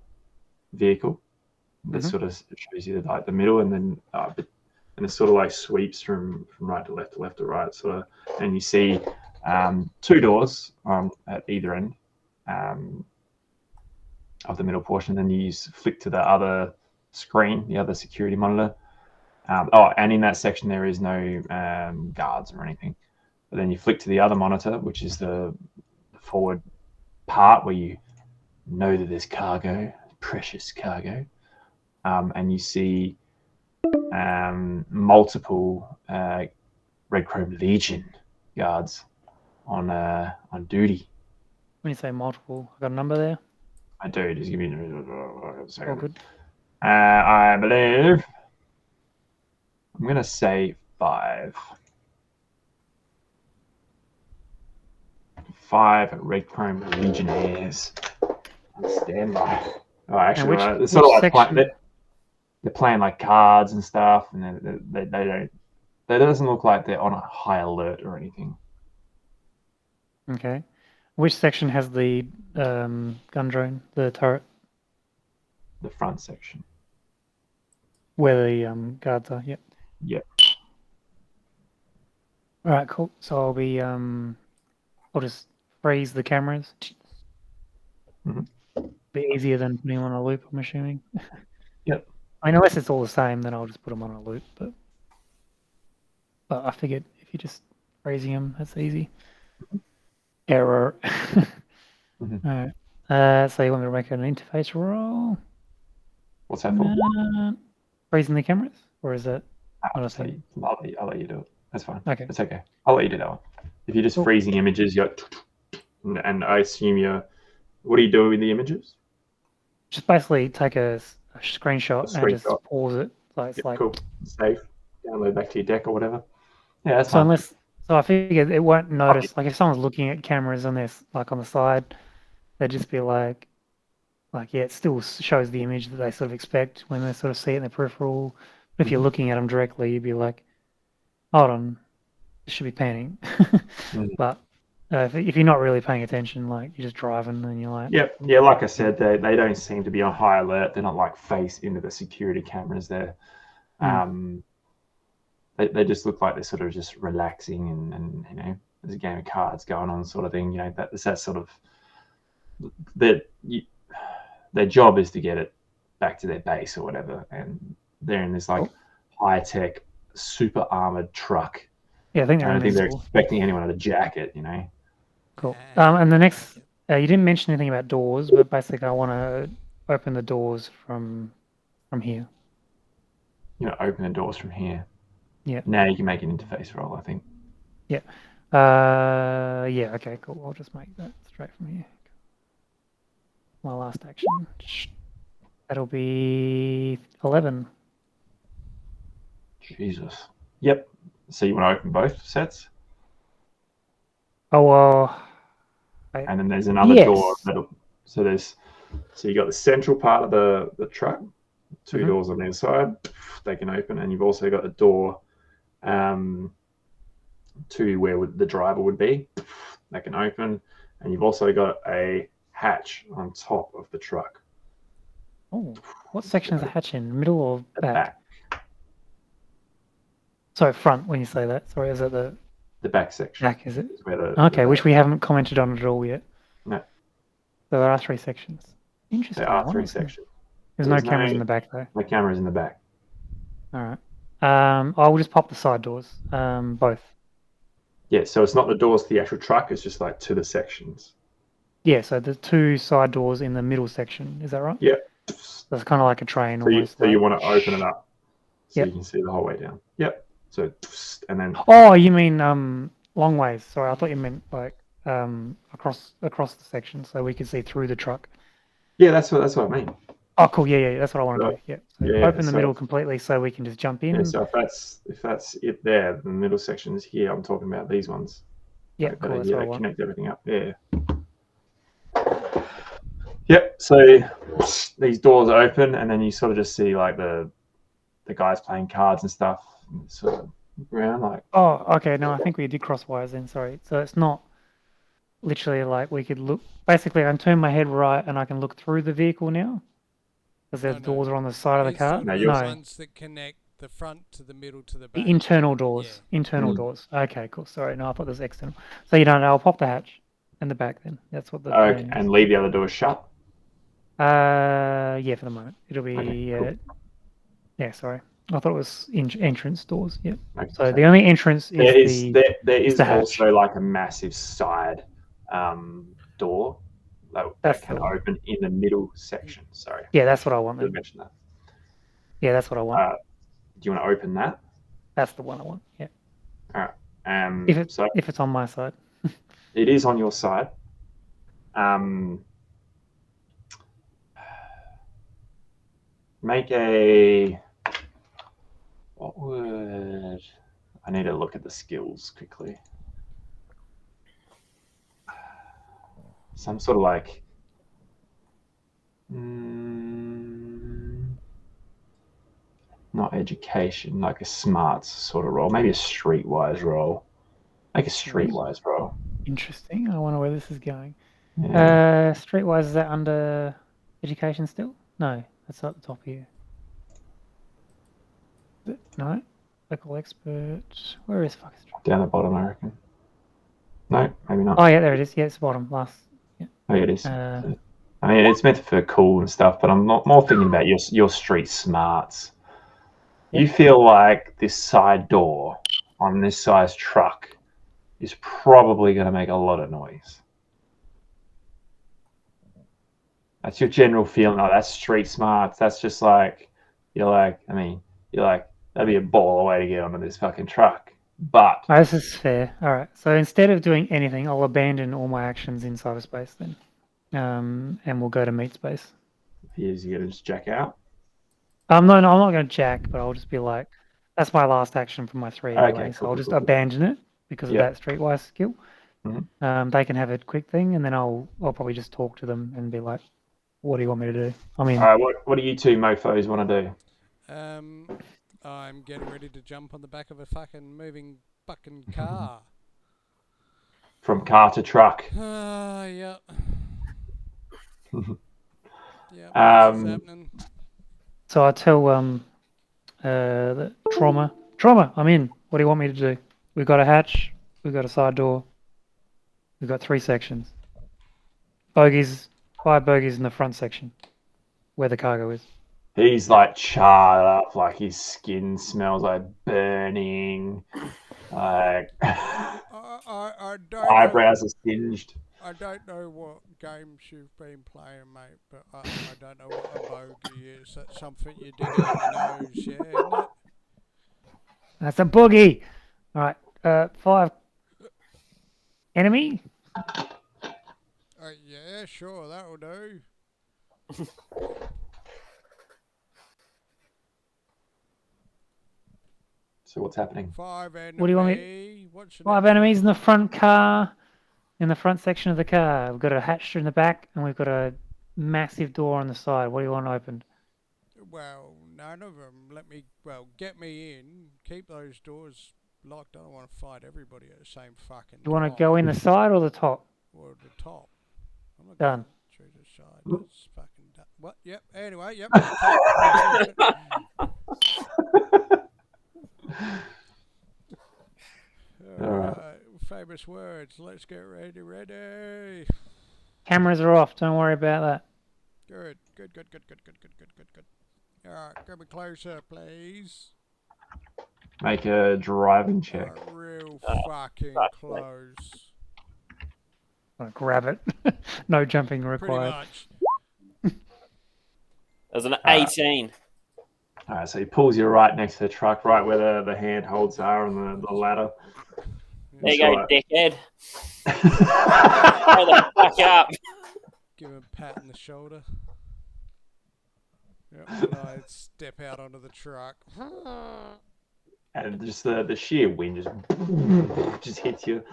vehicle. That sort of shows you like the middle, and then and it sort of like sweeps from right to left to right, sort of. And you see 2 doors at either end of the middle portion. Then you flick to the other screen, the other security monitor. And in that section there is no guards or anything. But then you flick to the other monitor, which is the forward part where you know that there's cargo, precious cargo, and you see multiple Red Chrome Legion guards on duty. When you say multiple, I got a number there. I do. Just give me a second. All good. I believe I'm gonna say 5. 5 Red Chrome Legionnaires on standby. Oh, actually, it's sort of like they're playing like cards and stuff, and they don't. It doesn't look like they're on a high alert or anything. Okay. Which section has the gun drone, the turret? The front section. Where the guards are, yep. Yep. Alright, cool. So I'll just freeze the cameras. Be easier than putting them on a loop, I'm assuming. Yep. I mean, unless it's all the same, then I'll just put them on a loop, but I figured if you're just freezing them, that's easy. Error. Mhm. Alright. So you want me to make an interface roll? What's that for? Freezing the cameras? Or is it not a Just thing? I'll let you do it. That's fine. Okay. It's okay. I'll let you do that one. If you're just Cool. freezing images, and I assume what are you doing with the images? Just basically take a screenshot A and just screenshot. pause it. So it's Yep, like cool. Save. Download back to your deck or whatever. Yeah, that's so fine. I figured it won't Okay. notice like if someone's looking at cameras on this like on the side, they'd just be like yeah, it still shows the image that they sort of expect when they sort of see it in the peripheral. But if you're Mhm. looking at them directly, you'd be like, hold on, this should be panning. Mm. But if you're not really paying attention, like you're just driving and you're like, Yep. Yeah, like I said, they don't seem to be on high alert. They're not like face into the security cameras there. They just look like they're sort of just relaxing and there's a game of cards going on sort of thing. That's that sort of their job is to get it back to their base or whatever, and they're in this like oh, high tech, super armored truck. yeah, I think I they're don't think they're invincible. expecting anyone to jack it. Cool. Ah, And the next, yep. you didn't mention anything about doors, but basically I want to open the doors from here. Open the doors from here. Yeah. Now you can make an interface roll, I think. Yeah. Yeah. Okay. Cool. I'll just make that straight from here. My last action. That'll be 11. Jesus. Yep. So you want to open both sets? Oh well. And then there's another door Yes. so you got the central part of the truck, 2 Mhm. doors on the side, they can open, and you've also got the door to where the driver would be, that can open, and you've also got a hatch on top of the truck. Oh, what section is the hatch in? Middle or The back? back. Sorry, front. When you say that, sorry, is it the The back section. back? Is it? Is where Okay, which we haven't commented on at all yet. No. So there are 3 sections. Interesting. There are Why 3 not? sections. There's no cameras in the back though. No cameras in the back. All right. I will just pop the side doors. Both. Yeah, so it's not the doors to the actual truck, it's just like to the sections. Yeah, so the 2 side doors in the middle section. Is that right? Yeah. So it's kind of like a train So you almost. Like, want to open it up so Yep. you can see the whole way down. Yep. So and then Oh, you mean long ways? Sorry, I thought you meant like across the section, so we could see through the truck. yeah, that's what I mean. Oh, cool. Yeah, that's what I want to So, do. Yeah. So yeah. open the So middle completely, so we can just jump in. yeah, so if that's it there, the middle section is here. I'm talking about these ones. Yeah, Like, cool. That's what I want. connect everything up. Yeah. Yep. So these doors open, and then you sort of just see like the guys playing cards and stuff, and sort of around like. Oh, okay. No, I think we did cross wires then. Sorry. So it's not literally like we could look. Basically, I can turn my head right, and I can look through the vehicle now, because the No. doors are on the side of the These car. sort No, of you're- the No, ones that connect the front to the middle to the the back. internal doors. Internal doors. Okay, cool. Sorry, no, I thought it was external. So you don't know. I'll pop the hatch and the back then. That's what the plan Okay, is. and leave the other doors shut. Yeah, for the moment. It'll be Okay, cool. yeah, sorry. I thought it was entrance doors. Yep. Okay, So the only entrance is there is the hatch. also like a massive side door that That's can the one. open in the middle section. Sorry, Yeah, that's what I want I then. mention that. Yeah, that's what I want. Do you want to open that? That's the one I want. Yeah. All right. So If it's on my side. it is on your side. Make a. What would I need to look at the skills quickly? Some sort of like. Not education, like a smarts sort of role. Maybe a streetwise role. Like a streetwise role. Interesting. I wonder where this is going. Yeah. Streetwise, is that under education still? No, that's at the top here. No? Local expert. Where is fuck? Down the bottom, I reckon. No, maybe not. Oh yeah, there it is. Yeah, it's the bottom last. Yeah. Oh, yeah, it is. Uh, I mean, it's meant for cool and stuff, but I'm not more thinking about your street smarts. Yep. You feel like this side door on this size truck is probably going to make a lot of noise. That's your general feeling. Oh, that's street smarts. That's just like, you're like, that'd be a baller way to get onto this fucking truck. But Oh, this is fair. All right. So instead of doing anything, I'll abandon all my actions in cyberspace then, and we'll go to meat space. here's you gonna just jack out. No, I'm not going to jack, but I'll just be like, that's my last action from my 3 anyway. Okay, So cool, I'll cool, just cool, cool. abandon it because of Yep. that streetwise skill. Mhm. They can have a quick thing, and then I'll probably just talk to them and be like, "What do you want me to do?" I mean, All right, what do you two mofos want to do? I'm getting ready to jump on the back of a fucking moving fucking car. From car to truck. Yeah. Yeah, this is happening. so I tell the trauma, I'm in. What do you want me to do? We've got a hatch. We've got a side door. We've got 3 sections. 5 bogies in the front section, where the cargo is. He's like charred up, like his skin smells like burning, like I don't eyebrows are singed. I don't know what games you've been playing, mate, but I don't know what a bogey is. That's something you dig out your nose, yeah, isn't it? That's a boogie. All right. 5 enemy. Yeah, sure, that'll do. So what's happening? 5 enemy. What do you want me? What's the 5 next enemies one? in the front car, in the front section of the car. We've got a hatch in the back, and we've got a massive door on the side. What do you want opened? Well, none of them. Get me in. Keep those doors locked. I don't want to fight everybody at the same fucking You want time. to go in the side or the top? Or the top. I'm not Done. going through the side. That's fucking done. What? Yep. Anyway, yep. Top. Alright. Famous words. Let's get ready. Cameras are off. Don't worry about that. Good. Alright, get me closer, please. Make a driving check. Real fucking close. I'll grab it. No jumping Pretty required. much. There's an 18. All right, so he pulls you right next to the truck, right where the handholds are and the ladder. There you go, Right. dickhead. Hurry the fuck up. Give him a pat on the shoulder. Yep, and I step out onto the truck. And just the sheer wind just hits you.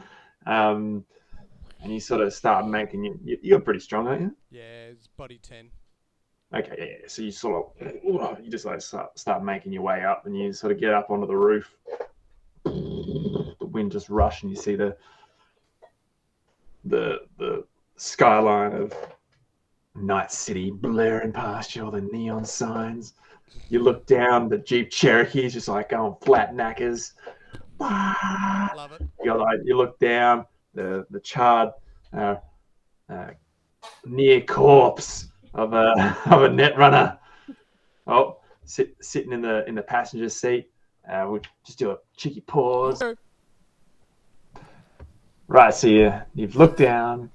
And you sort of start making you're pretty strong, aren't you? Yeah, it's body 10. Okay, yeah. So you sort of you just like start making your way up, and you sort of get up onto the roof. The wind just rush, and you see the skyline of Night City blaring past you, all the neon signs. You look down, the Jeep Cherokee is just like going flat knackers. Love it. You look down, the charred near corpse of a netrunner. Oh, sitting in the passenger seat. We'll just do a cheeky pause. Right, so you've looked down.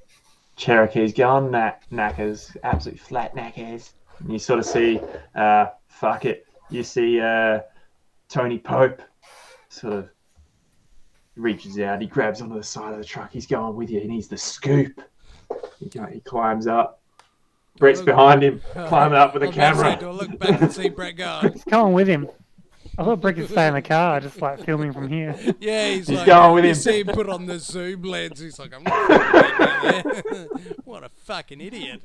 Cherokee's going knackers, absolutely flat knackers. And you sort of see, fuck it. You see Tony Pope sort of reaches out. He grabs onto the side of the truck. He's going with you. He needs the scoop. He climbs up. Brett's behind him, climbing up with a camera. Do I look back and see Brett going? He's going with him. I thought Brick could stay in the car, just like filming from here. Yeah, he's like, going with you him. see him put on the zoom lens. He's like, I'm not fucking getting out there. What a fucking idiot.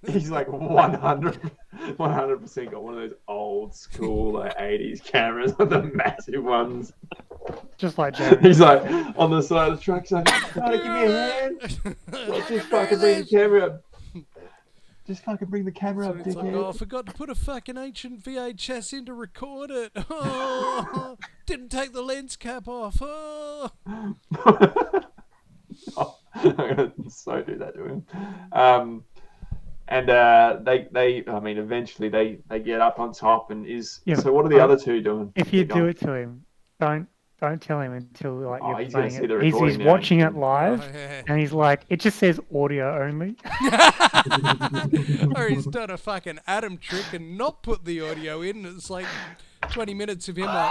He's like 100% got one of those old school like 80s cameras, the massive ones. Just like Jeremy. He's like on the side of the truck, saying, "Trying to give me a hand. Just fucking bring the camera up. Just fucking bring the camera So up, it's like, dickhead." oh, I forgot to put a fucking ancient VHS in to record it. Oh, didn't take the lens cap off. Oh. Oh, I'm gonna so do that to him. And eventually they get up on top and is. Yeah, So what are the other two doing? If you Keep do going. it to him, don't Don't tell him until like Oh, you're he's gonna playing see the it. He's recording now. watching it live, Oh, yeah. and he's like, it just says audio only. Or he's done a fucking Adam trick and not put the audio in. It's like 20 minutes of him like,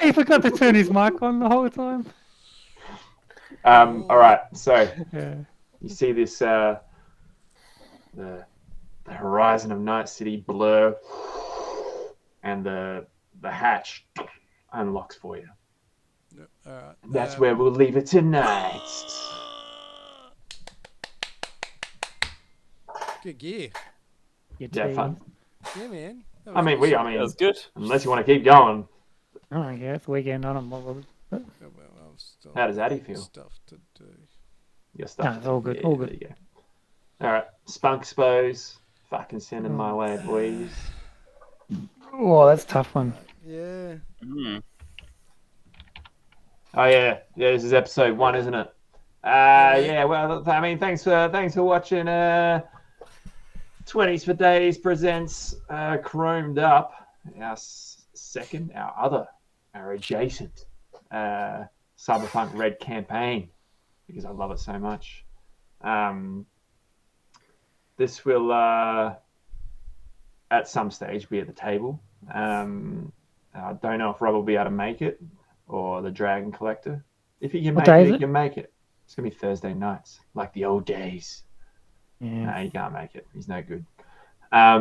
He forgot to turn his mic on the whole time. All right, so Yeah. you see this the horizon of Night City blur, and the hatch unlocks for you. alright. That's where we'll leave it tonight. Good gear. Your Yeah, tea. fun. Yeah, man. That I was mean, awesome. That was good. unless you want to keep going, Oh, yeah, it's weekend on them. Yeah, well, I've still how does Addy got feel? Stuff to do. Your stuff. No, it's all good, Yeah, all good. there you go. All right, Spunk Spose, fucking send them my way, boys. Oh, that's a tough one. Yeah. Mm. Oh yeah, this is episode 1, isn't it? mate. Yeah. Well, I mean, thanks for watching. 20s for Days presents Chromed Up, our adjacent Cyberpunk Red campaign, because I love it so much. This will at some stage be at the table. I don't know if Rob will be able to make it, or the Dragon Collector. If he can What make day it, is he it? can make it. It's gonna be Thursday nights, like the old days. Yeah. No, he can't make it. He's no good. But I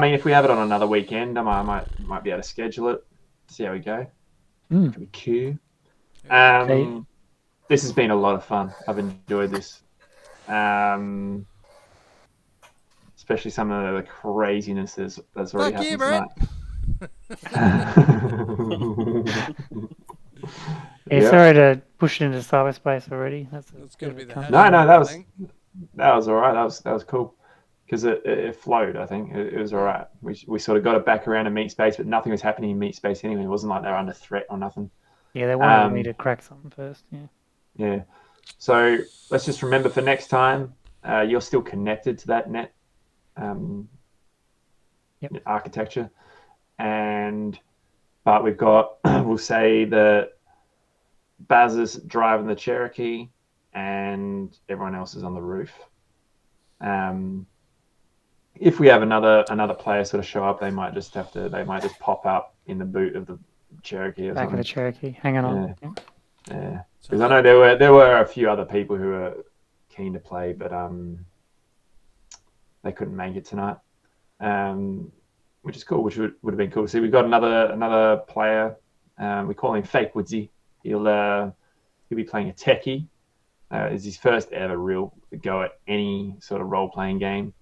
mean, if we have it on another weekend, I might be able to schedule it. See how we go. Mm. Could be Q. Okay. This has been a lot of fun. I've enjoyed this. Especially some of the craziness that's already Fuck you, happened Brett. tonight. Yeah, Yeah. sorry to push it into cyberspace already. That's going to be the cunt. hash. No, I think. that was all right. That was cool because it flowed. I think it was all right. We sort of got it back around to meat space, but nothing was happening in meat space anyway. It wasn't like they were under threat or nothing. Yeah, they wanted me to crack something first. Yeah. Yeah. So let's just remember for next time, you're still connected to that net Yep. architecture, but we've got we'll say that Baz is driving the Cherokee and everyone else is on the roof. If we have another player sort of show up, they might just pop up in the boot of the Cherokee or Back of something. the Cherokee, hanging on. Yeah. Yeah. Yeah, So because I know there were a few other people who were keen to play, but they couldn't make it tonight, which is cool. Which would have been cool. See, we've got another player. We call him Fake Woodsy. He'll be playing a techie. It's his first ever real go at any sort of role playing game.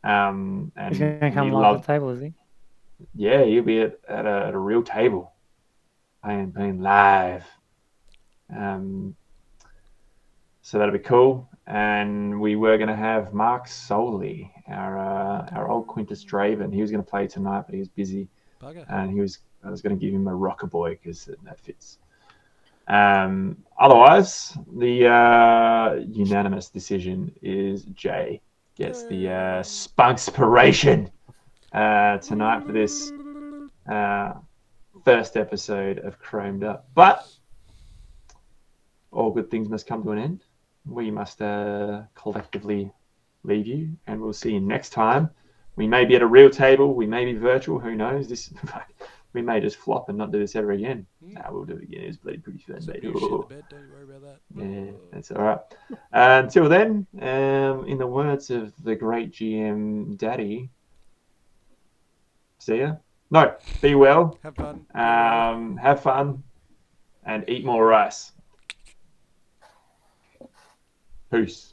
And He's going to come he live to the table, is he? Yeah, he'll be at a real table, playing live. So that'll be cool. And we were going to have Mark Soley, our old Quintus Draven. He was going to play tonight, but he was busy. Bugger. And I was going to give him a rocker boy because that fits. Otherwise, the unanimous decision is Jay gets the Spunkspiration tonight for this first episode of Chromed Up. But all good things must come to an end. We must collectively leave you, and we'll see you next time. We may be at a real table, we may be virtual, who knows? We may just flop and not do this ever again. Nah, we'll do it again. It was bloody pretty fun, mate. Shit the bed, don't you worry about that. Yeah, that's all right. Until then, in the words of the great GM Daddy, see ya. No, be well. Have fun. Have fun, and eat more rice. Peace.